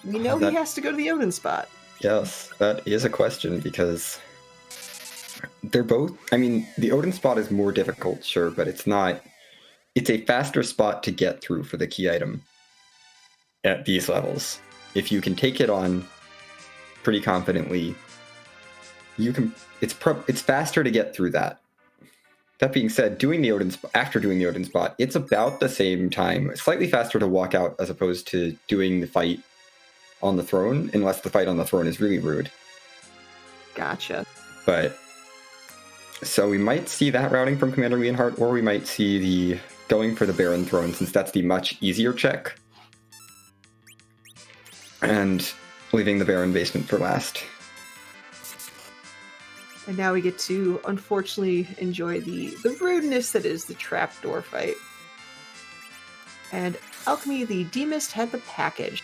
We know he has to go to the Odin spot. Yes, that is a question, because they're both, I mean, the Odin spot is more difficult, sure, but it's a faster spot to get through for the key item at these levels. If you can take it on pretty confidently, it's faster to get through that. That being said, after doing the Odin spot, it's about the same time. It's slightly faster to walk out as opposed to doing the fight on the throne, unless the fight on the throne is really rude. Gotcha. But so we might see that routing from Commander Leonhardt, or we might see the going for the Baron Throne, since that's the much easier check, and leaving the Baron basement for last. And now we get to, unfortunately, enjoy the rudeness that is the trapdoor fight. And Alchemy, the Demist had the package,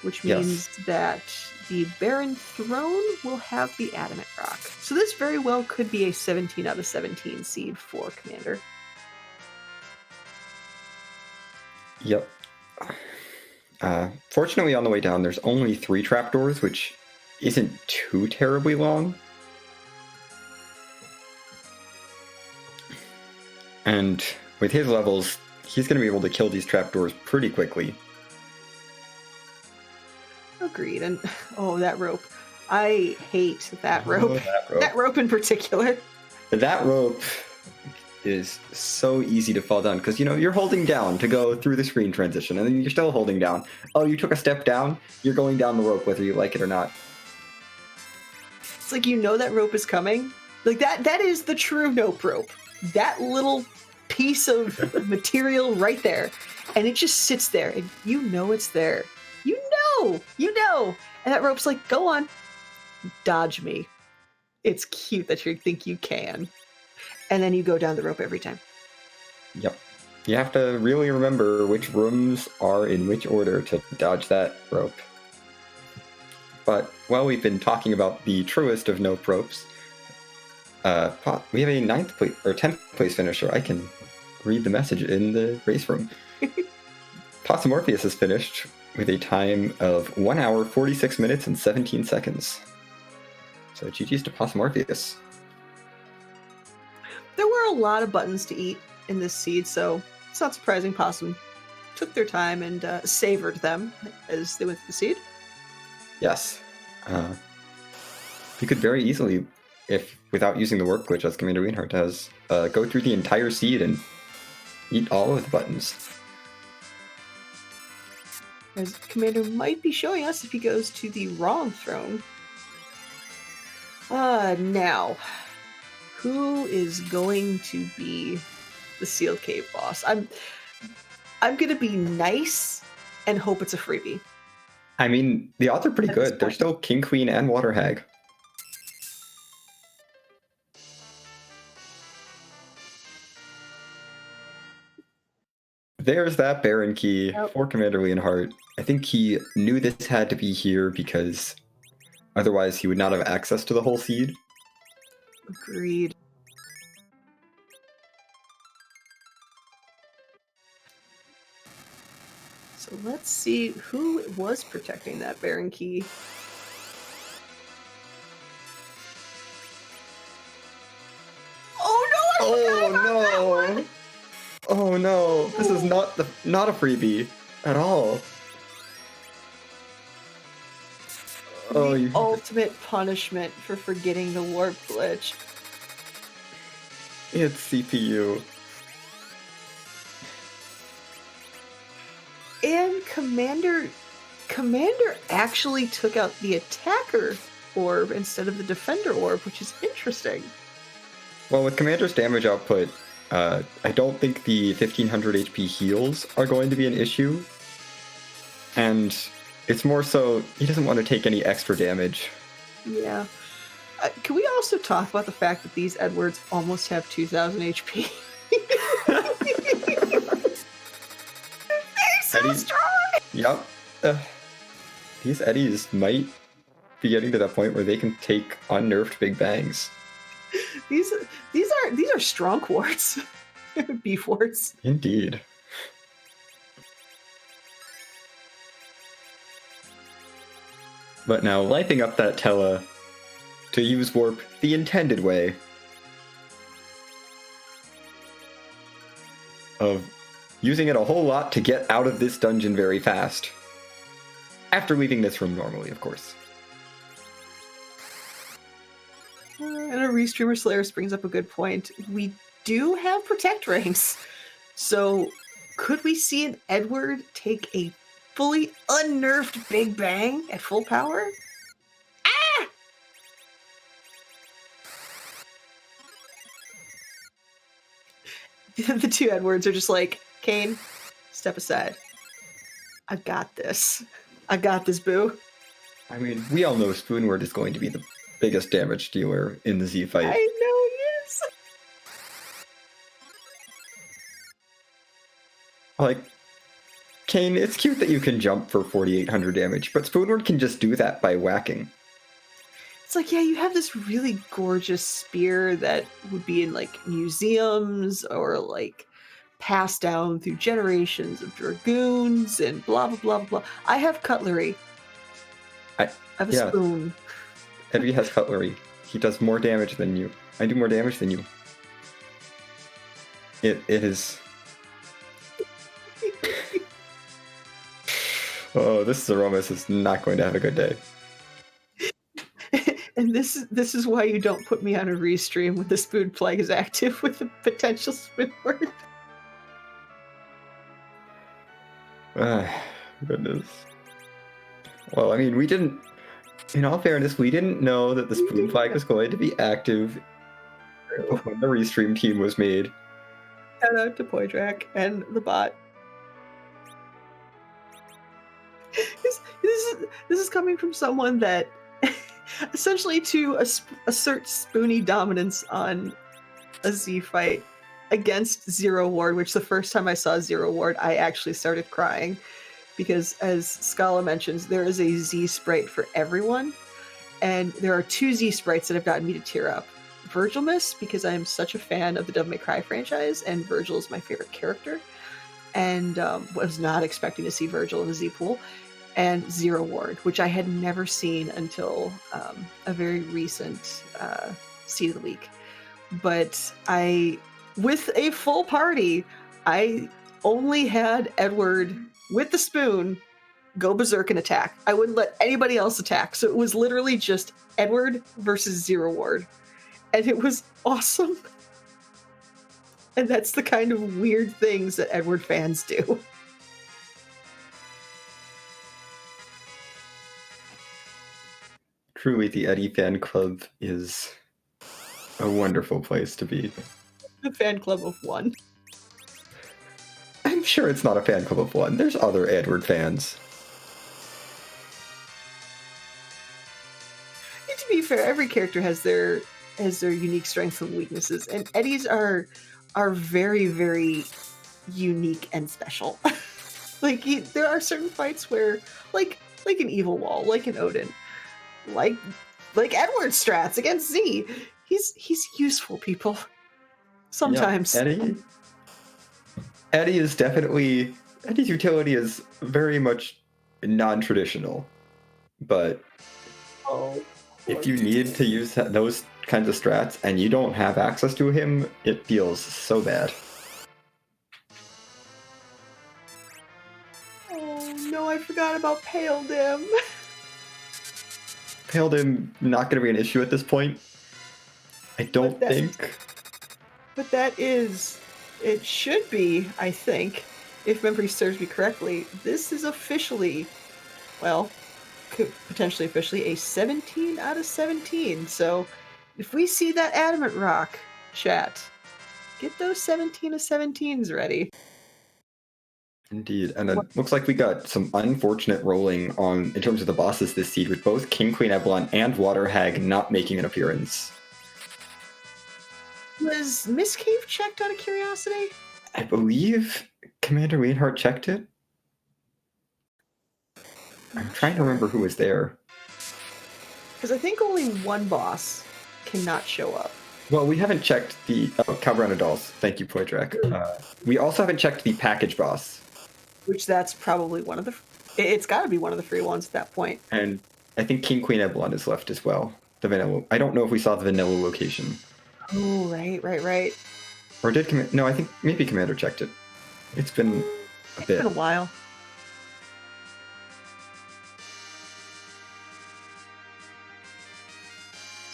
which means that the Baron Throne will have the Adamant Rock. So this very well could be a 17 out of 17 seed for Commander. Yep. Fortunately, on the way down, there's only 3 trapdoors, which isn't too terribly long. And with his levels, he's going to be able to kill these trapdoors pretty quickly. Agreed. And that rope. I hate that rope. That rope in particular. That rope is so easy to fall down, because you're holding down to go through the screen transition, and then you're still holding down. Oh, you took a step down, you're going down the rope whether you like it or not. It's like that rope is coming. Like that is the true nope rope. That little piece of material right there. And it just sits there, and it's there. You know. And that rope's like, go on, dodge me. It's cute that you think you can. And then you go down the rope every time. Yep. You have to really remember which rooms are in which order to dodge that rope. But while we've been talking about the truest of nope ropes, we have a 9th place or 10th place finisher. I can read the message in the race room. Possumorpheus is finished with a time of 1 hour, 46 minutes, and 17 seconds. So GG's to Possumorpheus. There were a lot of buttons to eat in this seed, so it's not surprising Possum took their time and savored them as they went through the seed. Yes. You could very easily, if without using the work glitch as Commander Reinhardt does, go through the entire seed and eat all of the buttons. As Commander might be showing us if he goes to the wrong throne. Now, who is going to be the sealed cave boss? I'm gonna be nice and hope it's a freebie. I mean, the odds are pretty good. They're still King, Queen, and Water Hag. There's that Baron key for Commander Leonhardt. I think he knew this had to be here because otherwise he would not have access to the whole seed. Agreed. So let's see who was protecting that Baron key. Oh no! Oh no! Oh no! This is not a freebie at all. The ultimate punishment for forgetting the warp glitch. It's CPU. And Commander actually took out the attacker orb instead of the defender orb, which is interesting. Well, with Commander's damage output, I don't think the 1500 HP heals are going to be an issue. And it's more so he doesn't want to take any extra damage. Yeah. Can we also talk about the fact that these Edwards almost have 2000 HP? So strong! Yep. These Eddies might be getting to that point where they can take unnerved big bangs. These are strong wards. Beef wards. Indeed. But now, lighting up that Tella to use warp the intended way of using it a whole lot to get out of this dungeon very fast. After leaving this room normally, of course. And a Restreamer Slayer brings up a good point. We do have Protect rings. So could we see an Edward take a fully unnerved Big Bang at full power? Ah! The two Edwards are just like, Kane, step aside. I got this. I got this, boo. I mean, we all know Spoonward is going to be the biggest damage dealer in the Z fight. I know he is. Like, Kane, it's cute that you can jump for 4800 damage, but Spoonward can just do that by whacking. It's like, yeah, you have this really gorgeous spear that would be in, like, museums or, like, passed down through generations of dragoons and blah, blah, blah, blah. I have cutlery. I have a spoon. Edwy has cutlery. He does more damage than you. I do more damage than you. It is... Oh, this Zeromus is not going to have a good day. And this is why you don't put me on a restream when the spoon plague is active with the potential Spoonward. Goodness. Well, I mean, we didn't... In all fairness, we didn't know that the spoon flag was going to be active when the restream team was made. Shout out to Poydrak and the bot. This is coming from someone that essentially to assert spoony dominance on a Z fight against Zero Ward, which the first time I saw Zero Ward, I actually started crying. Because as Scala mentions, there is a Z sprite for everyone. And there are 2 Z sprites that have gotten me to tear up. The Virgilmas because I'm such a fan of the Devil May Cry franchise, and Virgil is my favorite character. And was not expecting to see Virgil in the Z pool. And Zero Ward, which I had never seen until a very recent Seed of the Week. But with a full party, I only had Edward with the spoon go berserk and attack. I wouldn't let anybody else attack. So it was literally just Edward versus Zero Ward. And it was awesome. And that's the kind of weird things that Edward fans do. Truly, the Eddie fan club is a wonderful place to be. The fan club of one. I'm sure it's not a fan club of one. There's other Edward fans. And to be fair, every character has their unique strengths and weaknesses, and Eddie's are very, very unique and special. Like there are certain fights where, like an Evil Wall, like an Odin, like Edward strats against Z. He's useful, people. Sometimes. Yeah, Eddie is definitely, Eddie's utility is very much non-traditional, but if you need to use those kinds of strats and you don't have access to him, it feels so bad. Oh no, I forgot about Pale Dim. Pale Dim not going to be an issue at this point. I don't think. But that is, it should be, I think, if memory serves me correctly, this is officially, well, could potentially officially a 17 out of 17. So if we see that Adamant Rock, chat, get those 17 of 17s ready. Indeed, and it looks like we got some unfortunate rolling on in terms of the bosses this seed, with both King Queen Evelyn and Water Hag not making an appearance. Was Miss Cave checked out of curiosity? I believe Commander Leonhardt checked it. I'm trying to remember who was there. Because I think only one boss cannot show up. Well, we haven't checked the Calbrana Dolls. Thank you, Poitrak. We also haven't checked the package boss. Which that's probably one of the... It's got to be one of the free ones at that point. And I think King Queen Evelyn is left as well. The vanilla. I don't know if we saw the vanilla location. Oh, right. Or did no, I think maybe Commander checked it. It's been a bit. It's been a while.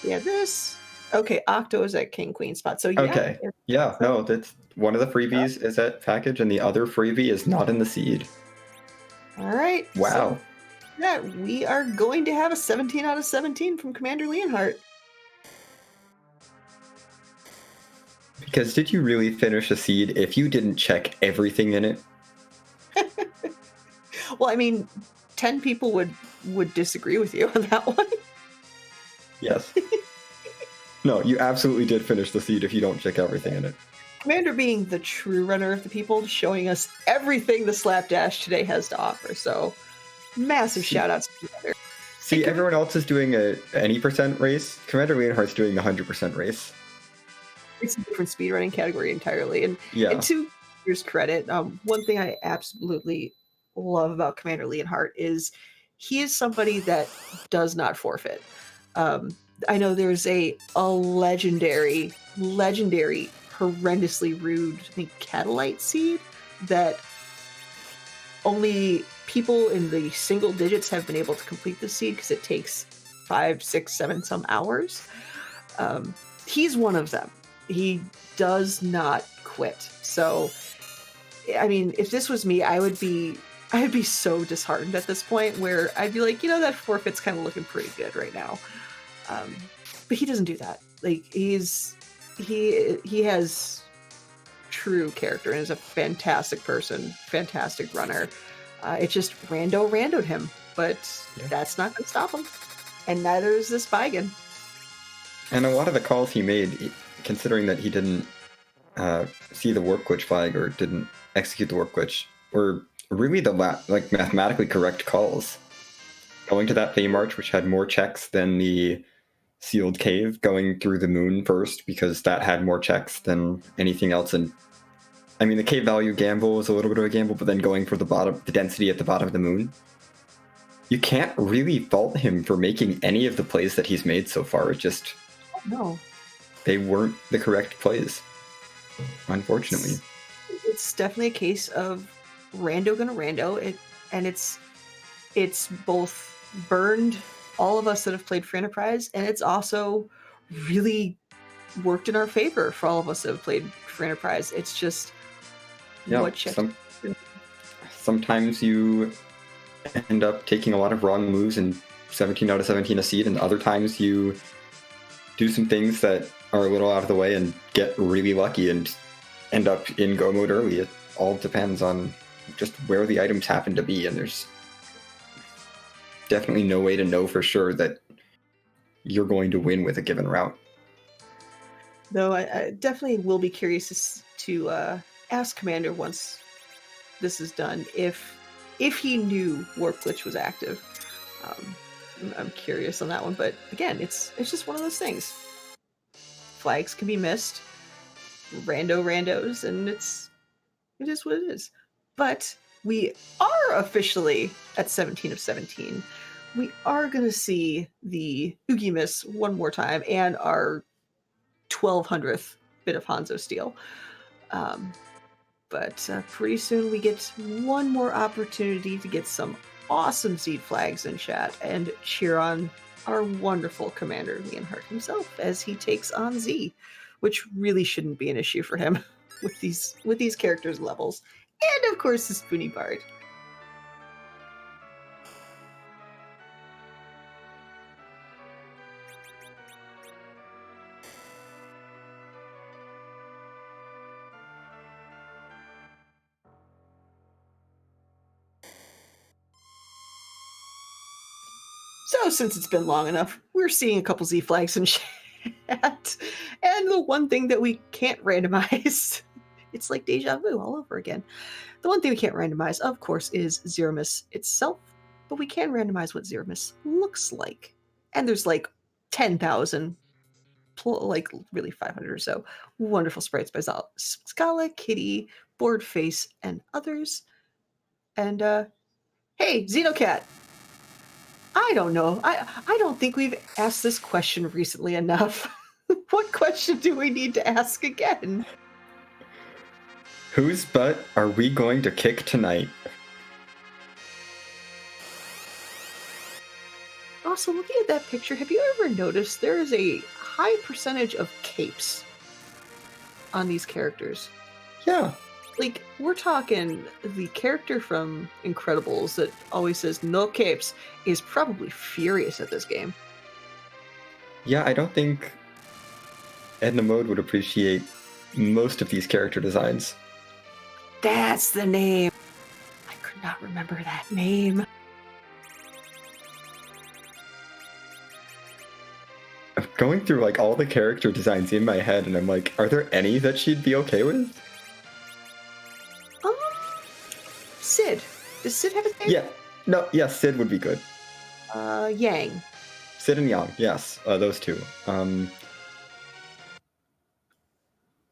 Yeah, this... Okay, Octo is at King Queen spot. So yeah. Okay. Yeah, no, that's one of the freebies is at package, and the other freebie is not in the seed. All right. Wow. So, yeah, we are going to have a 17 out of 17 from Commander Leonhardt. Because did you really finish a seed if you didn't check everything in it? Well, I mean, 10 people would disagree with you on that one. Yes. No, you absolutely did finish the seed if you don't check everything in it. Commander being the true runner of the people, showing us everything the Slapdash today has to offer. So, massive shout outs to Commander. See, everyone else is doing any percent race. Commander Leonhardt's doing the 100% race. It's a different speedrunning category entirely. And, Yeah. and to his credit, one thing I absolutely love about Commander Leonhardt is he is somebody that does not forfeit. I know there's a legendary, horrendously rude, I think, Catalyte seed that only people in the single digits have been able to complete the seed because it takes 5, 6, 7 some hours. He's one of them. He does not quit. So, I mean, if this was me, I'd be so disheartened at this point where I'd be like, that forfeit's kind of looking pretty good right now. But he doesn't do that. Like he has true character and is a fantastic person, fantastic runner. It just randoed him, but that's not going to stop him. And neither is this Bigan. And a lot of the calls he made, considering that he didn't see the warp glitch flag or didn't execute the warp glitch, were really the mathematically correct calls. Going to that Fey March, which had more checks than the sealed cave, going through the moon first because that had more checks than anything else. And I mean, the cave value gamble was a little bit of a gamble, but then going for the density at the bottom of the moon, you can't really fault him for making any of the plays that he's made so far. It just No, they weren't the correct plays, unfortunately. it's definitely a case of rando gonna rando. It's both burned all of us that have played for Enterprise, and it's also really worked in our favor for all of us that have played for Enterprise. It's just Yeah, what checked. sometimes you end up taking a lot of wrong moves and 17 out of 17 a seed, and other times you do some things that are a little out of the way and get really lucky and end up in go mode early. It all depends on just where the items happen to be, and there's definitely no way to know for sure that you're going to win with a given route. Though I definitely will be curious to ask Commander once this is done if he knew Warp Glitch was active. I'm curious on that one, but again, it's just one of those things. Flags can be missed, randos, and it is what it is. But we are officially at 17 of 17. We are going to see the Oogie miss one more time and our 1200th bit of Hanzo Steel. But pretty soon we get one more opportunity to get some awesome seed flags in chat and cheer on our wonderful commander, Leonhardt himself, as he takes on Z, which really shouldn't be an issue for him with these characters' levels. And of course the Spoony Bard. So since it's been long enough, we're seeing a couple Z flags in chat. And the one thing that we can't randomize, it's like deja vu all over again. The one thing we can't randomize, of course, is Zero Miss itself, but we can randomize what Zero Miss looks like. And there's like 10,000, like really 500 or so, wonderful sprites by Scala, Kitty, Board Face, and others. And hey, Xenocat! I don't know. I don't think we've asked this question recently enough. What question do we need to ask again? Whose butt are we going to kick tonight? Also, looking at that picture, have you ever noticed there is a high percentage of capes on these characters? Yeah. Like, we're talking the character from Incredibles that always says no capes is probably furious at this game. Yeah, I don't think Edna Mode would appreciate most of these character designs. That's the name. I could not remember that name. I'm going through like all the character designs in my head, and I'm like, are there any that she'd be okay with? Sid. Does Sid have a name? Yeah. No, yes, Sid would be good. Yang. Sid and Yang, yes, those two.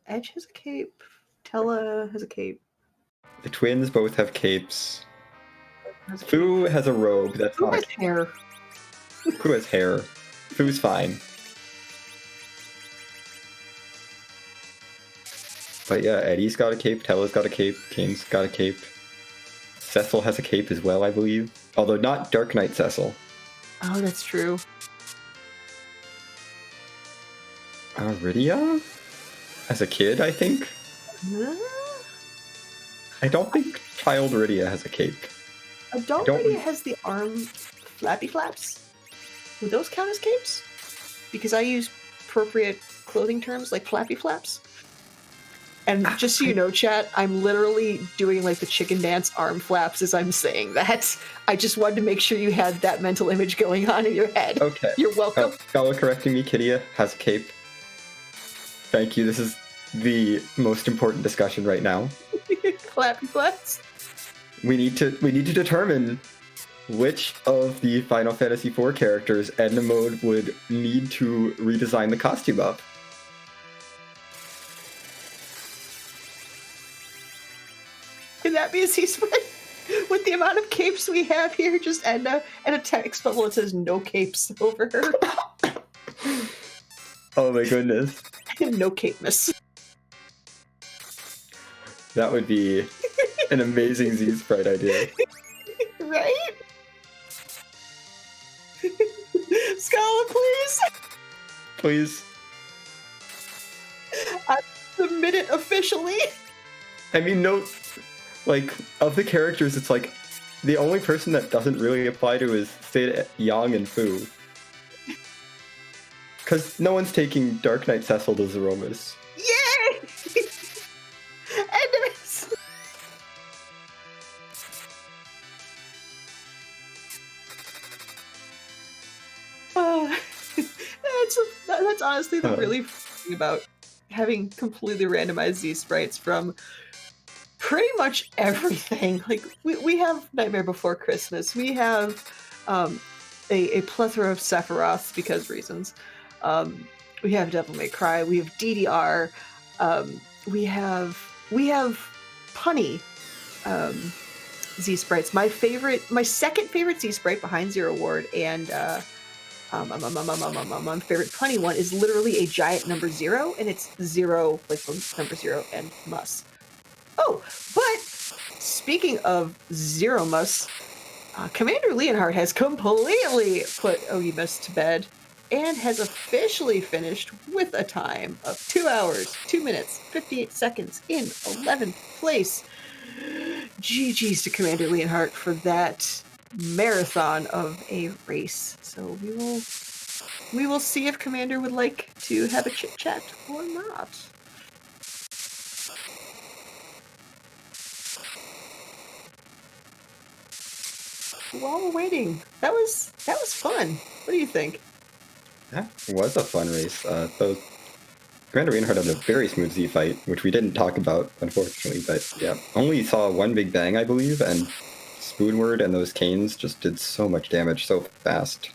Edge has a cape. Tella has a cape. The twins both have capes. Fu has a robe. That's Who not has hair? Fu has hair. Fu's fine. But yeah, Eddie's got a cape, Tella's got a cape, Kane's got a cape. Cecil has a cape as well, I believe. Although not Dark Knight Cecil. Oh, that's true. Rydia? As a kid, I think? I don't think Child Rydia has a cape. Adult Rydia has the arm flappy flaps. Would those count as capes? Because I use appropriate clothing terms like flappy flaps. And just so you know, chat, I'm literally doing like the chicken dance arm flaps as I'm saying that. I just wanted to make sure you had that mental image going on in your head. Okay. You're welcome. Scholar correcting me, Kidia has a cape. Thank you. This is the most important discussion right now. Flappy flaps. We need to determine which of the Final Fantasy IV characters Edna Mode would need to redesign the costume of? Can that be a C-spread? With the amount of capes we have here, just Edna and a text bubble that says no capes over her. Oh my goodness. No cape miss. That would be an amazing Z-Sprite idea. Right? Scala, please! Please. I submit it officially. I mean, no, like, of the characters, it's like, the only person that doesn't really apply to is Sid, Yang, and Fu. Because no one's taking Dark Knight Cecil to Zeromus. Yay! Edna's. That's honestly the really thing about having completely randomized Z sprites from pretty much everything. Like we have Nightmare Before Christmas. We have a plethora of Sephiroths because reasons. We have Devil May Cry. We have DDR. We have punny Z sprites. My second favorite Z sprite behind Zero Ward and my favorite punny one is literally a giant number 0, and it's 0 like number 0 and Mus. Oh, but speaking of Zero Mus, Commander Leonhardt has completely put Ogimus to bed and has officially finished with a time of 2 hours, 2 minutes, 58 seconds in 11th place. GG's to Commander Leonhardt for that marathon of a race. So we will see if Commander would like to have a chit chat or not. While we're waiting, that was fun. What do you think? That was a fun race. Commander Reinhardt had a very smooth Z fight, which we didn't talk about, unfortunately. But yeah, only saw one big bang, I believe, and Spoonward and those canes just did so much damage so fast.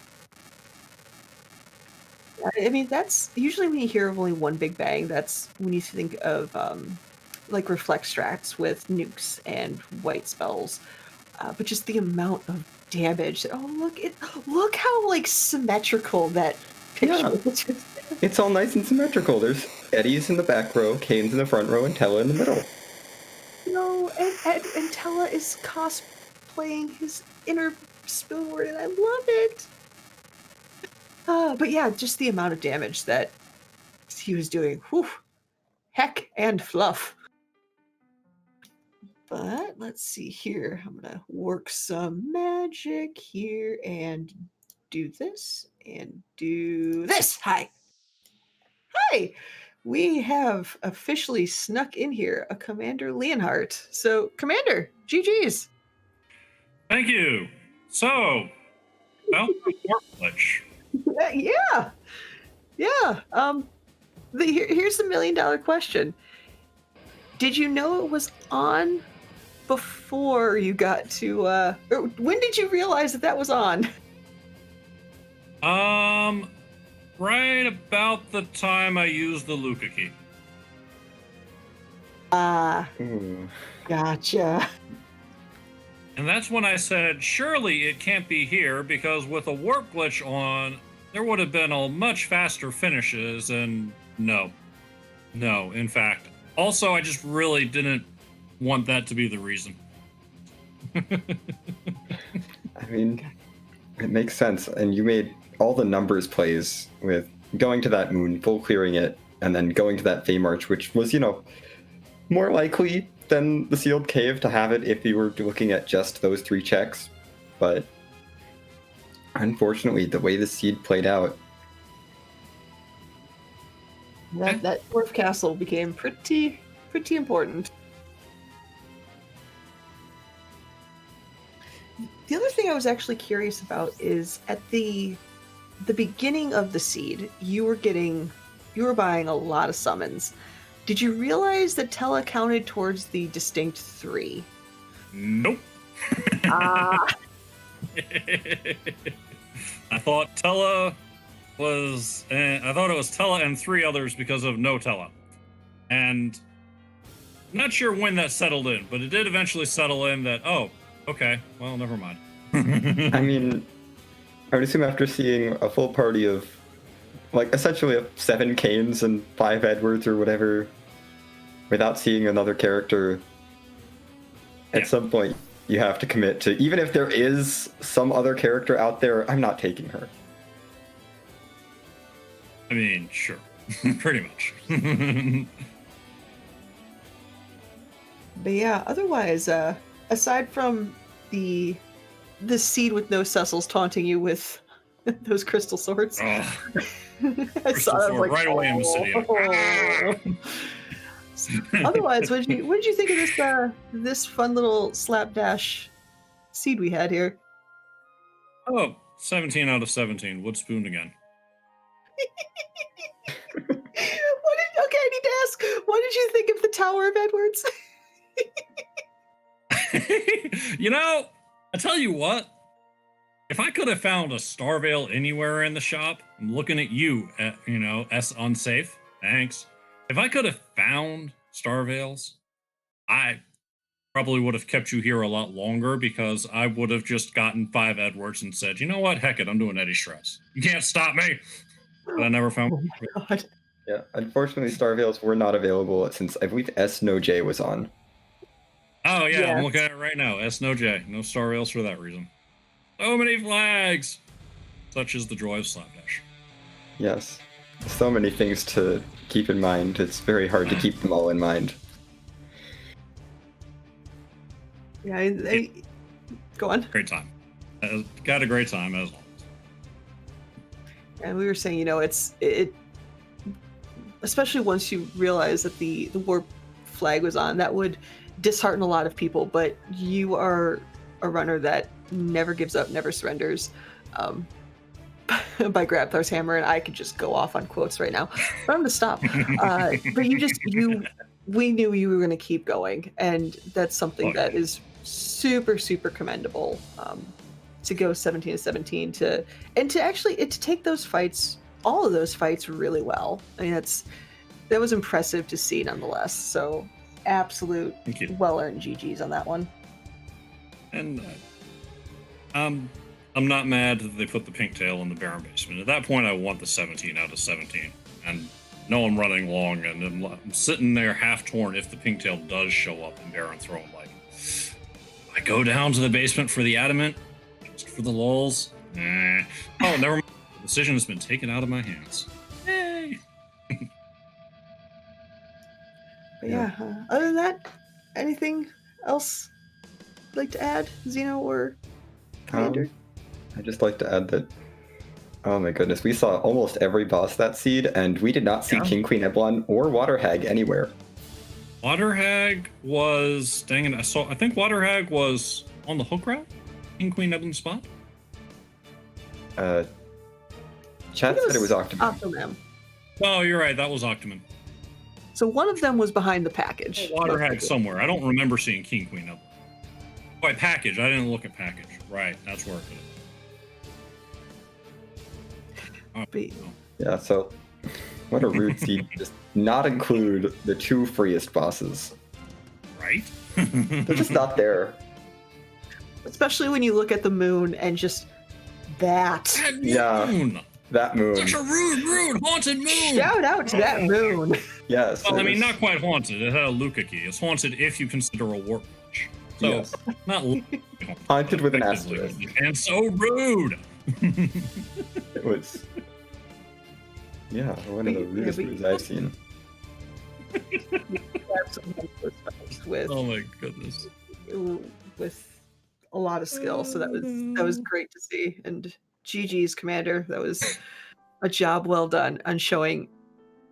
I mean, that's usually when you hear of only one big bang, that's when you think of like reflex strats with nukes and white spells. But just the amount of damage. Oh, look how like symmetrical that picture is. It's all nice and symmetrical. There's Eddies in the back row, Canes in the front row, and Tella in the middle. And Tella is cosplaying his inner Spoonward, and I love it. But yeah, just the amount of damage that he was doing. Whew. Heck and fluff. But let's see here. I'm going to work some magic here and do this and do this. Hi. Hi. We have officially snuck in here a Commander Leonhardt. So, Commander, GG's. Thank you. So, about the warp glitch. Yeah. Here's the $1 million question. Did you know it was on before you got to or when did you realize that was on? Right about the time I used the Luca key. Gotcha. And that's when I said, surely it can't be here, because with a warp glitch on, there would have been a much faster finishes, and no, in fact. Also, I just really didn't want that to be the reason. I mean, it makes sense. And you made all the numbers plays with going to that moon, full clearing it, and then going to that Fey March, which was, more likely than the sealed cave to have it if you were looking at just those 3 checks. But unfortunately, the way the seed played out, that dwarf castle became pretty important. The other thing I was actually curious about is at the beginning of the seed, you were buying a lot of summons. Did you realize that Tella counted towards the distinct 3? Nope. I thought Tella was. I thought it was Tella and 3 others because of no Tella, and I'm not sure when that settled in, but it did eventually settle in that. Oh, okay. Well, never mind. I mean, I would assume after seeing a full party of, like, essentially 7 Kanes and 5 Edwards or whatever, without seeing another character, at some point you have to commit to, even if there is some other character out there, I'm not taking her. I mean, sure. Pretty much. But yeah, otherwise, aside from the seed with no Cecils taunting you with those crystal swords, I Crystal saw that, sword right away in the city. Otherwise, what did you think of this fun little slapdash seed we had here? Oh, 17 out of 17. Wood spoon again. Okay, I need to ask, what did you think of the Tower of Edwards? You know, I tell you what, if I could have found a Starveil anywhere in the shop, I'm looking at you, S unsafe, thanks. If I could have found Starveils, I probably would have kept you here a lot longer, because I would have just gotten 5 Edwards and said, you know what, heck it, I'm doing Eddie Stress. You can't stop me. But I never found. Oh my god. Yeah, unfortunately, Starveils were not available since I believe S No J was on. Oh yeah, Yes. I'm looking at it right now. S no J, no Starveils for that reason. So many flags, such is the joy of Slapdash. Yes, so many things to keep in mind. It's very hard to keep them all in mind. Yeah, go on. Great time. Got a great time as always. And we were saying, it especially once you realize that the warp flag was on, that would dishearten a lot of people, but you are a runner that never gives up, never surrenders. By Grabthar's hammer, and I could just go off on quotes right now, but I'm gonna stop. But we knew you were going to keep going, and that's something that is super, super commendable. To go 17-17 to take those fights, all of those fights, really well. I mean, that was impressive to see nonetheless. So absolute well-earned GGs on that one. And I'm not mad that they put the pink tail in the Baron basement. At that point, I want the 17 out of 17. And no, I'm running long, and I'm sitting there half torn if the pink tail does show up in Baron Throne. Like, I go down to the basement for the adamant, just for the lulz. Oh, never mind. The decision has been taken out of my hands. Yay! But yeah, other than that, anything else you'd like to add, Xeno or Commander? I'd just like to add that, oh my goodness, we saw almost every boss that seed, and we did not see King Queen Eblon or Water Hag anywhere. Water Hag was, dang it, I think Water Hag was on the hook route? King Queen Eblon spot? Chat said it was Octomom. Octomom. Oh, you're right, that was Octomom. So one of them was behind the package. Water Hag somewhere. I don't remember seeing King Queen Eblon. Oh, package. I didn't look at package. Right, that's where it could have. Yeah, so what a rude seed. Just not include the 2 freest bosses. Right? They're just not there. Especially when you look at the moon and just that. Moon. That moon. Such a rude, haunted moon. Shout out to that moon. Yes. Well, I mean, not quite haunted. It had a Luca key. It's haunted if you consider a warp glitch. So, yes. not haunted with an asterisk. And so rude. It was. Yeah, one of the rudest moves I've seen. With, oh my goodness. With a lot of skill, so that was great to see. And GG's, Commander. That was a job well done on showing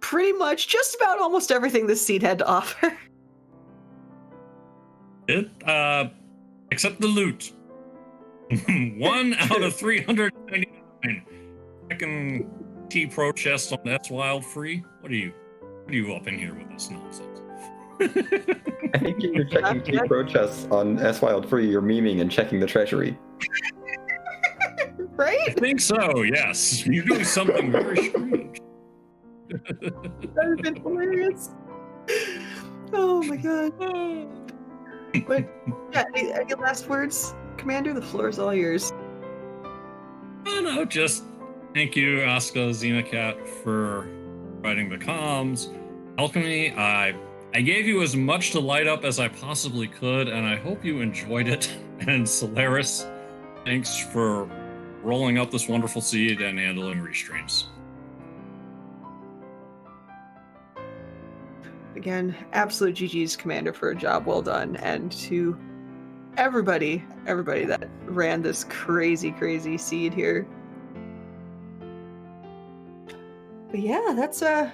pretty much just about almost everything this seed had to offer. Except the loot. 1 out of 399. Second T Pro chest on S Wild free. What are you up in here with this nonsense? I think if you're checking T Pro chests on S Wild free, you're memeing and checking the treasury. Right? think so, yes. You're doing something very strange. That would have been hilarious. Oh my god. But yeah, any last words, Commander? The floor is all yours. Oh no, just thank you, Asuka Xenocat, for writing the comms. Alchemy, I gave you as much to light up as I possibly could, and I hope you enjoyed it. And Solaris, thanks for rolling up this wonderful seed and handling restreams. Again, absolute GG's, Commander, for a job well done, and to everybody that ran this crazy seed here. But yeah, that's I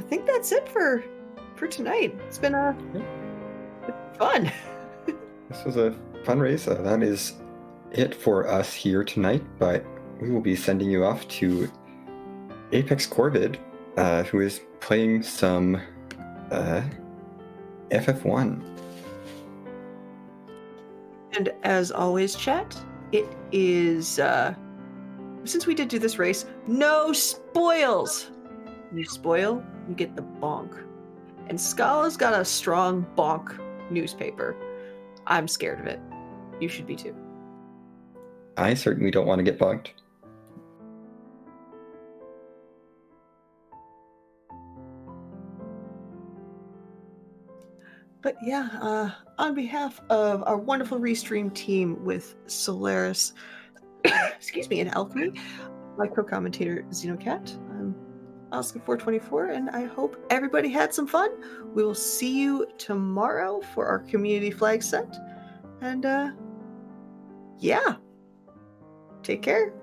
think that's it for tonight. It's been fun. This was a fun race. That is it for us here tonight, but we will be sending you off to Apex Corvid, who is playing some FF1. And as always, chat, it is since we did do this race, no spoils. You spoil, you get the bonk. And Scala's got a strong bonk newspaper. I'm scared of it. You should be too. I certainly don't want to get bonked. But yeah, on behalf of our wonderful Restream team with Solaris, excuse me, and Alchemy, my co-commentator Xenocat, I'm Oscar424, and I hope everybody had some fun. We will see you tomorrow for our community flag set. And yeah, take care.